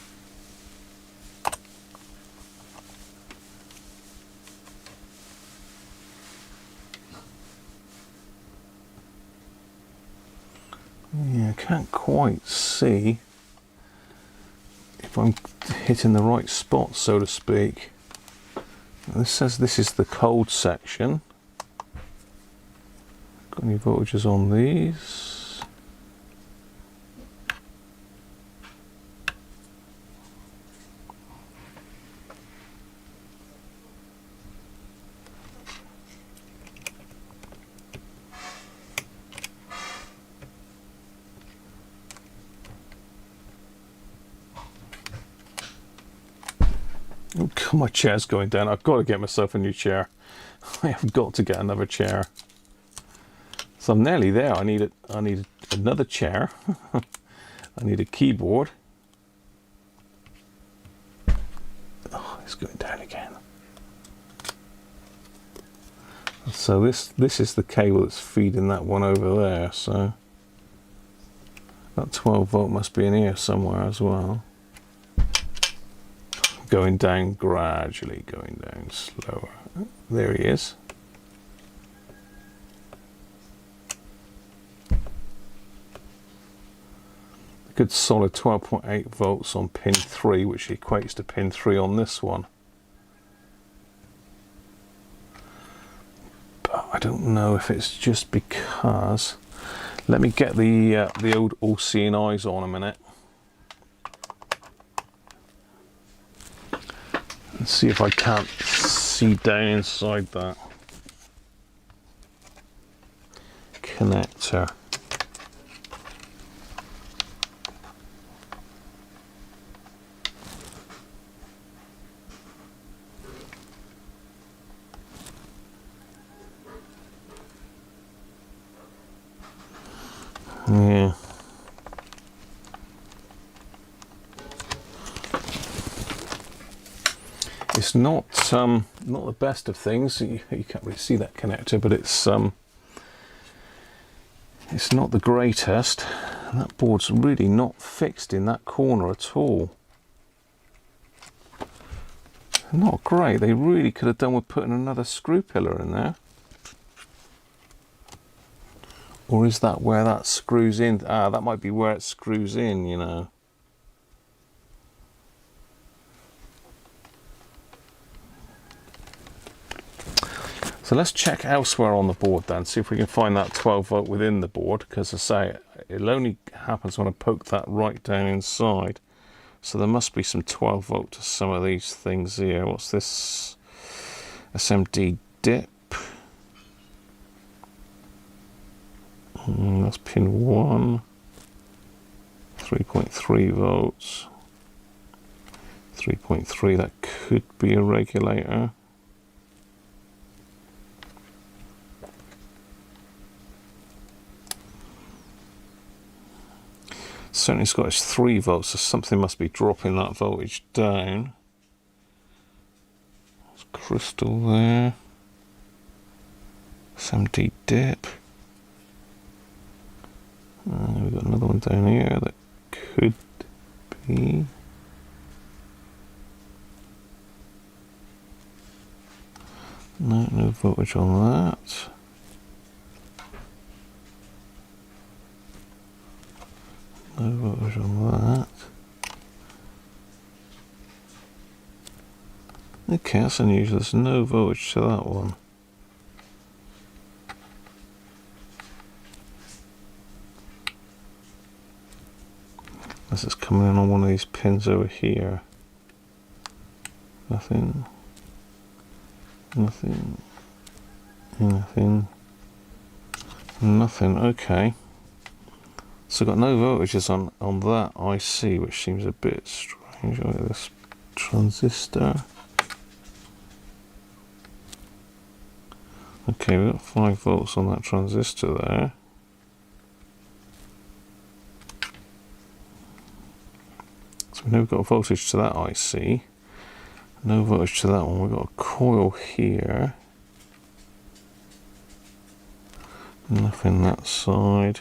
Yeah, I can't quite see if I'm hitting the right spot, so to speak. This says this is the cold section. Got any voltages on these? Oh, God, my chair's going down. I've got to get myself a new chair. I have got to get another chair. So I'm nearly there. I need another chair. I need a keyboard. Oh, it's going down again. So this is the cable that's feeding that one over there. So that 12 volt must be in here somewhere as well. Going down gradually, going down slower. There he is. A good solid 12.8 volts on pin 3, which equates to pin 3 on this one. But I don't know if it's just because... Let me get the old all-seeing eyes on a minute. Let's see if I can't see down inside that connector. Yeah. It's not the best of things. You can't really see that connector, but it's not the greatest. And that board's really not fixed in that corner at all. Not great. They really could have done with putting another screw pillar in there. Or is that where that screws in? Ah, that might be where it screws in, you know. So let's check elsewhere on the board then, see if we can find that 12 volt within the board, because I say it only happens when I poke that right down inside. So there must be some 12 volt to some of these things here. What's this? SMD dip. That's pin 1. 3.3 volts. 3.3, that could be a regulator. Certainly it's got its 3 volts, so something must be dropping that voltage down. There's crystal there. SMD dip. We've got another one down here that could be. No voltage on that. No voltage on that. Okay, that's unusual. There's no voltage to that one. This is coming in on one of these pins over here. Nothing. Nothing. Nothing. Nothing. Okay. So got no voltages on that IC, which seems a bit strange. Look at this transistor. Okay, we've got 5 volts on that transistor there. So we know we've got voltage to that IC. No voltage to that one. We've got a coil here. Nothing that side.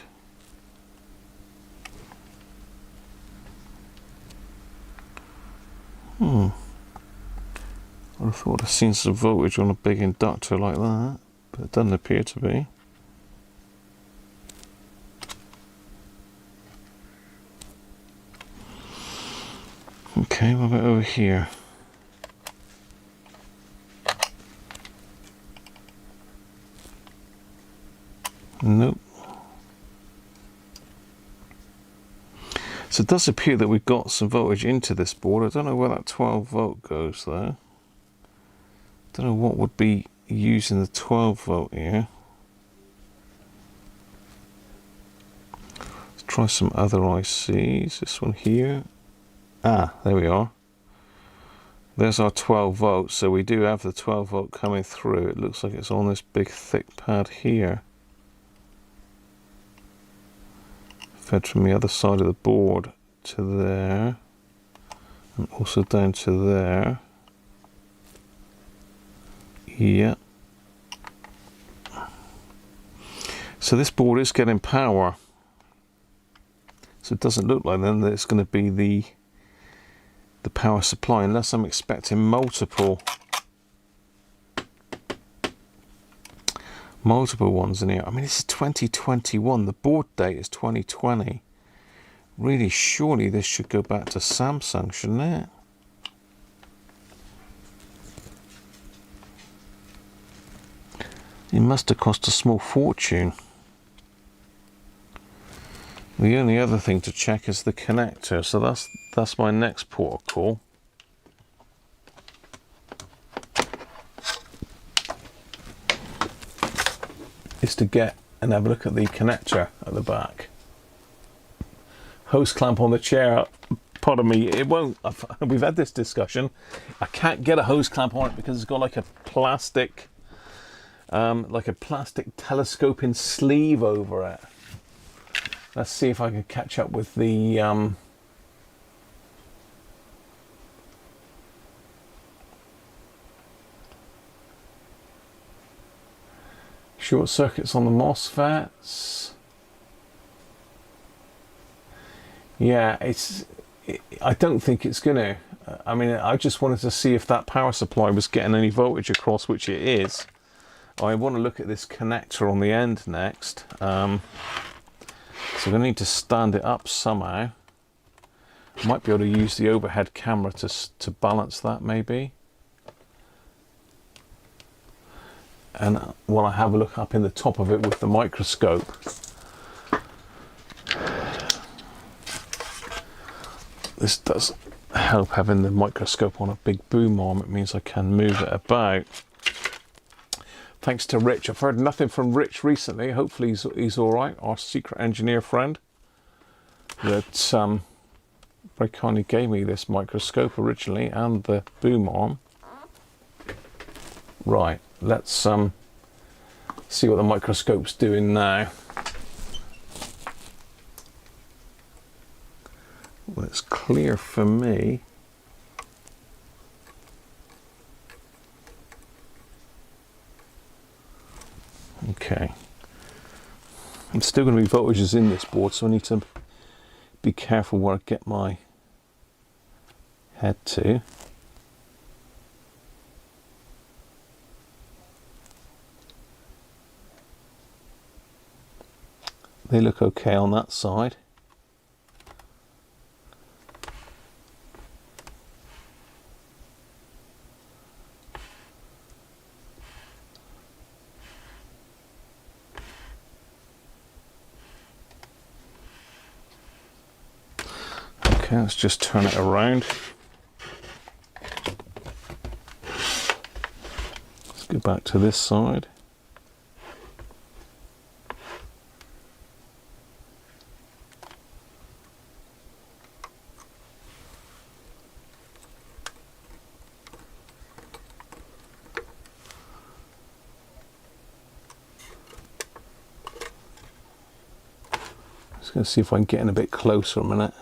I thought I'd seen some voltage on a big inductor like that, but it doesn't appear to be. Okay, what about over here? Nope. So it does appear that we've got some voltage into this board. I don't know where that 12 volt goes though. Don't know what would be using the 12 volt here. Let's try some other ICs. This one here. Ah, there we are. There's our 12 volts. So we do have the 12 volt coming through. It looks like it's on this big thick pad here. Fed from the other side of the board to there, and also down to there. Yeah. So this board is getting power. So it doesn't look like then that it's going to be the power supply, unless I'm expecting multiple ones in here. I mean, this is 2021. The board date is 2020. Really, surely this should go back to Samsung, shouldn't it? It must have cost a small fortune. The only other thing to check is the connector. So that's my next port of call. Is to get and have a look at the connector at the back. Hose clamp on the chair, pardon me, it won't, we've had this discussion. I can't get a hose clamp on it because it's got like a plastic telescoping sleeve over it. Let's see if I can catch up with the short circuits on the MOSFETs. Yeah, I don't think it's gonna. I mean, I just wanted to see if that power supply was getting any voltage across, which it is. I want to look at this connector on the end next. So we're going to need to stand it up somehow. Might be able to use the overhead camera to balance that maybe. and while I have a look up in the top of it with the microscope, this does help having the microscope on a big boom arm. It means I can move it about. Thanks to Rich. I've heard nothing from Rich recently. Hopefully he's all right, our secret engineer friend that very kindly gave me this microscope originally and the boom arm. Right, let's see what the microscope's doing now. Well, it's clear for me. Okay. I'm still going to be voltages in this board, so I need to be careful where I get my head to. They look okay on that side. Okay, let's just turn it around. Let's go back to this side. Just going to see if I can get in a bit closer a minute.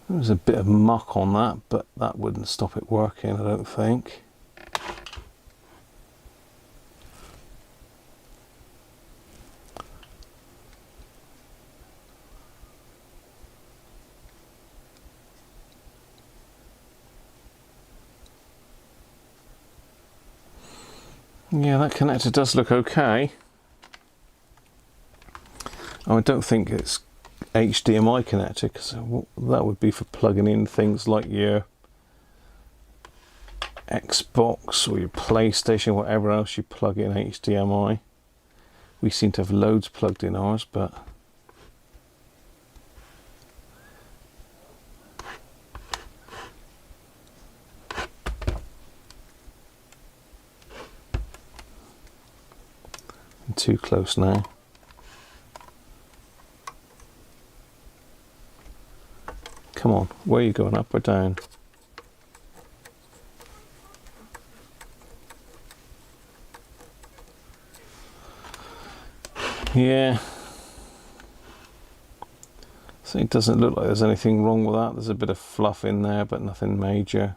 There's a bit of muck on that, but that wouldn't stop it working, I don't think. Yeah, that connector does look okay. I don't think it's HDMI connector, because that would be for plugging in things like your Xbox or your PlayStation, whatever else you plug in HDMI. We seem to have loads plugged in ours, but I'm too close now. Come on, where are you going, up or down? Yeah. So it doesn't look like there's anything wrong with that. There's a bit of fluff in there, but nothing major.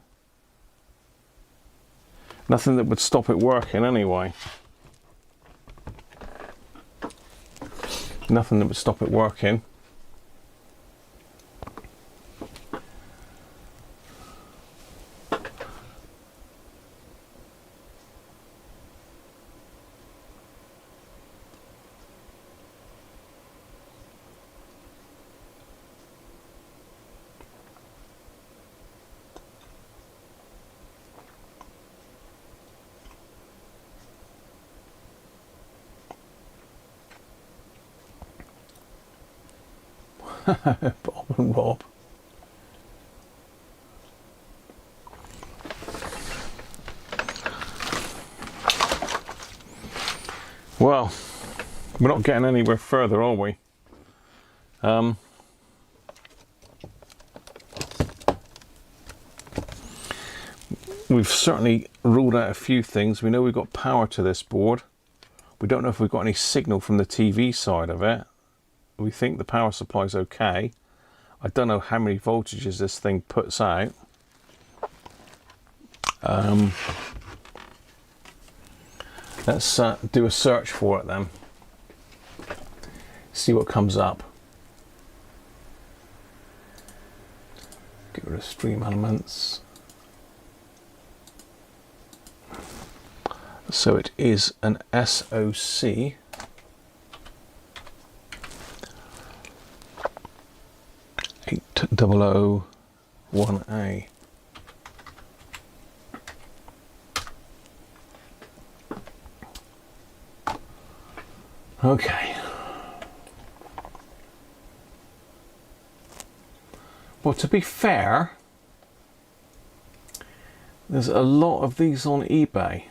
Nothing that would stop it working anyway. Nothing that would stop it working. Bob and Rob. Well, we're not getting anywhere further, are we? We've certainly ruled out a few things. We know we've got power to this board. We don't know if we've got any signal from the TV side of it. We think the power supply is okay. I don't know how many voltages this thing puts out. Let's do a search for it then. See what comes up. Get rid of stream elements. So it is an SOC. 001A. Okay. Well, to be fair, there's a lot of these on eBay,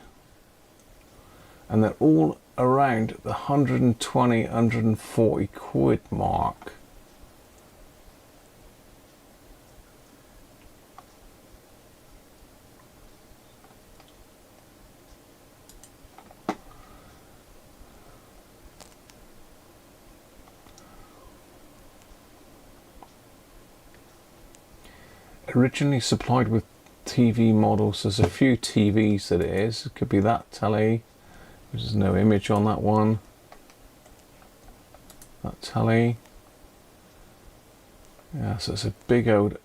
and they're all around the 120, 140 quid mark. Originally supplied with TV models. There's a few TVs that it is. It could be that telly. There's no image on that one. That telly. Yeah, so it's a big old...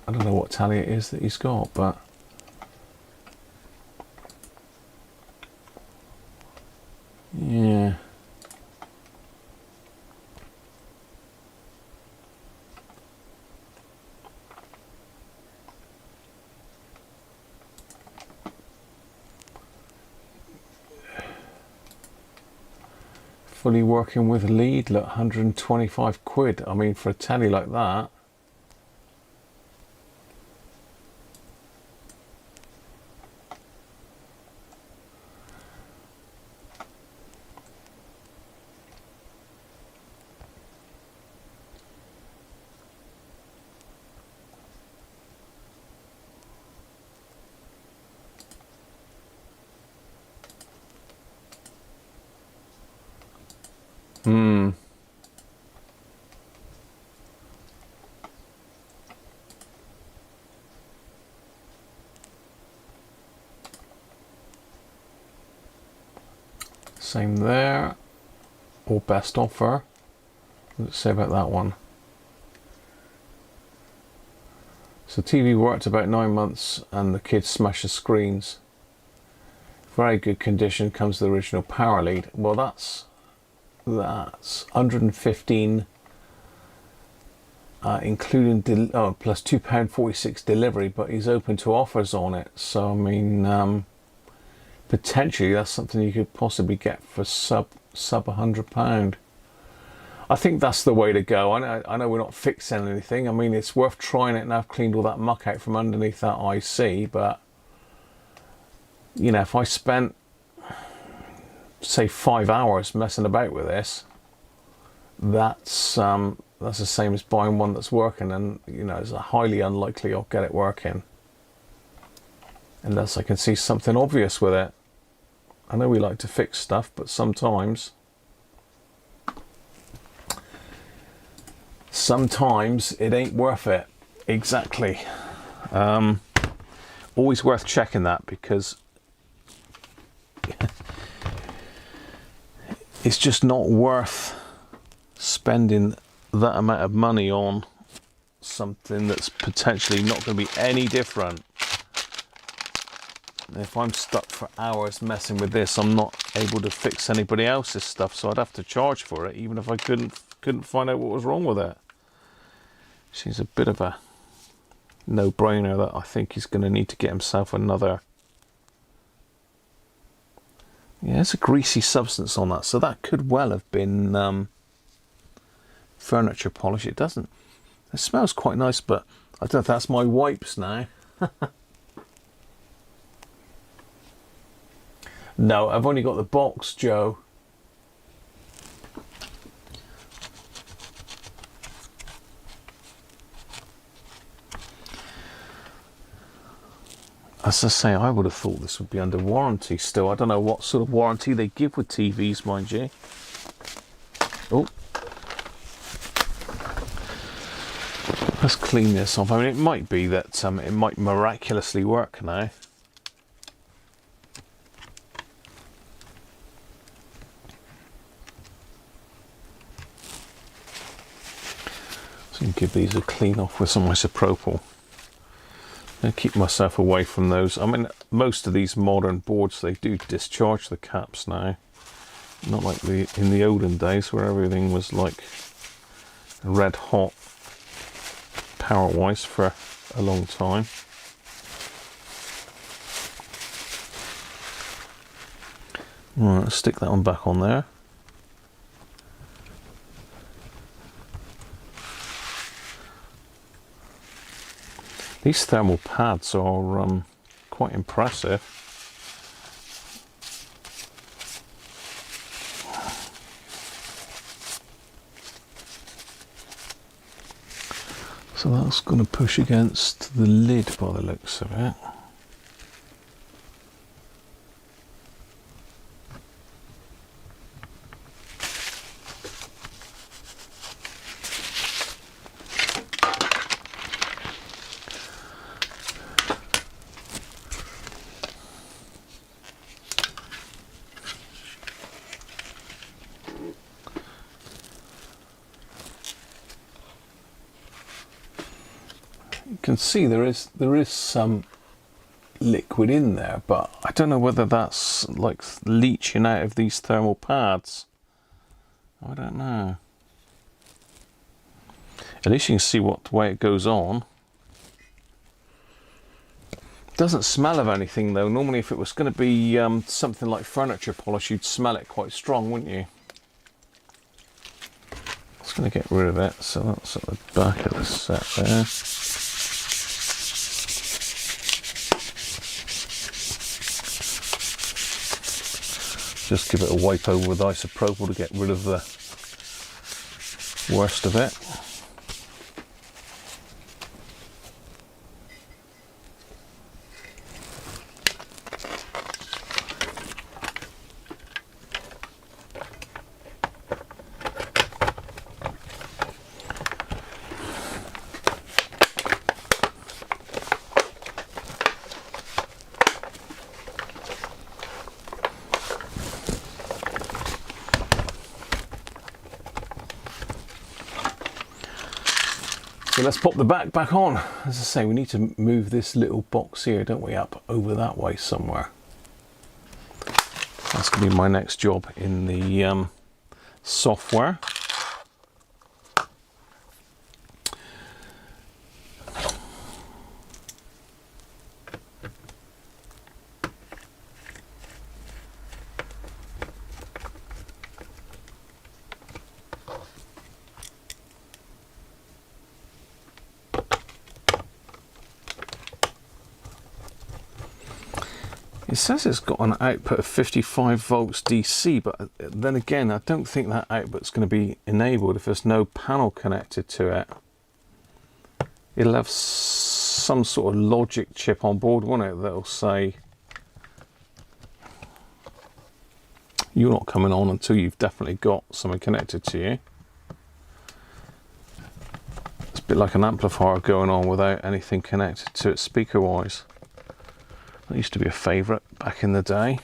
I don't know what telly it is that he's got, but... yeah. Fully working with lead, look, 125 quid. I mean, for a telly like that. Same there, or best offer. Let's say about that one. So TV worked about 9 months and the kids smashed the screens. Very good condition, comes with the original power lead. Well, that's 115 including plus £2.46 delivery, but he's open to offers on it. So I mean, potentially that's something you could possibly get for sub £100. I think that's the way to go. I know we're not fixing anything. I mean, it's worth trying it, and I've cleaned all that muck out from underneath that IC, but you know, if I spent say 5 hours messing about with this, that's the same as buying one that's working, and you know, it's highly unlikely I'll get it working unless I can see something obvious with it. I know we like to fix stuff, but sometimes it ain't worth it. Exactly. Always worth checking that, because it's just not worth spending that amount of money on something that's potentially not going to be any different. If I'm stuck for hours messing with this, I'm not able to fix anybody else's stuff, so I'd have to charge for it, even if I couldn't find out what was wrong with it. She's a bit of a no-brainer that I think he's going to need to get himself another. Yeah, there's a greasy substance on that, so that could well have been furniture polish. It doesn't. It smells quite nice, but I don't know if that's my wipes now. No, I've only got the box, Joe. As I say, I would have thought this would be under warranty still. I don't know what sort of warranty they give with TVs, mind you. Oh. Let's clean this off. I mean, it might be that it might miraculously work now. So you can give these a clean off with some isopropyl. And keep myself away from those. I mean, most of these modern boards, they do discharge the caps now. Not like in the olden days where everything was like red hot power wise for a long time. Right, let's stick that one back on there. These thermal pads are quite impressive. So that's going to push against the lid by the looks of it. You can see there is some liquid in there, but I don't know whether that's like leaching out of these thermal pads. I don't know. At least you can see what the way it goes on. Doesn't smell of anything though. Normally if it was going to be something like furniture polish, you'd smell it quite strong, wouldn't you? Just going to get rid of it. So that's at the back of the set there. Just give it a wipe over with isopropyl to get rid of the worst of it. So let's pop the back on. As I say, we need to move this little box here, don't we, up over that way somewhere. That's going to be my next job in the software. It says it's got an output of 55 volts DC, but then again, I don't think that output's going to be enabled if there's no panel connected to it. It'll have some sort of logic chip on board, won't it, that'll say you're not coming on until you've definitely got something connected to you. It's a bit like an amplifier going on without anything connected to it speaker-wise. That used to be a favourite back in the day.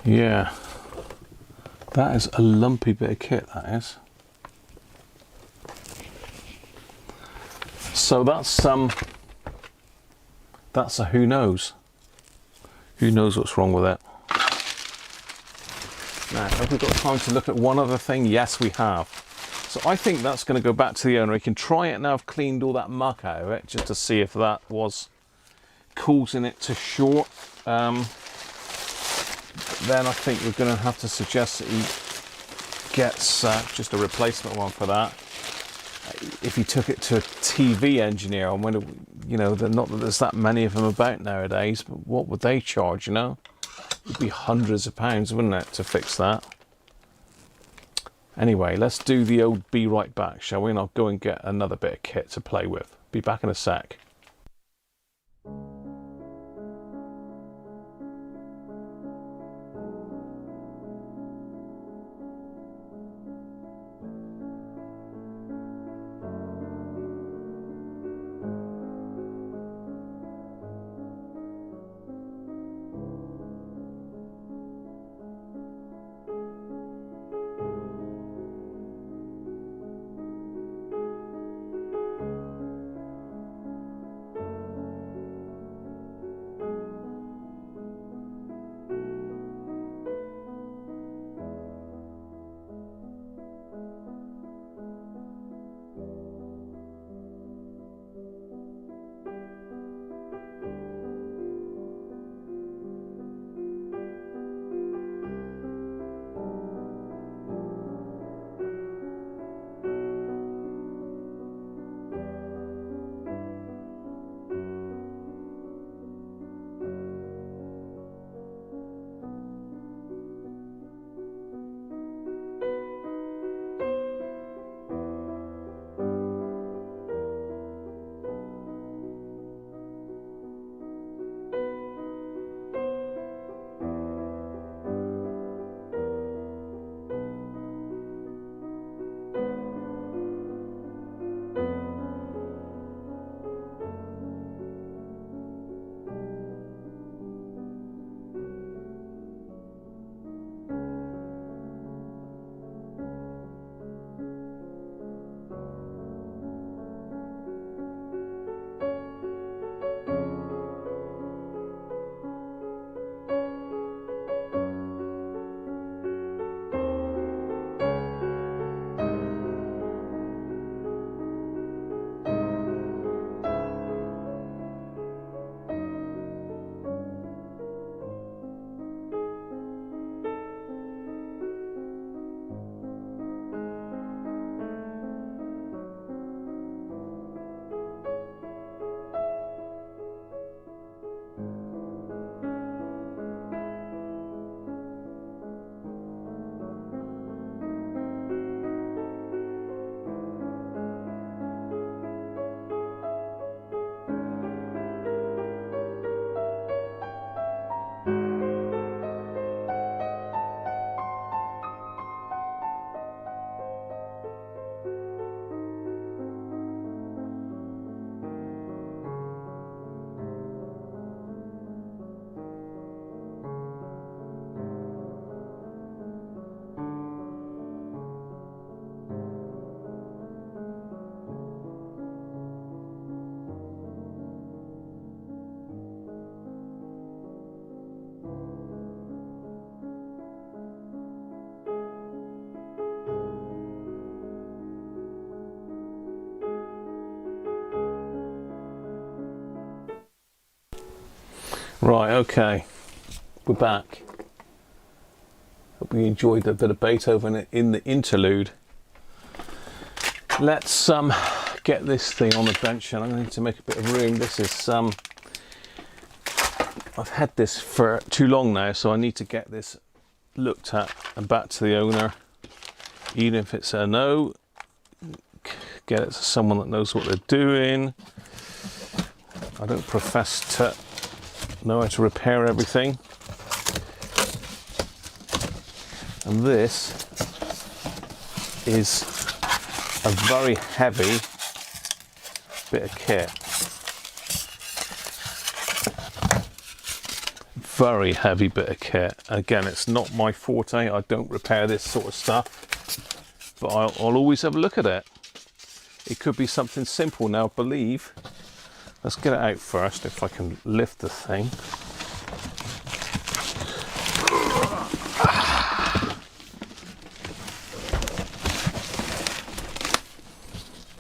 Yeah, that is a lumpy bit of kit, that is. So that's a who knows. Who knows what's wrong with it. Now, have we got time to look at one other thing? Yes, we have. So I think that's going to go back to the owner. He can try it now. I've cleaned all that muck out of it just to see if that was causing it to short. Then I think we're going to have to suggest that he gets just a replacement one for that. If he took it to a TV engineer, I wonder, you know, not that there's that many of them about nowadays, but what would they charge, you know? It'd be hundreds of pounds, wouldn't it, to fix that? Anyway, let's do the old be right back, shall we? And I'll go and get another bit of kit to play with. Be back in a sec. Right, okay, we're back. Hope you enjoyed a bit of Beethoven in the interlude. Let's get this thing on the bench, and I'm going to need to make a bit of room. This is I've had this for too long now, so I need to get this looked at and back to the owner, even if it's a no. Get it to someone that knows what they're doing. I don't profess to know how to repair everything. And this is a very heavy bit of kit. Very heavy bit of kit. Again, it's not my forte. I don't repair this sort of stuff, but I'll always have a look at it. It could be something simple. Now, believe, let's get it out first, if I can lift the thing.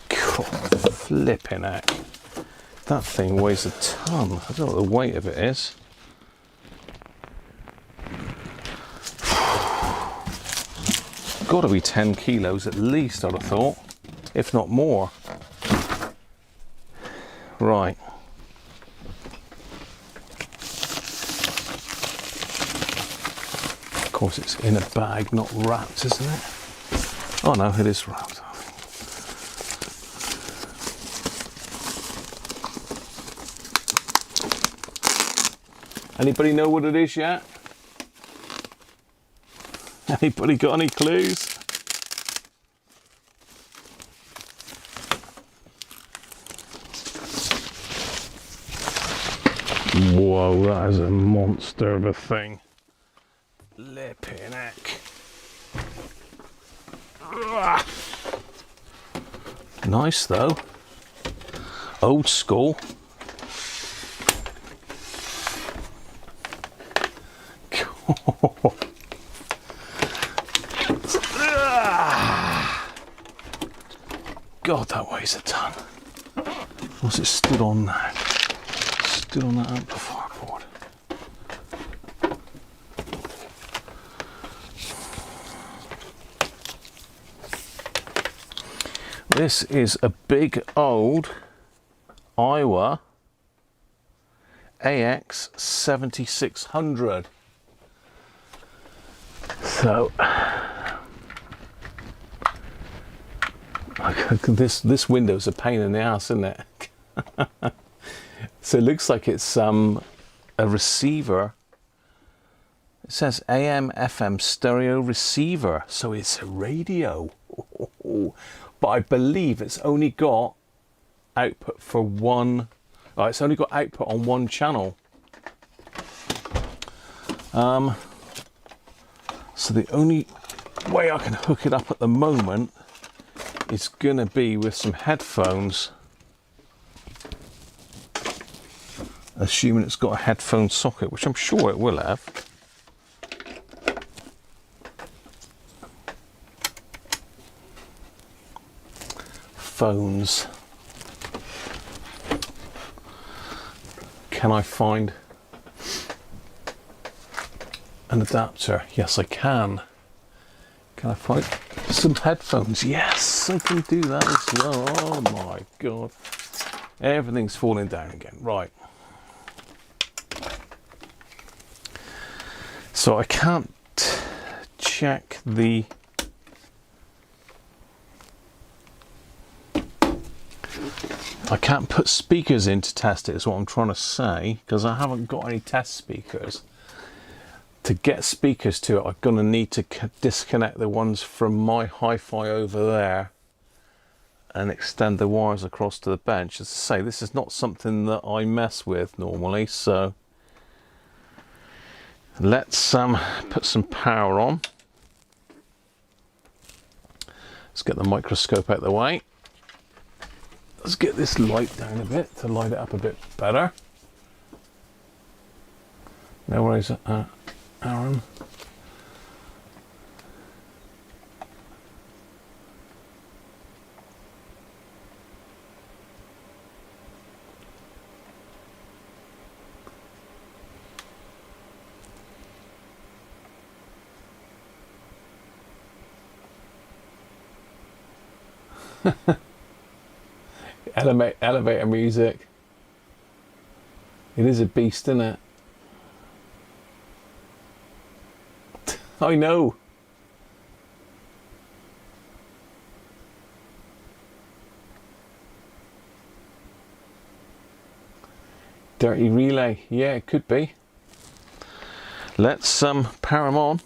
God, flipping heck. That thing weighs a ton. I don't know what the weight of it is. Got to be 10 kilos at least, I'd have thought, if not more. Right. Of course, it's in a bag, not wrapped, isn't it? Oh no, it is wrapped. Anybody know what it is yet? Anybody got any clues? Whoa, that is a monster of a thing. Flipping heck. Nice though. Old school. God, that weighs a ton. What's it stood on now? Stood on that amplifier board. This is a big old Iowa AX 7600. So this window's a pain in the ass, isn't it? So it looks like it's a receiver. It says AM FM stereo receiver, so it's a radio. But I believe it's only got output for one. Oh, it's only got output on one channel. So the only way I can hook it up at the moment is gonna be with some headphones, assuming it's got a headphone socket, which I'm sure it will have. Phones. Can I find an adapter? Yes, I can. Can I find some headphones? Yes, I can do that as well. Oh my God. Everything's falling down again. Right. So I can't check the... I can't put speakers in to test it, is what I'm trying to say, because I haven't got any test speakers. To get speakers to it, I'm going to need to disconnect the ones from my hi-fi over there and extend the wires across to the bench. As I say, this is not something that I mess with normally, so let's put some power on. Let's get the microscope out of the way. Let's get this light down a bit to light it up a bit better. No worries, Aaron. Elevator music. It is a beast, isn't it? I know. Dirty relay. Yeah, it could be. Let's power them on.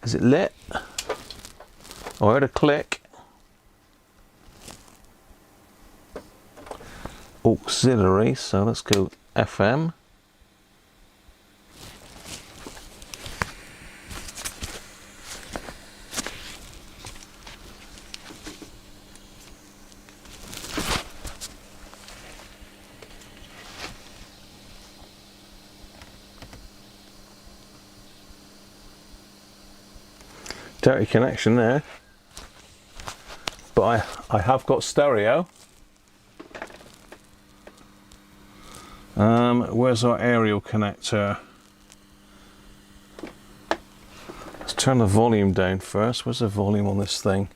Is it lit? I heard a click. Auxiliary, so let's go FM. Dirty connection there, but I have got stereo. Where's our aerial connector? Let's turn the volume down first. Where's the volume on this thing?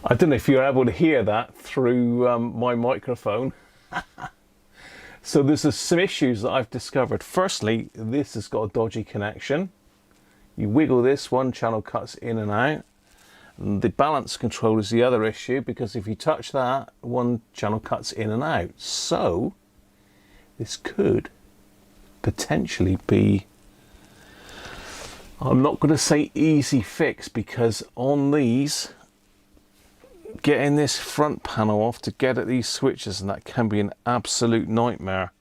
I don't know if you're able to hear that through my microphone. So there's some issues that I've discovered. Firstly, this has got a dodgy connection. You wiggle this, one channel cuts in and out. And the balance control is the other issue, because if you touch that, one channel cuts in and out. So this could potentially be, I'm not going to say easy fix, because on these, getting this front panel off to get at these switches, and that can be an absolute nightmare.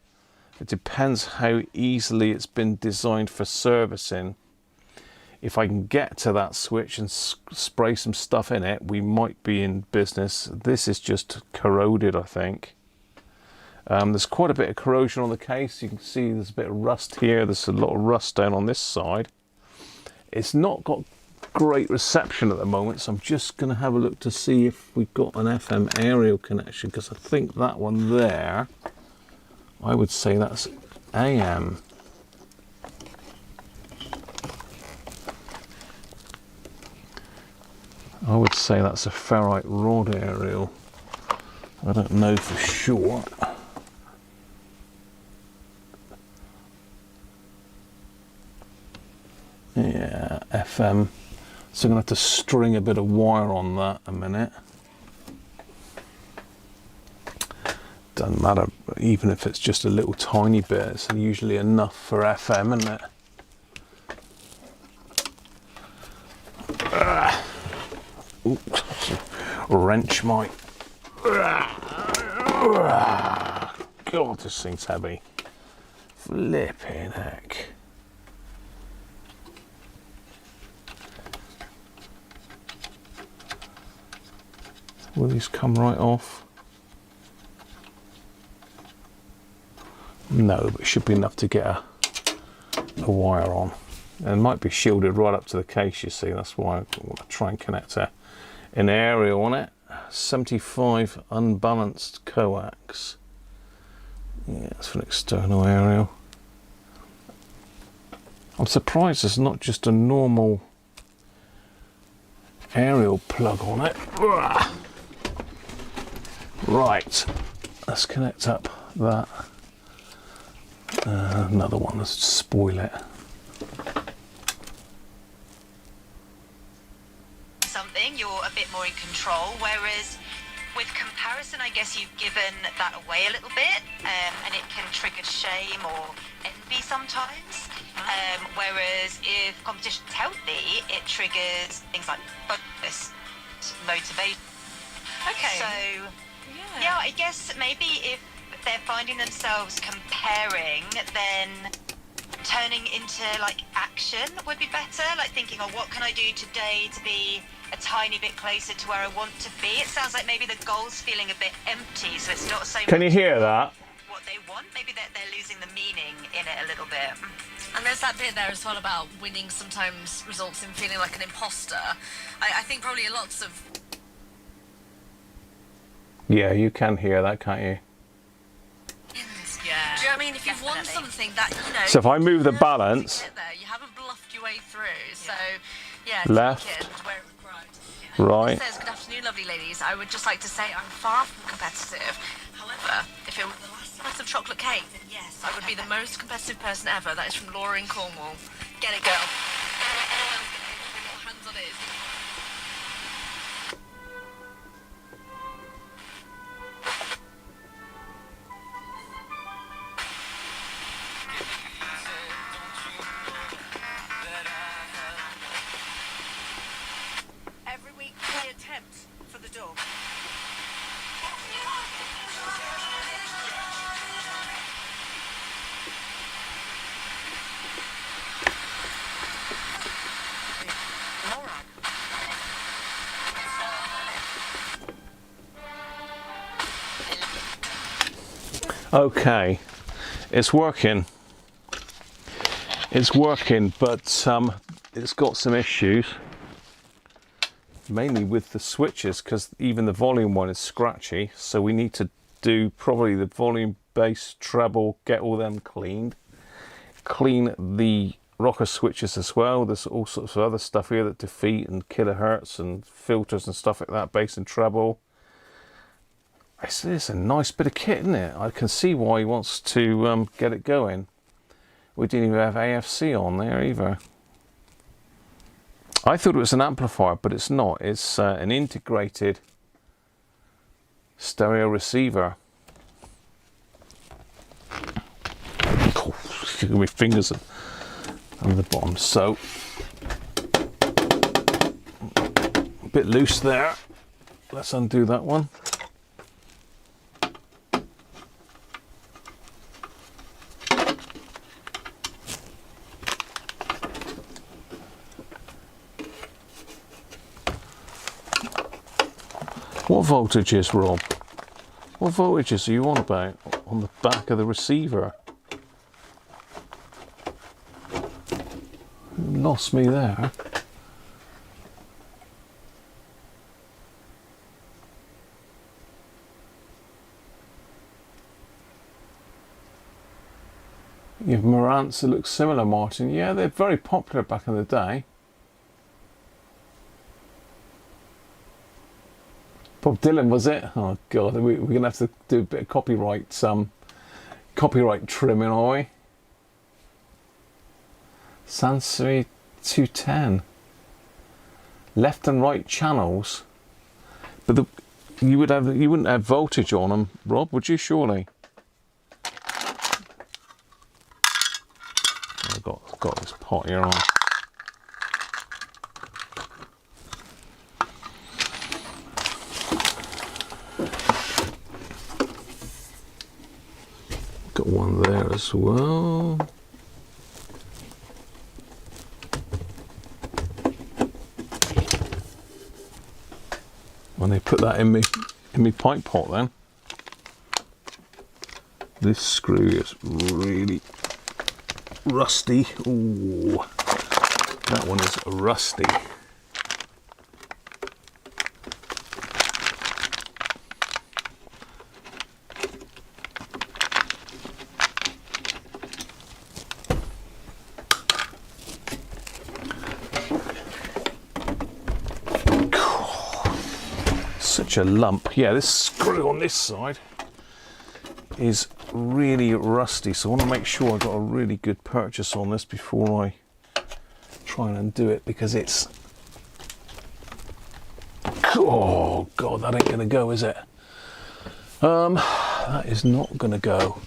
It depends how easily it's been designed for servicing. If I can get to that switch and spray some stuff in it, we might be in business. This is just corroded, I think. There's quite a bit of corrosion on the case. You can see there's a bit of rust here. There's a lot of rust down on this side. It's not got great reception at the moment, so I'm just going to have a look to see if we've got an FM aerial connection, because I think that one there, I would say that's AM. I would say that's a ferrite rod aerial. I don't know for sure. Yeah, FM. So I'm going to have to string a bit of wire on that a minute. Doesn't matter, even if it's just a little tiny bit, it's usually enough for FM, isn't it? Oops. Wrench my... God, this thing's heavy. Flipping heck. Will these come right off? No, but it should be enough to get a wire on. And it might be shielded right up to the case, you see. That's why I want to try and connect an aerial on it. 75 unbalanced coax. Yeah, it's for an external aerial. I'm surprised there's not just a normal aerial plug on it. Right, let's connect up that. Another one, let's spoil it. Something you're a bit more in control, whereas with comparison comparison, I guess you've given that away a little bit, and it can trigger shame or envy sometimes. Whereas if competition's healthy, it triggers things like focus, motivation. Okay. So, yeah, I guess maybe if they're finding themselves comparing, then turning into like action would be better. Like thinking, oh, what can I do today to be a tiny bit closer to where I want to be? It sounds like maybe the goal's feeling a bit empty, so it's not so Can you much hear that? what they want. Maybe they're losing the meaning in it a little bit. And there's that bit there as well about winning sometimes results in feeling like an imposter. I think probably lots of... Yeah, you can hear that, can't you? Yeah. Do you know what I mean? If you've won Definitely. something that, you know... So if I move the you balance... get there, you haven't bluffed your way through, so... Yeah, Left. take it and wear it with pride. Right. It says, good afternoon, lovely ladies. I would just like to say I'm far from competitive. However, if it were the last slice of chocolate cake, then yes, I would be the most competitive person ever. That is from Laura in Cornwall. Get it, girl. Hands on it. Every week, play attempt for the dog. Okay, it's working. It's working, but it's got some issues. Mainly with the switches, because even the volume one is scratchy, so we need to do probably the volume, bass, treble, get all them cleaned. Clean the rocker switches as well. There's all sorts of other stuff here that defeat and kilohertz and filters and stuff like that, bass and treble. It's a nice bit of kit, isn't it? I can see why he wants to get it going. We didn't even have AFC on there either. I thought it was an amplifier, but it's not. It's an integrated stereo receiver. Oh, my fingers on the bottom. So, a bit loose there. Let's undo that one. What voltage is, Rob? What voltages are you on about? On the back of the receiver? You lost me there. You have Marantz that look similar, Martin. Yeah, they're very popular back in the day. Bob Dylan, was it? Oh God, we're gonna have to do a bit of copyright trimming, are we? Sansui 210. Left and right channels, but you wouldn't have voltage on them, Rob, would you? Surely. I've got this pot here on. Got one there as well. When they put that in me pipe pot, then this screw is really rusty. Ooh, that one is rusty. Such a lump. Yeah, this screw on this side is really rusty, so I want to make sure I got a really good purchase on this before I try and undo it, because it's, oh God, that ain't gonna go, is it? That is not going to go.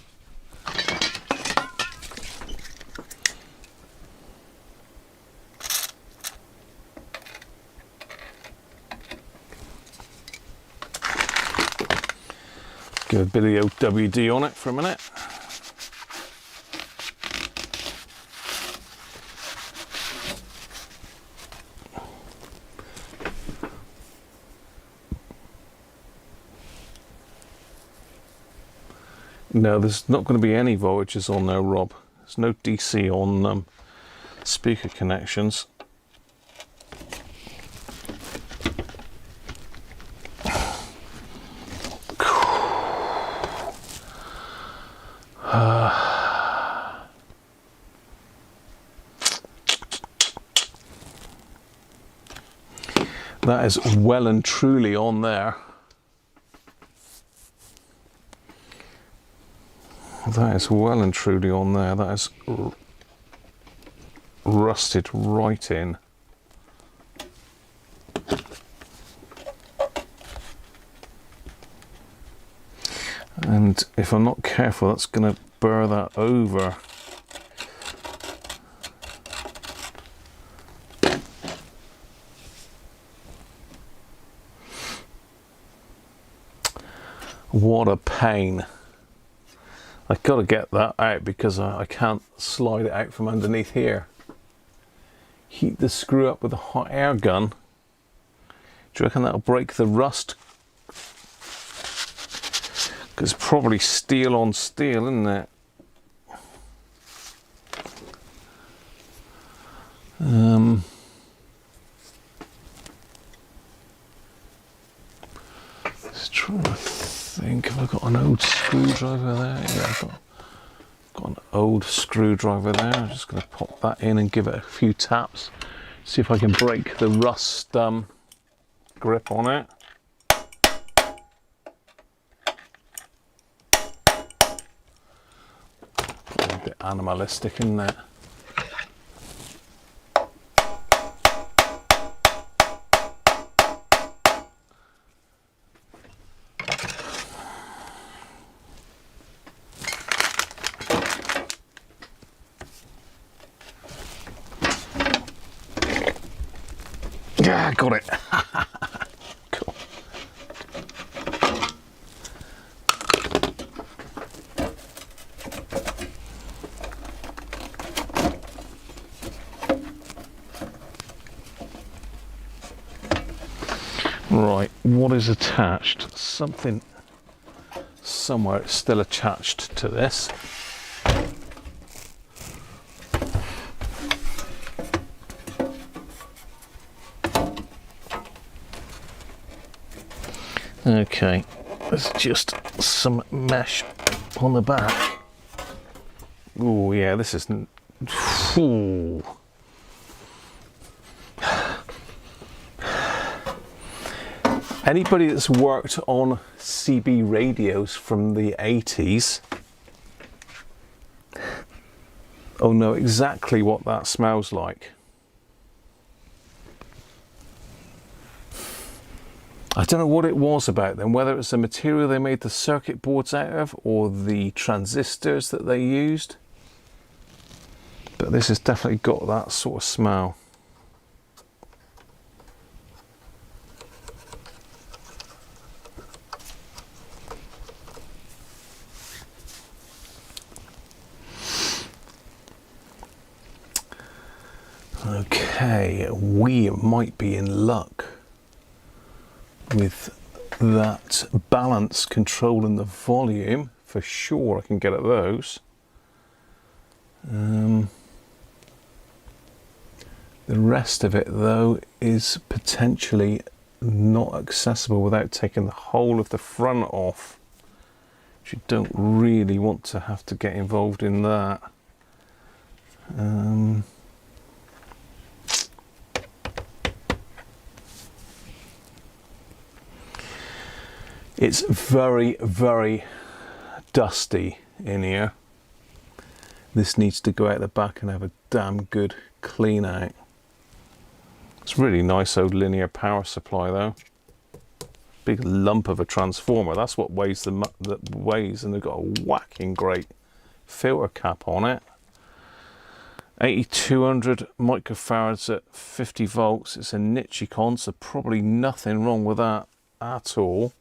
Give a bit of the OWD on it for a minute. No, there's not going to be any voltages on there, Rob. There's no DC on speaker connections. That is well and truly on there. That is well and truly on there. That is rusted right in. And if I'm not careful, that's going to burr that over. What a pain. I've got to get that out because I can't slide it out from underneath here. Heat the screw up with a hot air gun. Do you reckon that'll break the rust? Because it's probably steel on steel, isn't it? Just trying to think if I've got an old screwdriver there. Yeah, I've got an old screwdriver there. I'm just going to pop that in and give it a few taps. See if I can break the rust grip on it. A bit animalistic, isn't it? Yeah, got it. Cool. Right, what is attached? Something somewhere it's still attached to this. Okay, there's just some mesh on the back. Oh yeah, this isn't. Ooh. Anybody that's worked on CB radios from the 80s, oh know exactly what that smells like. I don't know what it was about them, whether it was the material they made the circuit boards out of or the transistors that they used. But this has definitely got that sort of smell. Okay, we might be in luck with that balance control and the volume. For sure I can get at those. The rest of it though is potentially not accessible without taking the whole of the front off, which you don't really want to have to get involved in that. It's very, very dusty in here. This needs to go out the back and have a damn good clean out. It's really nice old linear power supply though. big lump of a transformer. That's what weighs that weighs, and they've got a whacking great filter cap on it. 8200 microfarads at 50 volts. It's a Nichicon, so probably nothing wrong with that at all.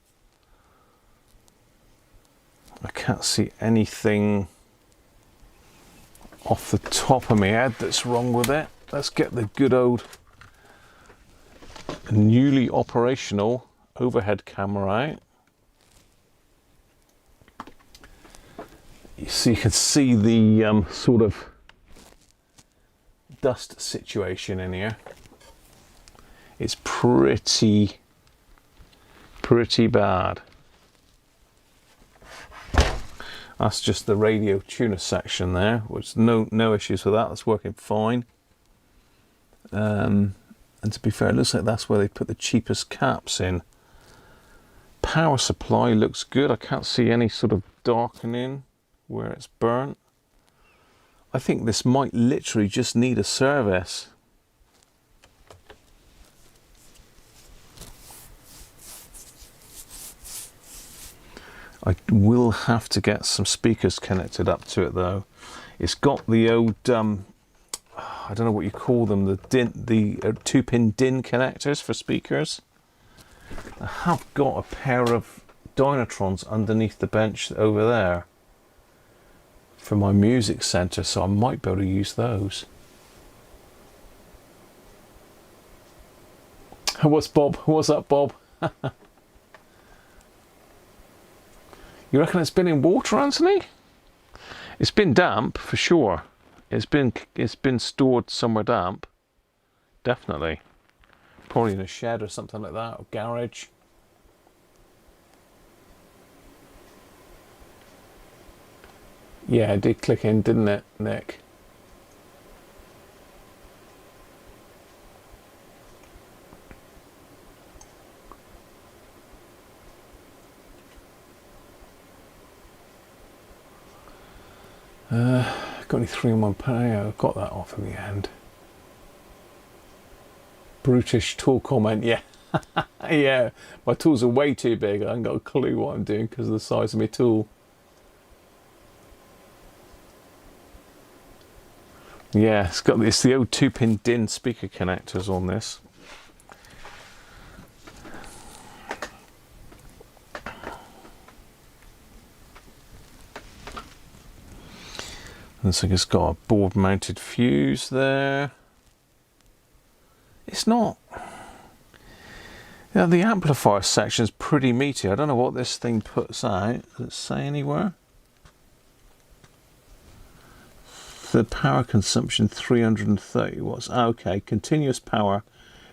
I can't see anything off the top of my head that's wrong with it. Let's get the good old newly operational overhead camera out. So you can see the sort of dust situation in here. It's pretty bad. That's just the radio tuner section there, which no issues with that. That's working fine. And to be fair, it looks like that's where they put the cheapest caps in. Power supply looks good. I can't see any sort of darkening where it's burnt. I think this might literally just need a service. I will have to get some speakers connected up to it though. It's got the old, I don't know what you call them, the 2-pin DIN connectors for speakers. I have got a pair of Dynatrons underneath the bench over there for my music center, so I might be able to use those. What's Bob? What's up, Bob? You reckon it's been in water, Anthony? It's been damp for sure. It's been stored somewhere damp. Definitely. Probably in a shed or something like that, or garage. Yeah, it did click in, didn't it, Nick? Got any 3-in-1 power? I've got that off in the end. Brutish tool comment, yeah. Yeah, my tools are way too big. I haven't got a clue what I'm doing because of the size of my tool. Yeah, it's the old 2-pin DIN speaker connectors on this. Looks like it's got a board mounted fuse there. It's not, the amplifier section is pretty meaty. I don't know what this thing puts out. Does it say anywhere? The power consumption 330 watts. Okay, continuous power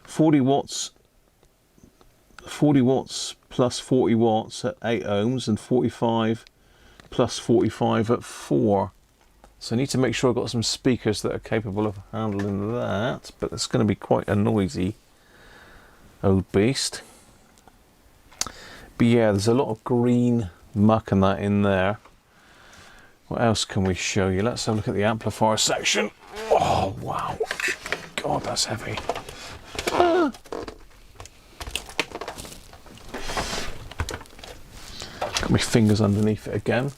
40 watts plus 40 watts at 8 ohms and 45 plus 45 at 4. So I need to make sure I've got some speakers that are capable of handling that, but it's going to be quite a noisy old beast. But yeah, there's a lot of green muck and that in there. What else can we show you? Let's have a look at the amplifier section. Oh wow, God, that's heavy. Got my fingers underneath it again.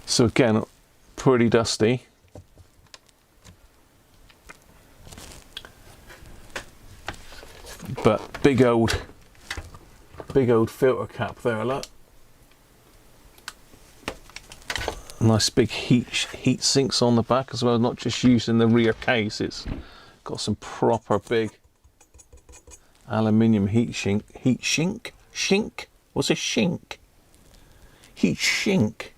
So again, pretty dusty. But big old filter cap there, look. Nice big heat sinks on the back as well, not just used in the rear case. It's got some proper big aluminium heat sink. What's a shink? Heat sink.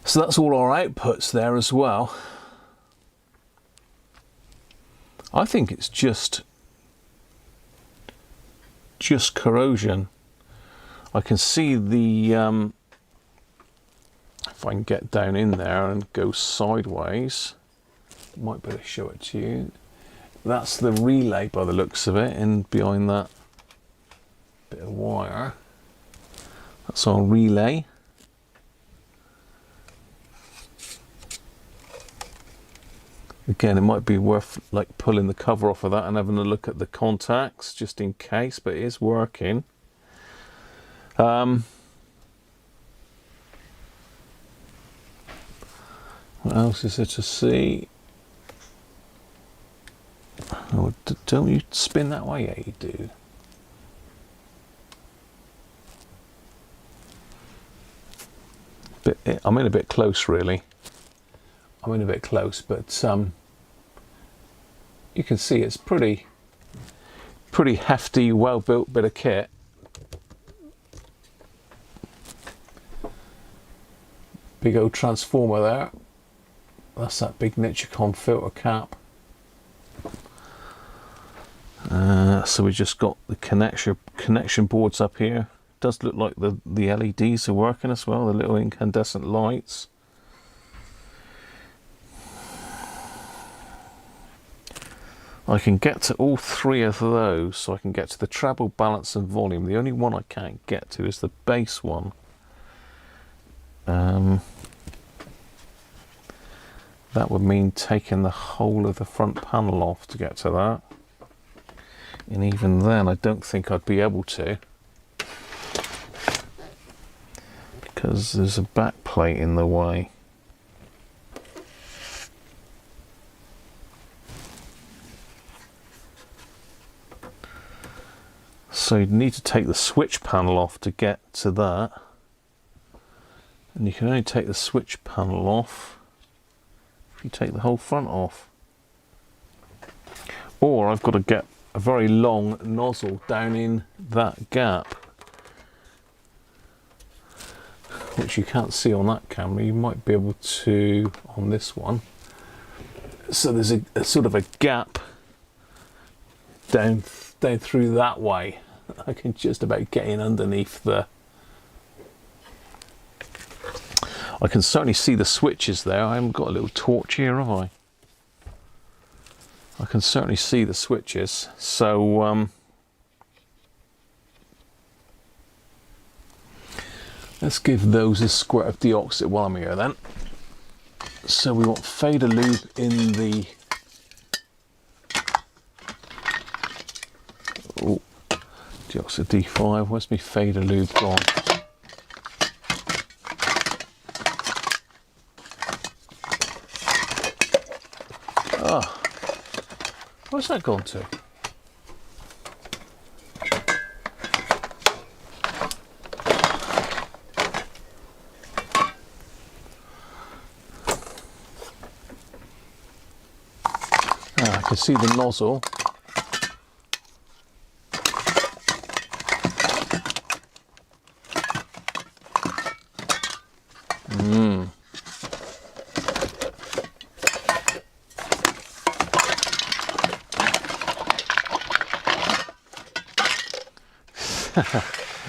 So that's all our outputs there as well. I think it's just corrosion. I can see the if I can get down in there and go sideways, might be able to show it to you. That's the relay by the looks of it, and behind that bit of wire, that's our relay. Again, it might be worth like pulling the cover off of that and having a look at the contacts just in case, but it is working. What else is there to see? Oh, don't you spin that way? Yeah, you do. I'm in a bit close, really. I'm in a bit close, but you can see it's pretty hefty, well-built bit of kit. Big old transformer there. That's that big Nichicon filter cap. So we just got the connection boards up here. Does look like the LEDs are working as well, the little incandescent lights. I can get to all three of those, so I can get to the treble, balance and volume. The only one I can't get to is the bass one. That would mean taking the whole of the front panel off to get to that. And even then, I don't think I'd be able to, because there's a back plate in the way. So you'd need to take the switch panel off to get to that. And you can only take the switch panel off if you take the whole front off. Or I've got to get a very long nozzle down in that gap, which you can't see on that camera. You might be able to on this one. So there's a sort of a gap down through that way. I can just about get in underneath the... I can certainly see the switches there. I haven't got a little torch here, have I? I can certainly see the switches. So let's give those a squirt of deoxit while I'm here then. So we want fader lube in the... Oh, deoxit D5. Where's my fader lube gone? Oh, where's that gone to? I can see the nozzle.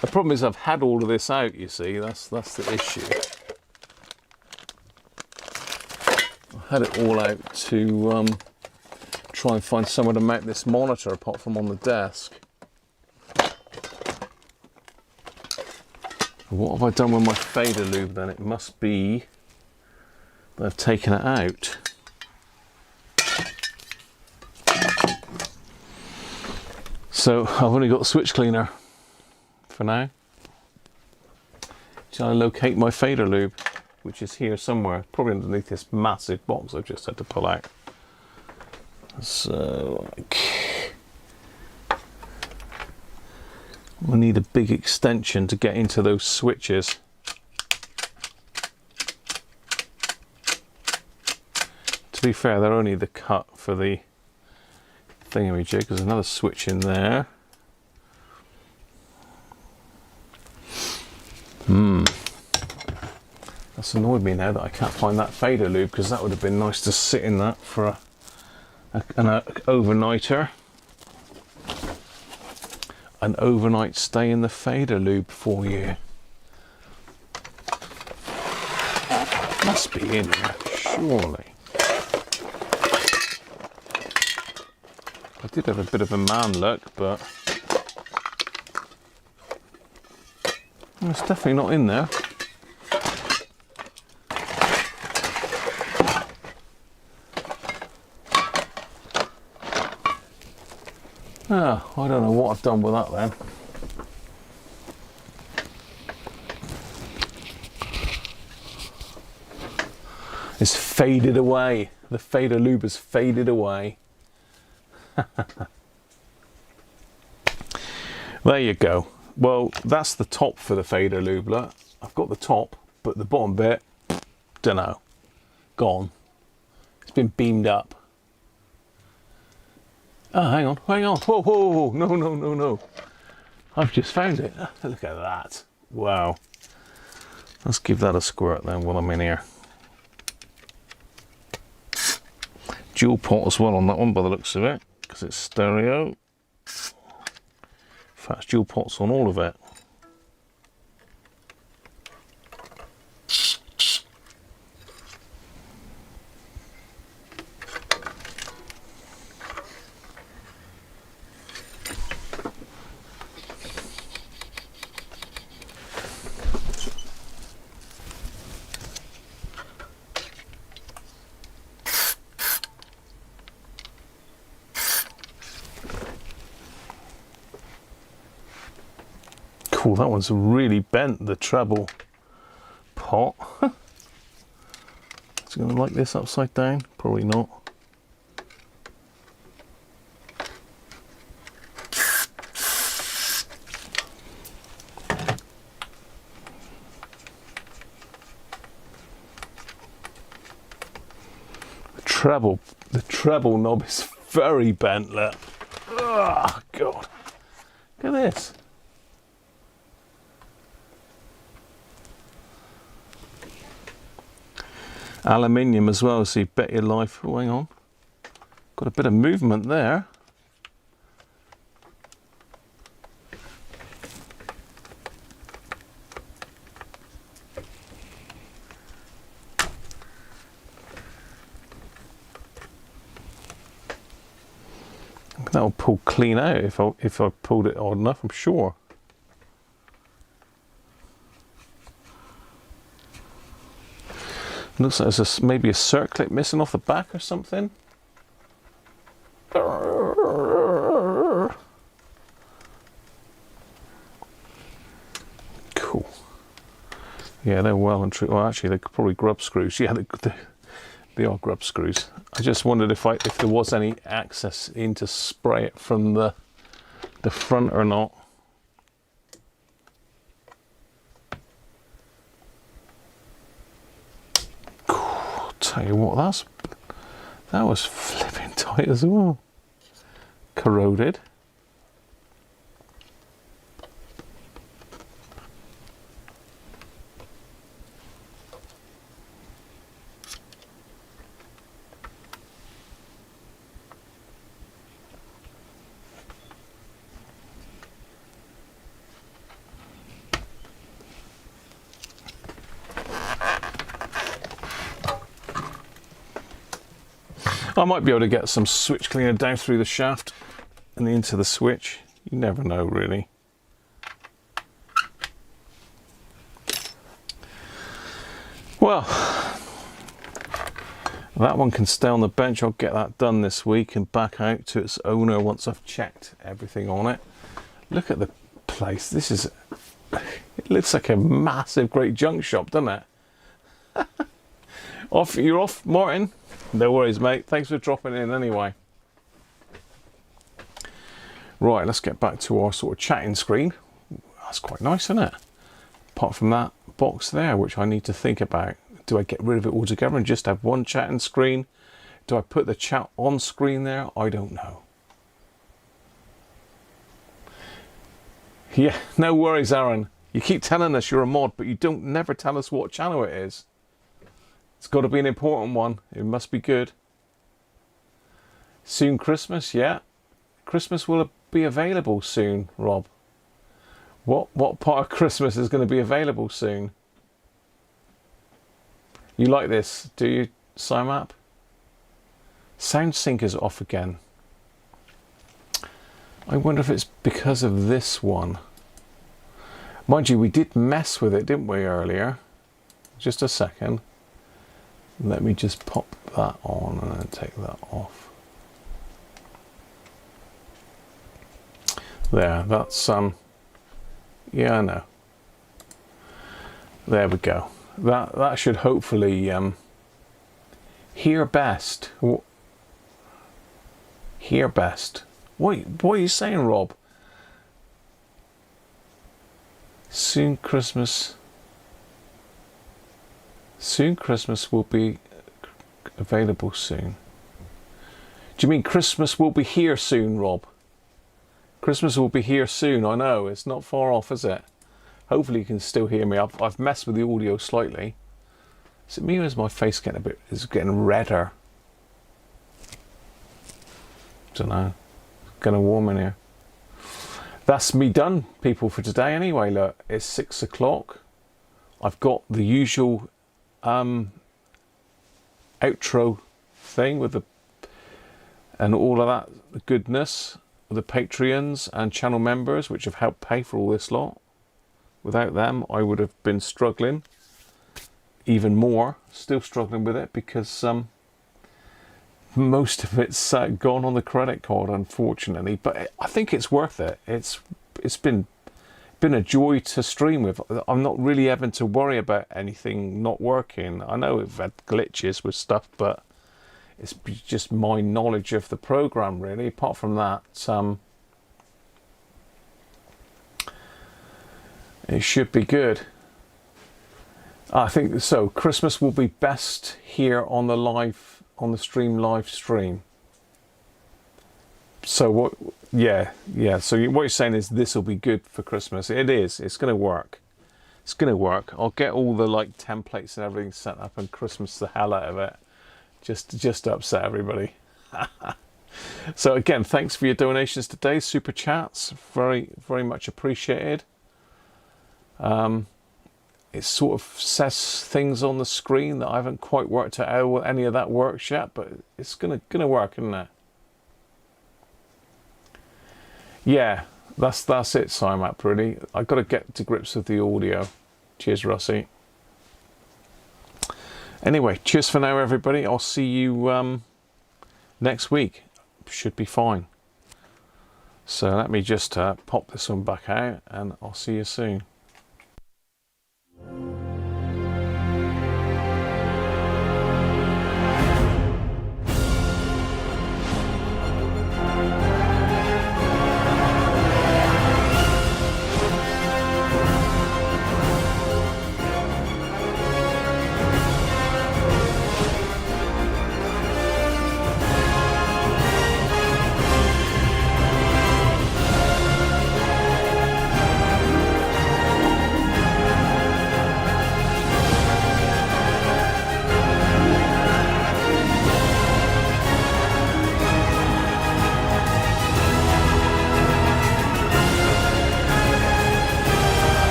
The problem is I've had all of this out, you see, that's the issue. I had it all out to try and find somewhere to mount this monitor apart from on the desk. What have I done with my fader lube then? It must be that I've taken it out. So I've only got the switch cleaner for now. Shall I locate my fader lube, which is here somewhere, probably underneath this massive box I've just had to pull out. So, we'll need a big extension to get into those switches. To be fair, they're only the cut for the thingamajig. There's another switch in there. That's annoyed me now that I can't find that fader lube, because that would have been nice to sit in that for an overnighter. An overnight stay in the fader lube for you. Must be in there, surely. I did have a bit of a man look, but it's definitely not in there. Oh, I don't know what I've done with that then. It's faded away. The fader lube has faded away. There you go. Well, that's the top for the fader lube. Look, I've got the top, but the bottom bit, dunno, gone. It's been beamed up. Oh, hang on. Whoa, whoa, whoa. No, no, no, no. I've just found it. Look at that. Wow. Let's give that a squirt then while I'm in here. Dual pot as well on that one by the looks of it, because it's stereo. In fact, it's dual pots on all of it. Cool, that one's really bent, the treble pot. Is it going to like this upside down? Probably not. The treble knob is very bent, look. Oh, God. Look at this. Aluminium as well, so you bet your life. Oh, hang on. Got a bit of movement there. That'll pull clean out if I pulled it hard enough, I'm sure. Looks like there's maybe a circlip missing off the back or something. Cool. Yeah, they're well and true. Well, actually, they're probably grub screws. Yeah, they are grub screws. I just wondered if there was any access in to spray it from the front or not. Tell you what, that was flipping tight as well. Corroded. I might be able to get some switch cleaner down through the shaft and into the switch. You never know, really. Well, that one can stay on the bench. I'll get that done this week and back out to its owner once I've checked everything on it. Look at the place. This is... It looks like a massive, great junk shop, doesn't it? You're off, Martin? No worries, mate. Thanks for dropping in anyway. Right, let's get back to our sort of chatting screen. That's quite nice, isn't it? Apart from that box there, which I need to think about. Do I get rid of it altogether and just have one chatting screen? Do I put the chat on screen there? I don't know. Yeah, no worries, Aaron. You keep telling us you're a mod, but you don't never tell us what channel it is. It's got to be an important one. It must be good. Soon Christmas, yeah. Christmas will be available soon, Rob. What part of Christmas is going to be available soon? You like this, do you, Simap? Sound sync is off again. I wonder if it's because of this one. Mind you, we did mess with it, didn't we, earlier? Just a second. Let me just pop that on and then take that off. There, that's yeah, I know. There we go. That should hopefully hear best. Hear best. What are you saying, Rob? Soon Christmas will be available soon. Do you mean Christmas will be here soon, Rob? Christmas will be here soon. I know, it's not far off, is it? Hopefully you can still hear me. I've messed with the audio slightly. Is it me or is my face getting redder? Don't know. It's getting warm in here. That's me done, people, for today anyway. Look, it's 6 o'clock. I've got the usual outro thing with the and all of that goodness, the Patreons and channel members which have helped pay for all this lot. Without them I would have been struggling even more, still struggling with it, because most of it's gone on the credit card, unfortunately, but I think it's worth it. It's been a joy to stream with. I'm not really having to worry about anything not working. I know we've had glitches with stuff, but it's just my knowledge of the program, really. Apart from that, it should be good. I think so. Christmas will be best here on the live stream. So what? Yeah. So what you're saying is this will be good for Christmas. It is. It's going to work. It's going to work. I'll get all the templates and everything set up and Christmas the hell out of it, just to upset everybody. So again, thanks for your donations today. Super chats, very very much appreciated. It sort of says things on the screen that I haven't quite worked out how any of that works yet, but it's gonna work, isn't it? Yeah, that's it, Simap, really. I've got to get to grips with the audio. Cheers, Russie. Anyway, cheers for now, everybody. I'll see you next week. Should be fine. So let me just pop this one back out, and I'll see you soon.